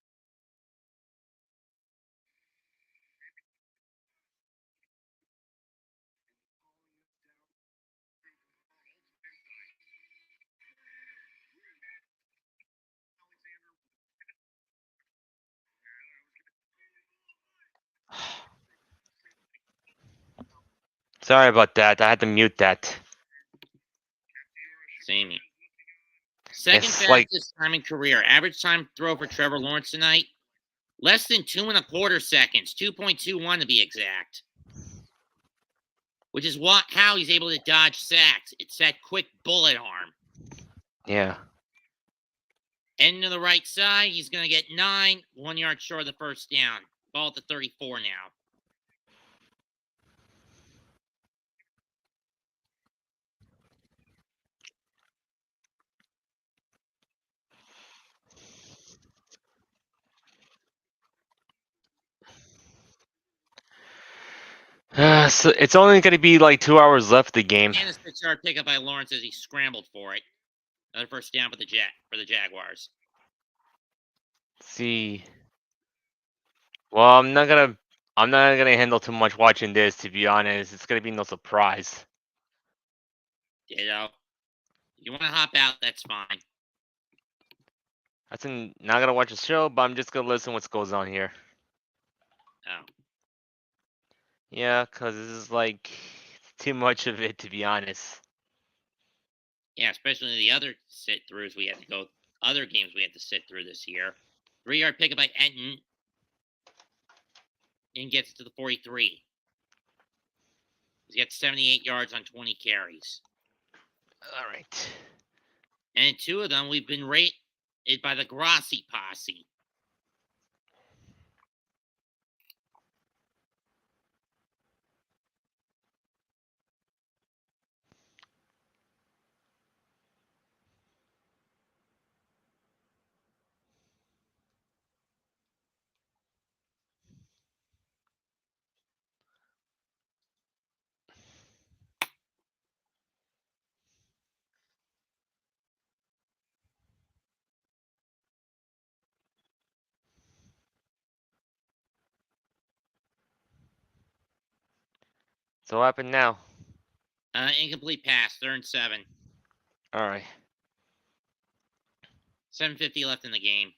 Sorry about that. I had to mute that. Same. Second It's like fastest time in career. Average time throw for Trevor Lawrence tonight, less than 2.25 seconds, 2.21 to be exact. Which is how he's able to dodge sacks. It's that quick bullet arm. yeah. End to the right side, he's going to get 9, 1 yard short of the first down. Ball at the 34 now. So it's only gonna be like 2 hours left of the game. And a 6-yard pickup by Lawrence as he scrambled for it. Another first down for the Jaguars. See. Well, I'm not gonna handle too much watching this, to be honest. It's gonna be no surprise. Ditto. If you want to hop out, that's fine. Not gonna watch the show, but I'm just gonna listen what goes on here. Oh. Yeah, cause this is like too much of it, to be honest. Yeah, especially the other sit throughs we had to go, other games we had to sit through this year. 3-yard pickup by Enton. And gets to the 43. He's got 78 yards on 20 carries. All right. And in 2 of them, we've been rated by the Grassi posse. So what happened now? Incomplete pass, 3rd and 7. All right. 7:50 left in the game.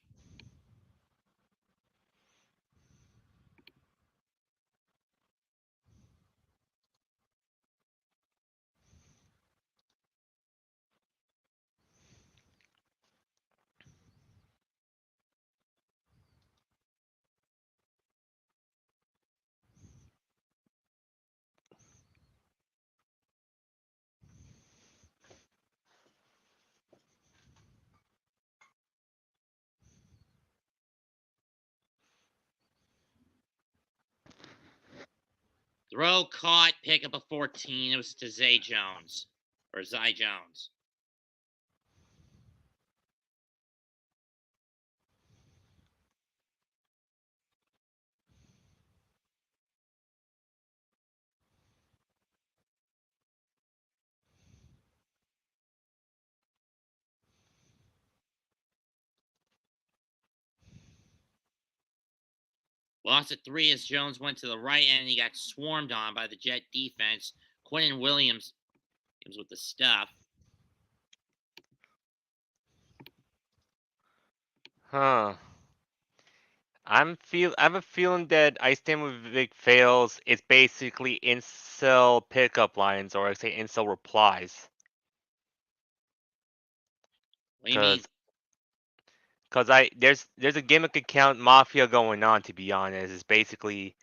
Throw caught, pick up a 14. It was to Zay Jones. Or Zay Jones. Lost at 3 as Jones went to the right end and he got swarmed on by the Jet defense. Quentin Williams was with the stuff. Huh. I have a feeling that I stand with Vic fails. It's basically incel pickup lines, or I say incel replies. What do you mean? Cause there's a gimmick account mafia going on. To be honest, it's basically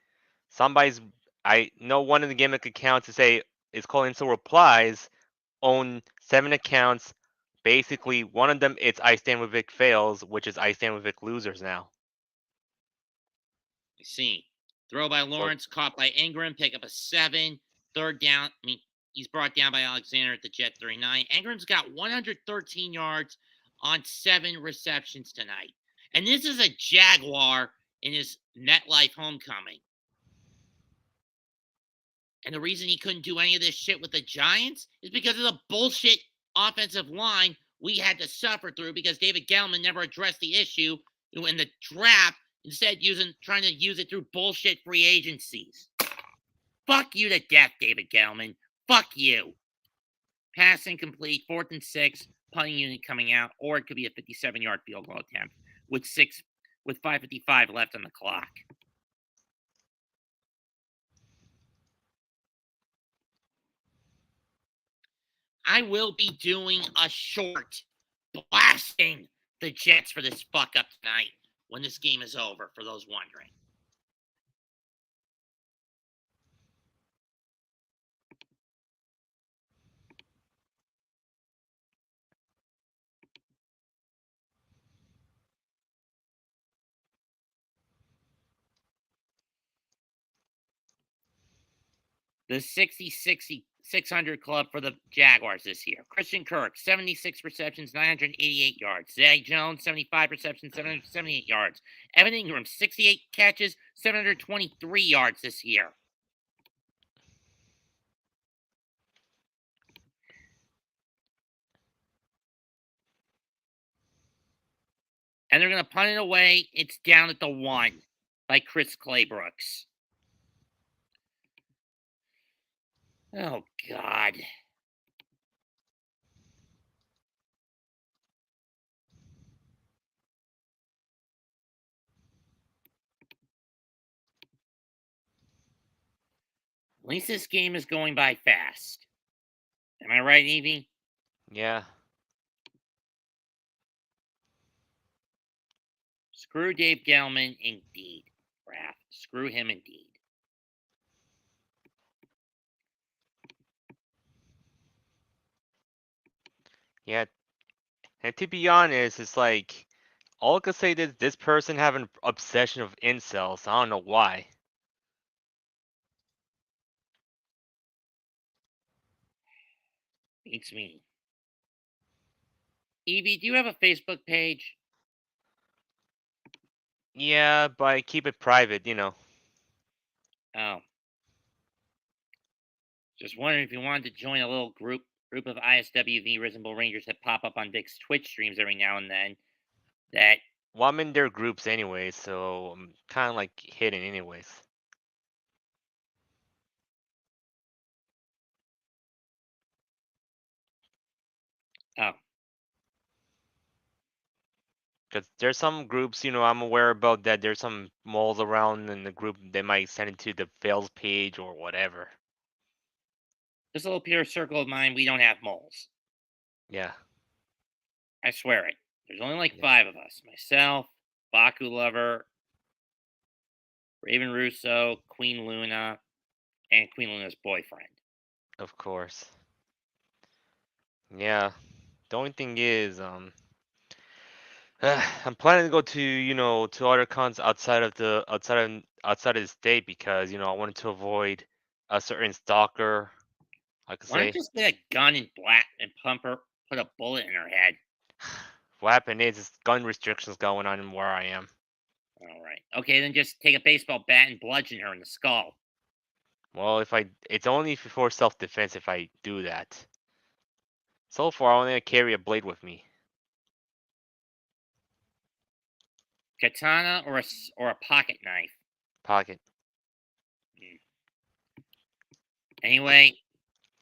somebody's. I know one of the gimmick accounts to say it's called incel replies. Own 7 accounts. Basically, one of them it's I stand with Vic fails, which is I stand with Vic losers now. I see. Throw by So Lawrence, caught by Ingram, pick up a 7. Third down. I mean, he's brought down by Alexander at the Jet 39. Ingram's got 113 yards on 7 receptions tonight. And this is a Jaguar in his MetLife homecoming. And the reason he couldn't do any of this shit with the Giants is because of the bullshit offensive line we had to suffer through because David Gettleman never addressed the issue in the draft, instead trying to use it through bullshit free agencies. Fuck you to death, David Gettleman. Fuck you. Pass incomplete, 4th and 6, punting unit coming out, or it could be a 57-yard field goal attempt with 5:55 left on the clock. I will be doing a short blasting the Jets for this fuck up tonight when this game is over, for those wondering. The 600 club for the Jaguars this year. Christian Kirk, 76 receptions, 988 yards. Zay Jones, 75 receptions, 778 yards. Evan Ingram, 68 catches, 723 yards this year. And they're going to punt it away. It's down at the 1 by Chris Claybrooks. Oh, God. At least this game is going by fast. Am I right, Evie? yeah. Screw Dave Gettleman, indeed. Raph. Screw him, indeed. Yeah, and to be honest, it's like all I could say is this person have an obsession of incels. I don't know why. Beats me. Evie, do you have a Facebook page? Yeah, but I keep it private, you know. Oh. Just wondering if you wanted to join a little group of ISWV Risen Bull Rangers that pop up on Vic's Twitch streams every now and then. That Well, I'm in their groups anyway, so I'm kind of like hidden anyways. oh. Because there's some groups, I'm aware about that there's some moles around in the group. They might send it to the fails page or whatever. This little pure circle of mine, we don't have moles. Yeah. I swear it. There's only like Yeah. 5 of us. Myself, Baku Lover, Raven Russo, Queen Luna, and Queen Luna's boyfriend. Of course. Yeah. The only thing is, I'm planning to go to, to other cons outside of the state because, I wanted to avoid a certain stalker, I could Why don't say. you just get a gun and blat and put a bullet in her head? What happened is gun restrictions going on in where I am. All right. Okay, then just take a baseball bat and bludgeon her in the skull. Well, it's only for self-defense if I do that. So far, I only carry a blade with me. Katana or a pocket knife. Pocket. Mm. Anyway,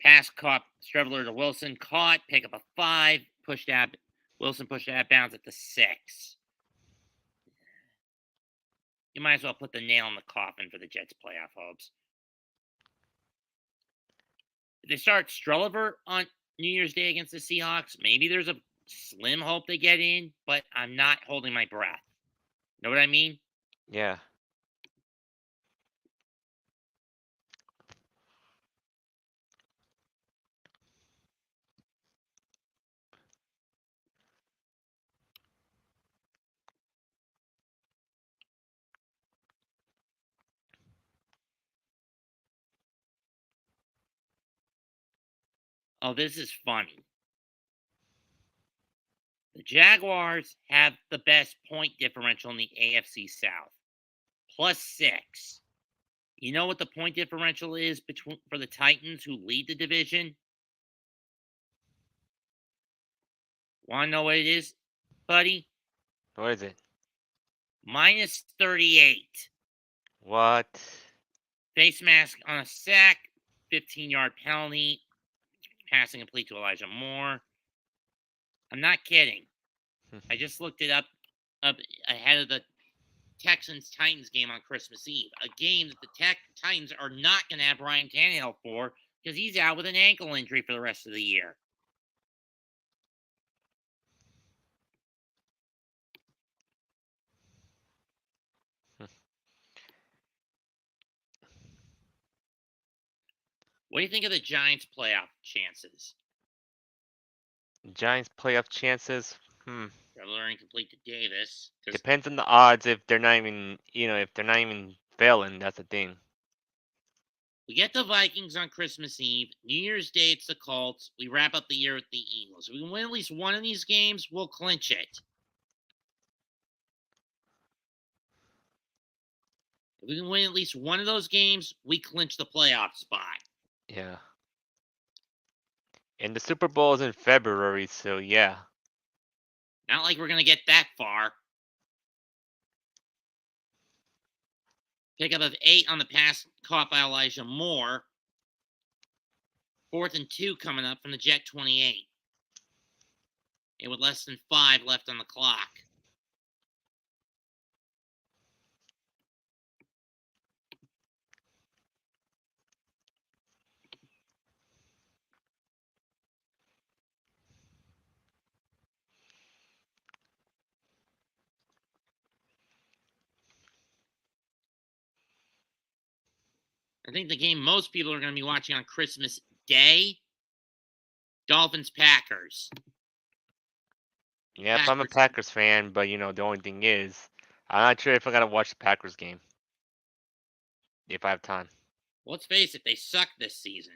pass caught Streveler to Wilson. Caught. Pick up a 5. Pushed out. Wilson pushed out bounds at the 6. You might as well put the nail in the coffin for the Jets' playoff hopes. If they start Strelliver on New Year's Day against the Seahawks, maybe there's a slim hope they get in, but I'm not holding my breath. Know what I mean? Yeah. Oh, this is funny. The Jaguars have the best point differential in the AFC South, +6. You know what the point differential is between for the Titans, who lead the division? Want to know what it is, buddy? What is it? -38. What? Face mask on a sack, 15-yard penalty, passing complete to Elijah Moore. I'm not kidding. I just looked it up ahead of the Texans Titans game on Christmas Eve, a game that the Titans are not going to have Ryan Tannehill for because he's out with an ankle injury for the rest of the year. What do you think of the Giants' playoff chances? Giants playoff chances? They're incomplete to Davis. Depends on the odds if they're not even, if they're not even failing, that's the thing. We get the Vikings on Christmas Eve. New Year's Day, it's the Colts. We wrap up the year with the Eagles. If we can win at least one of these games, we'll clinch it. If we can win at least one of those games, we clinch the playoff spot. Yeah. And the Super Bowl is in February, so yeah. Not like we're going to get that far. Pickup of 8 on the pass caught by Elijah Moore. 4th and 2 coming up from the Jet 28. And with less than 5 left on the clock. I think the game most people are going to be watching on Christmas Day, Dolphins-Packers. Yeah, I'm a Packers fan, but the only thing is, I'm not sure if I gotta watch the Packers game. If I have time. Well, let's face it, they suck this season.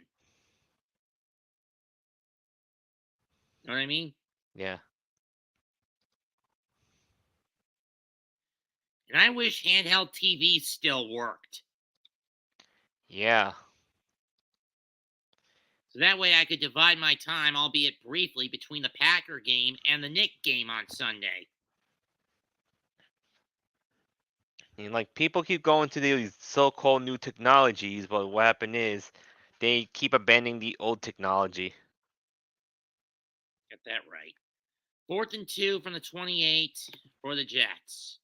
Know what I mean? Yeah. And I wish handheld TV still worked. Yeah. So that way I could divide my time, albeit briefly, between the Packer game and the Nick game on Sunday. And people keep going to these so-called new technologies, but what happened is they keep abandoning the old technology. Get that right. 4th and 2 from the 28 for the Jets.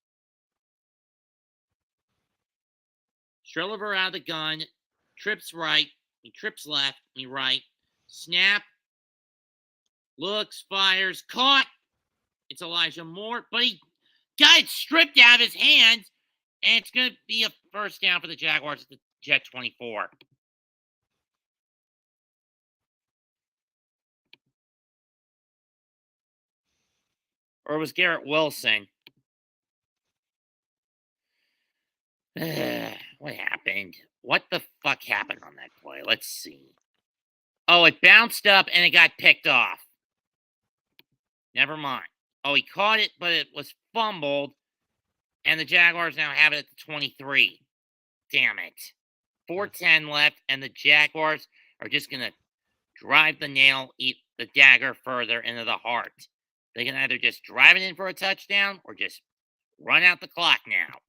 Strelliver out of the gun. Trips right. He trips left. Me right. Snap. Looks. Fires. Caught. It's Elijah Moore. But he got it stripped out of his hands. And it's going to be a first down for the Jaguars at the Jet 24. Or it was Garrett Wilson. What happened? What the fuck happened on that play? Let's see. Oh, it bounced up and it got picked off. Never mind. Oh, he caught it, but it was fumbled, and the Jaguars now have it at the 23. Damn it. 4:10 left, and the Jaguars are just going to drive the nail, eat the dagger further into the heart. They can either just drive it in for a touchdown or just run out the clock now.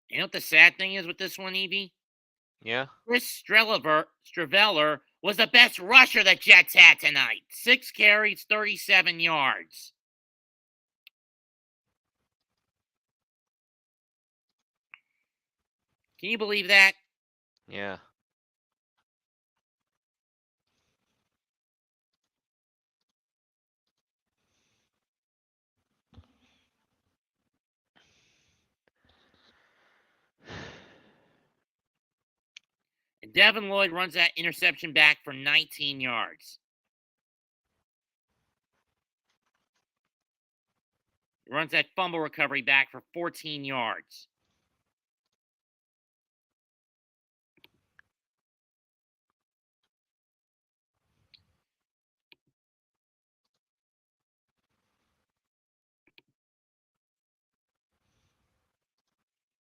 You know what the sad thing is with this one, Evie? Yeah. Chris Streveler was the best rusher the Jets had tonight. 6 carries, 37 yards. Can you believe that? Yeah. And Devin Lloyd runs that interception back for 19 yards. He runs that fumble recovery back for 14 yards.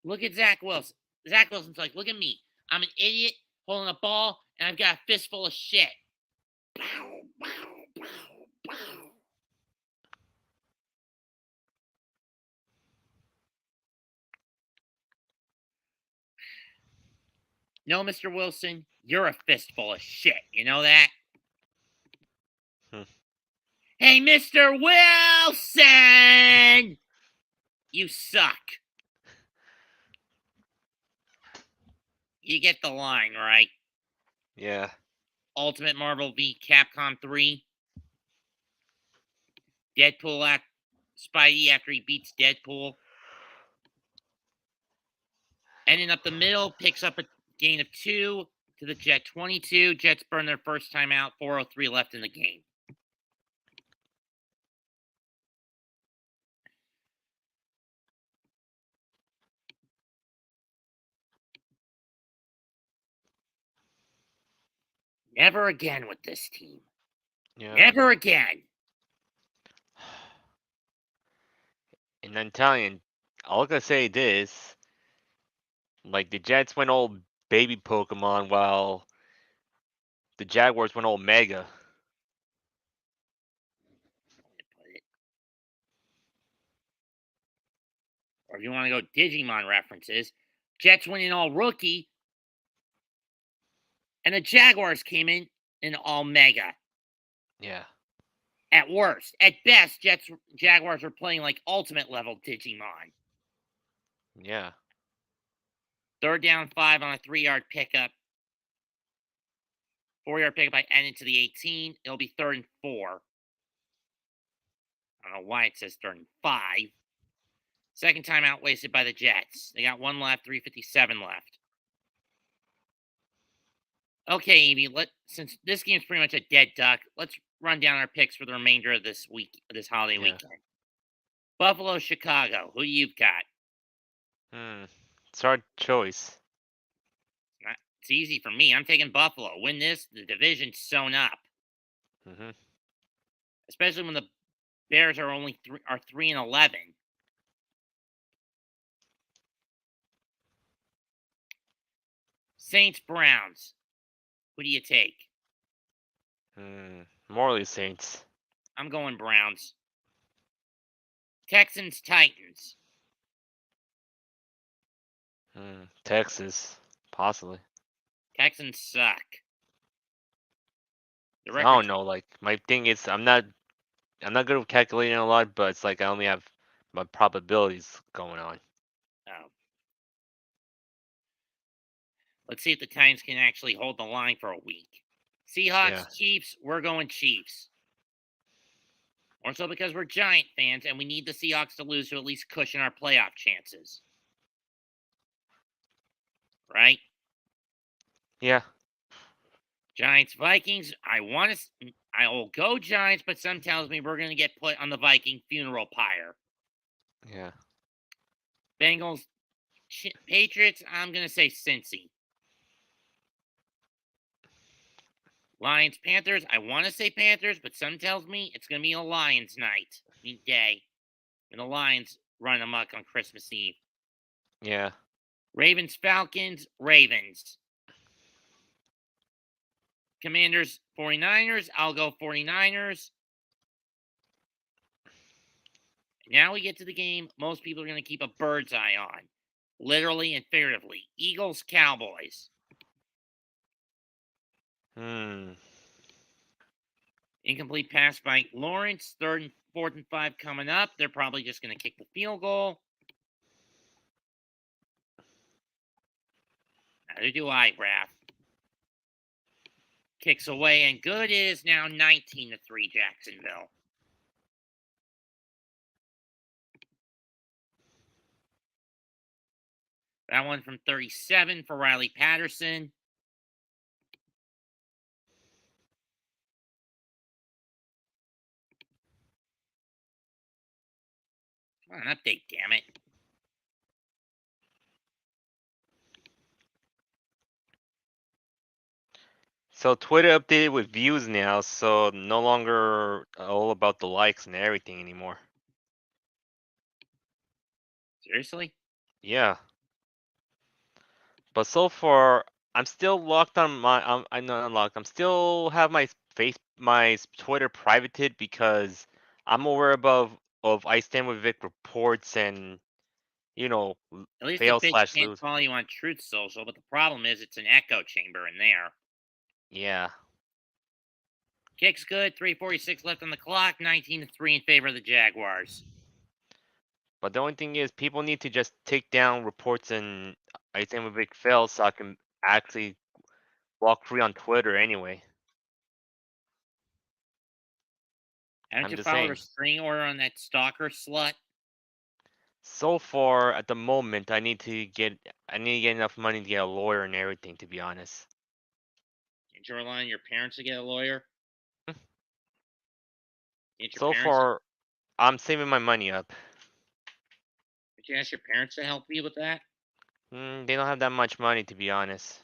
Look at Zach Wilson. Zach Wilson's like, look at me. I'm an idiot holding a ball, and I've got a fistful of shit. No, Mr. Wilson, you're a fistful of shit. You know that? Hmm. Hey, Mr. Wilson! You suck. You get the line, right? Yeah. Ultimate Marvel v. Capcom 3. Deadpool at Spidey after he beats Deadpool. Ending up the middle, picks up a gain of 2 to the Jet 22. Jets burn their first time out, 4:03 left in the game. Never again with this team. Yeah. Never again. And I'm telling you, all I gotta say this, like the Jets went all baby Pokemon while the Jaguars went all Mega. Or if you want to go Digimon references, Jets went in all rookie, and the Jaguars came in all mega. Yeah. At worst. At best, Jaguars are playing like ultimate level Digimon. Yeah. 3rd down 5 on a 3-yard pickup. 4-yard pickup by N into the 18. It'll be 3rd and 4. I don't know why it says 3rd and 5. Second timeout wasted by the Jets. They got 1 left, 3:57 left. Okay, Evie, since this game's pretty much a dead duck, let's run down our picks for the remainder of this holiday Yeah. weekend. Buffalo, Chicago. Who you've got? It's a hard choice. It's easy for me. I'm taking Buffalo. Win this, the division's sewn up. Mm-hmm. Especially when the Bears are only 3-11. Saints, Browns. Who do you take? Morley Saints. I'm going Browns. Texans, Titans. Texas, possibly. Texans suck. I don't know. Like my thing is, I'm not good with calculating a lot, but it's like I only have my probabilities going on. Oh. Let's see if the Titans can actually hold the line for a week. Seahawks, Yeah. Chiefs. We're going Chiefs. More so because we're Giant fans and we need the Seahawks to lose to at least cushion our playoff chances. Right? Yeah. Giants Vikings. I will go Giants, but some tells me we're going to get put on the Viking funeral pyre. Yeah. Bengals Patriots. I'm going to say Cincy. Lions Panthers. I want to say Panthers, but some tells me it's going to be a Lions night, day, and the Lions run amok on Christmas Eve. Yeah. Ravens Falcons. Ravens. Commanders 49ers. I'll go 49ers. Now we get to the game most people are going to keep a bird's eye on, literally and figuratively. Eagles Cowboys. Hmm. Incomplete pass by Lawrence. Third and fourth and 5 coming up. They're probably just going to kick the field goal. Neither do I, Raph. Kicks away and good. It is now 19-3 Jacksonville. That one from 37 for Riley Patterson. Come on, update, damn it. So Twitter updated with views now, so no longer all about the likes and everything anymore. Seriously? Yeah. But so far, I'm still locked on my. I'm not unlocked. I'm still have my Twitter privated because I'm aware of I stand with Vic reports and At least the fail bitch slash can't lose. follow you on Truth Social, but the problem is it's an echo chamber in there. Yeah. Kick's good. 3:46 left on the clock. 19-3 in favor of the Jaguars. But the only thing is, people need to just take down reports and I stand with Vic fail so I can actually walk free on Twitter anyway. Haven't I'm you just filed a saying. restraining order on that stalker slut? So far, at the moment, I need to get enough money to get a lawyer and everything. To be honest. Did you rely on your parents to get a lawyer? Did your So parents? far, I'm saving my money up. Did you ask your parents to help you with that? They don't have that much money, to be honest.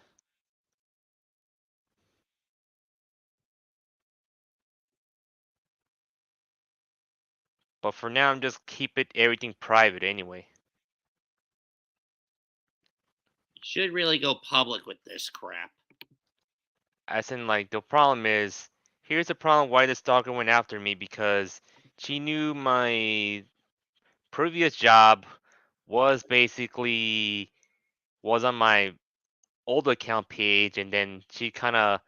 But for now, I'm just keep it everything private anyway. You should really go public with this crap. As in, like, the problem is, here's the problem why the stalker went after me because she knew my previous job was basically was on my old account page, and then she kind of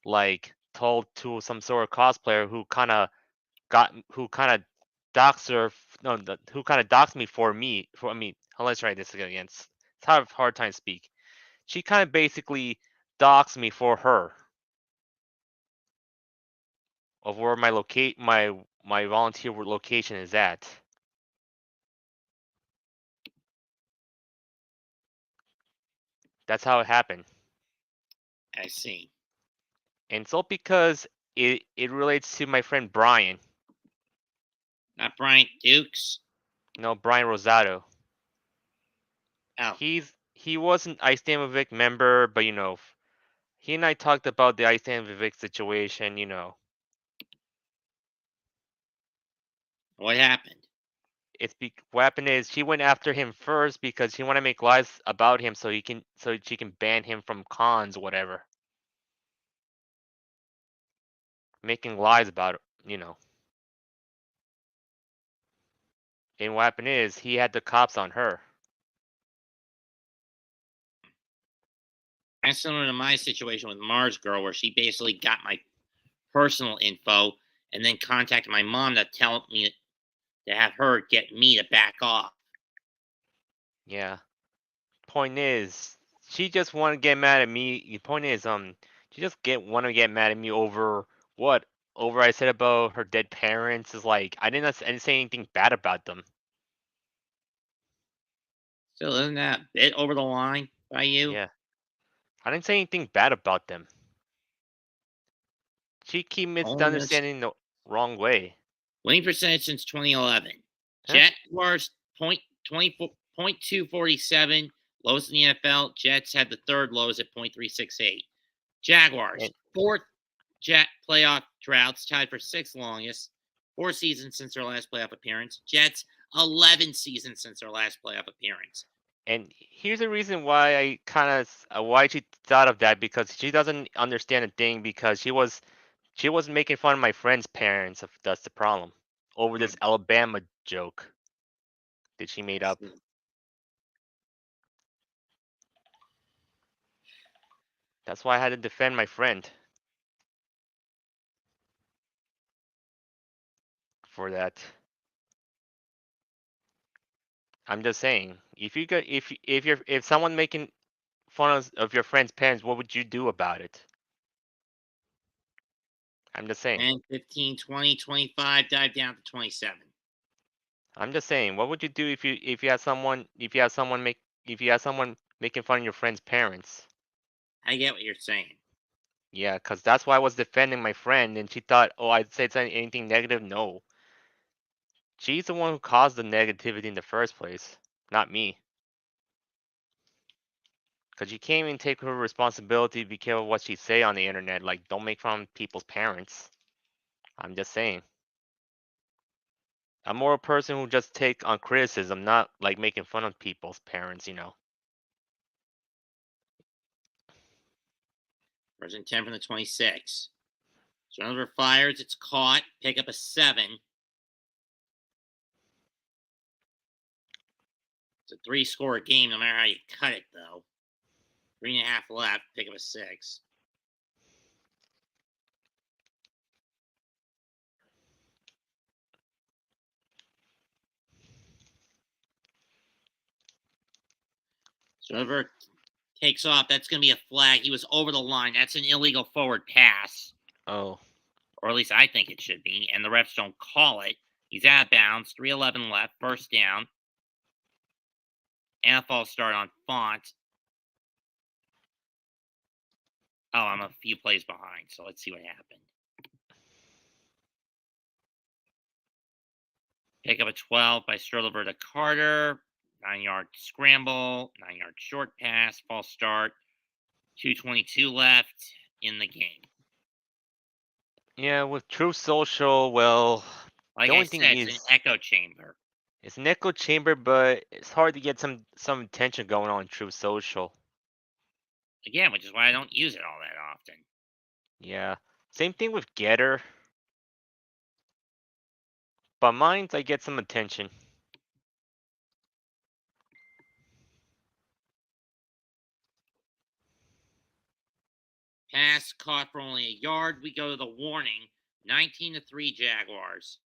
like told to some sort of cosplayer who kind of doxed her no who kind of doxed me for me for I mean let's try this again. It's hard time to speak. She kind of basically doxed me for her of where my volunteer location is at. That's how it happened. I see. And so because it relates to my friend Brian. Not Bryant Dukes. Brian Rosado. Oh, He wasn't I Stand with Vic member, but he and I talked about the I Stand with Vic situation. what happened? What happened is she went after him first because she want to make lies about him so she can ban him from cons, whatever. Making lies about it. And what happened is he had the cops on her. That's similar to my situation with Mars Girl, where she basically got my personal info and then contacted my mom to tell me to have her get me to back off. Yeah. Point is, she just want to get mad at me. The point is, she just want to get mad at me over what? Over I said about her dead parents is like I didn't say anything bad about them. Still, isn't that a bit over the line by you? Yeah. I didn't say anything bad about them. She keep Only this misunderstanding the wrong way. winning percentage since 2011. Huh? Jaguars point 247, lowest in the NFL. Jets had the third lowest at 0.368. Jaguars, And fourth Jet playoff droughts, tied for sixth longest. 4 seasons since their last playoff appearance. Jets, 11 seasons since their last playoff appearance. and here's the reason why I kind of why she thought of that, because she doesn't understand a thing, because she was making fun of my friend's parents. If that's the problem, over this Alabama joke that she made up. That's why I had to defend my friend for that. I'm just saying, if you got if someone making fun of your friend's parents, what would you do about it? I'm just saying. 10, 15, 20, 25, dive down to 27. I'm just saying, what would you do if you had someone making fun of your friend's parents? I get what you're saying. Yeah, cause that's why I was defending my friend, and she thought, oh, I'd said anything negative. No, she's the one who caused the negativity in the first place, not me. Cause you can't even take her responsibility. Be careful what she say on the internet. Like, don't make fun of people's parents. I'm just saying. I'm more a person who just take on criticism, not like making fun of people's parents. First and 10 from the 26. Turnover fires. It's caught. Pick up a 7. It's a 3-score game, no matter how you cut it, though. 3.5 left. Pick up a 6. Turnover takes off. That's going to be a flag. He was over the line. That's an illegal forward pass. Oh, Or at least I think it should be. And the refs don't call it. He's out of bounds. 3:11 left. First down. And a false start on Font. Oh, I'm a few plays behind. So let's see what happened. Pick up a 12 by Stroliver to Carter. 9-yard scramble. 9-yard short pass. False start. 2:22 left in the game. yeah. With True Social, well, Like the I only thing said, it's an is, echo chamber. it's an echo chamber, but it's hard to get some attention going on in True Social. Again, which is why I don't use it all that often. Yeah. Same thing with Getter, but mine's I get some attention. Pass caught for only a yard. We go to the warning. 19-3 Jaguars.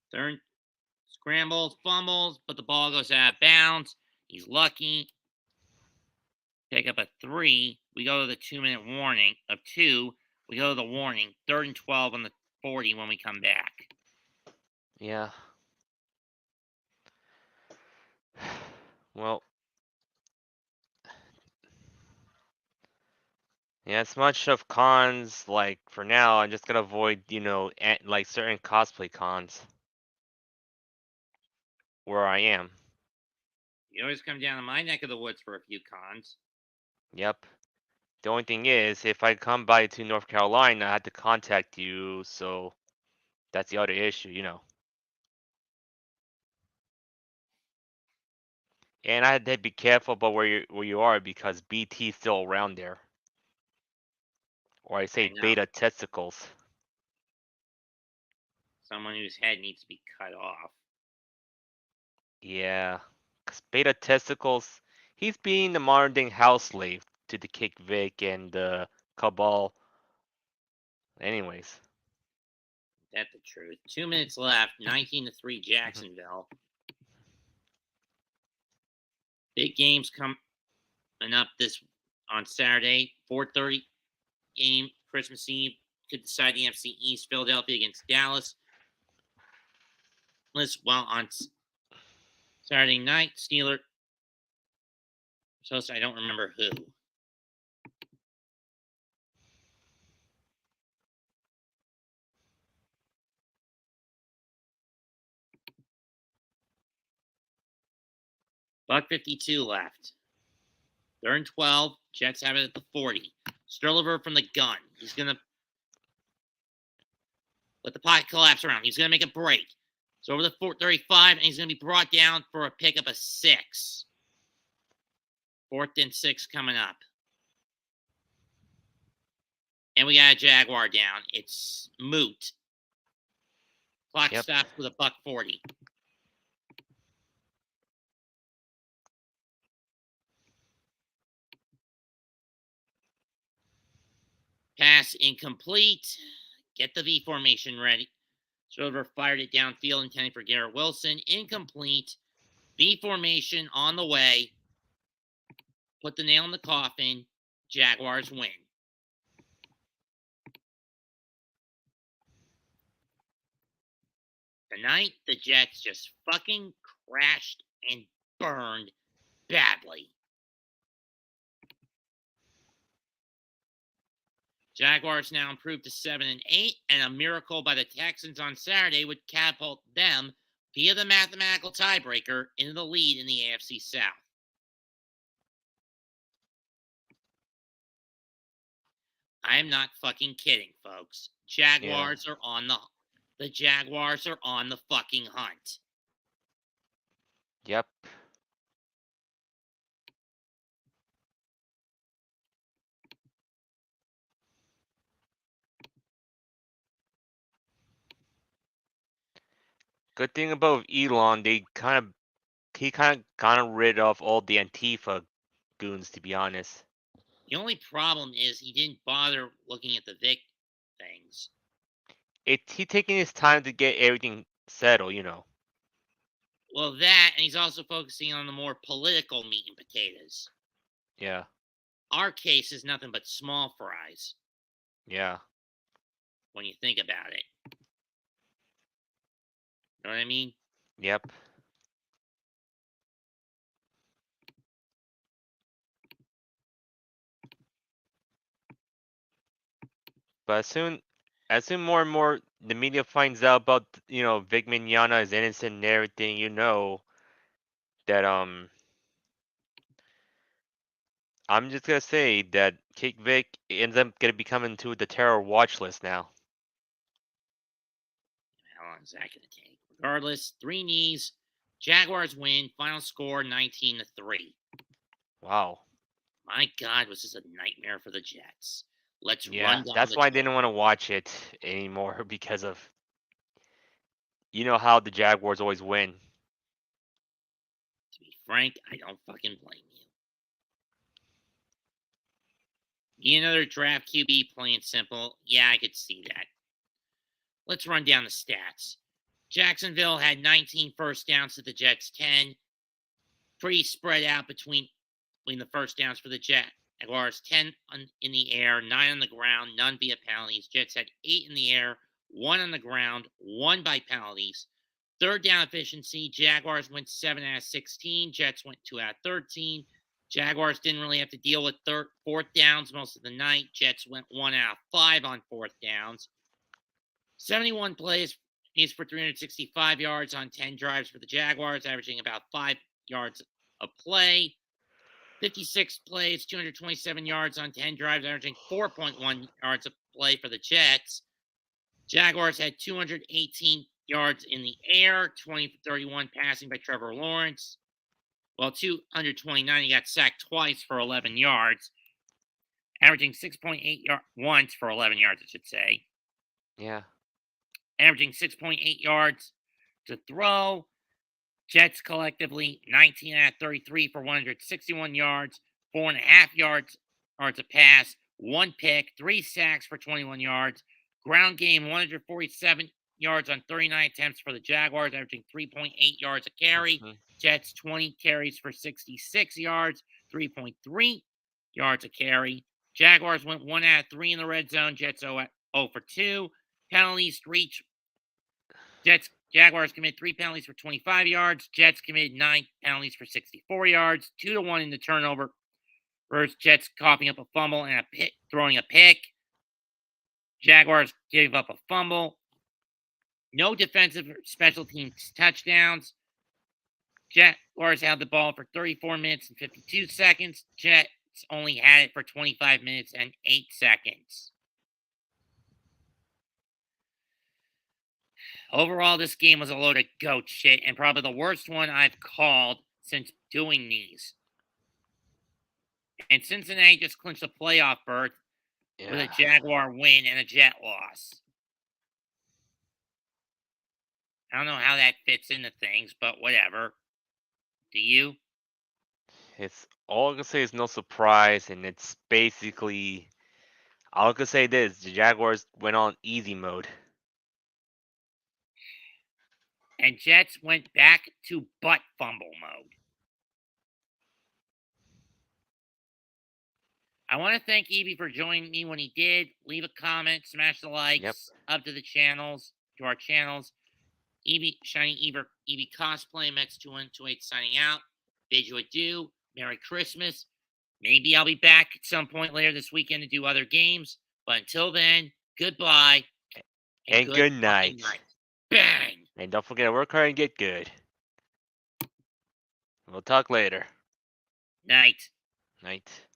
Third scrambles, fumbles, but the ball goes out of bounds. He's lucky. Pick up a 3. We go to the 2-minute warning of 2. We go to the warning. 3rd and 12 on the 40 when we come back. Yeah. Well, yeah, it's much of cons. Like, for now, I'm just gonna avoid, like certain cosplay cons where I am. You always come down to my neck of the woods for a few cons. Yep. The only thing is, if I come by to North Carolina, I had to contact you, so that's the other issue. And I had to be careful about where you are because BT's still around there. Or I say I know. beta testicles. Someone whose head needs to be cut off. Yeah. 'Cause beta testicles, he's being the modern day house slave to the Kick Vic and the Cabal. Anyways. That's the truth. 2 minutes left. 19-3 Jacksonville. Big games coming up this on Saturday. 4:30 game Christmas Eve could decide the NFC East. Philadelphia against Dallas. Well, on Saturday night, Steelers. So I don't remember who. Buck 52 left. 3rd and 12. Jets have it at the 40. Stroliver from the gun. He's going to let the pocket collapse around. He's going to make a break. So over the 35, and he's going to be brought down for a pickup of 6. 4th and 6 coming up. And we got a Jaguar down. It's moot. Clock stops with a buck 40. Pass incomplete. Get the V formation ready. Silver fired it downfield, intending for Garrett Wilson. Incomplete. V formation on the way. Put the nail in the coffin. Jaguars win. Tonight, the Jets just fucking crashed and burned badly. Jaguars now improved to 7-8, and a miracle by the Texans on Saturday would catapult them via the mathematical tiebreaker into the lead in the AFC South. I am not fucking kidding, folks. Jaguars are on the Jaguars are on the fucking hunt. Yep. Good thing about Elon, he kind of got rid of all the Antifa goons, to be honest. The only problem is he didn't bother looking at the Vic things. He taking his time to get everything settled, you know. Well, that, and he's also focusing on the more political meat and potatoes. Yeah. Our case is nothing but small fries. Yeah. When you think about it. Know what I mean? Yep. But as soon more and more the media finds out about, Vic Mignogna is innocent and everything, that I'm just gonna say that Kick Vic ends up gonna be coming to the terror watch list now. How long is that going to take? Regardless, 3 knees. Jaguars win. Final score 19-3. Wow. My God, was this a nightmare for the Jets? Let's Yeah, run down that's the why I Jets. didn't want to watch it anymore because of how the Jaguars always win. To be frank, I don't fucking blame you. Be another draft QB, plain simple. Yeah, I could see that. Let's run down the stats. Jacksonville had 19 first downs to the Jets' 10. Pretty spread out between the first downs for the Jaguars. 10 in the air, 9 on the ground, none via penalties. Jets had 8 in the air, 1 on the ground, 1 by penalties. Third down efficiency, Jaguars went 7 out of 16. Jets went 2 out of 13. Jaguars didn't really have to deal with fourth downs most of the night. Jets went 1 out of 5 on fourth downs. 71 plays for 365 yards on 10 drives for the Jaguars, averaging about 5 yards a play. 56 plays, 227 yards on 10 drives, averaging 4.1 yards a play for the Jets. Jaguars had 218 yards in the air, 20 for 31 passing by Trevor Lawrence. Well, 229, he got sacked twice for 11 yards, averaging 6.8 once for 11 yards, I should say. Yeah. Averaging 6.8 yards to throw. Jets collectively 19 out of 33 for 161 yards, 4.5 yards to pass, one pick, 3 sacks for 21 yards. Ground game 147 yards on 39 attempts for the Jaguars, averaging 3.8 yards a carry. Mhm. Jets 20 carries for 66 yards, 3.3 yards a carry. Jaguars went 1 out of 3 in the red zone. Jets 0 for 2. Penalties, 3 Jaguars committed 3 penalties for 25 yards. Jets committed 9 penalties for 64 yards. 2-1 in the turnover. Versus Jets coughing up a fumble and throwing a pick. Jaguars gave up a fumble. No defensive or special teams touchdowns. Jaguars had the ball for 34 minutes and 52 seconds. Jets only had it for 25 minutes and 8 seconds. Overall, this game was a load of goat shit and probably the worst one I've called since doing these. And Cincinnati just clinched a playoff berth with a Yeah. Jaguar win and a Jet loss. I don't know how that fits into things, but whatever. Do you? It's all I can say is no surprise, and it's basically all I can say this: the Jaguars went on easy mode. And Jets went back to butt fumble mode. I want to thank Evie for joining me when he did. Leave a comment, smash the likes, Yep. up to our channels. Evie, Shiny Evie Cosplay, Mex2128 signing out. Bid you adieu. Merry Christmas. Maybe I'll be back at some point later this weekend to do other games. But until then, goodbye. And good night. Night. Bang! And don't forget to work hard and get good. We'll talk later. Night. Night.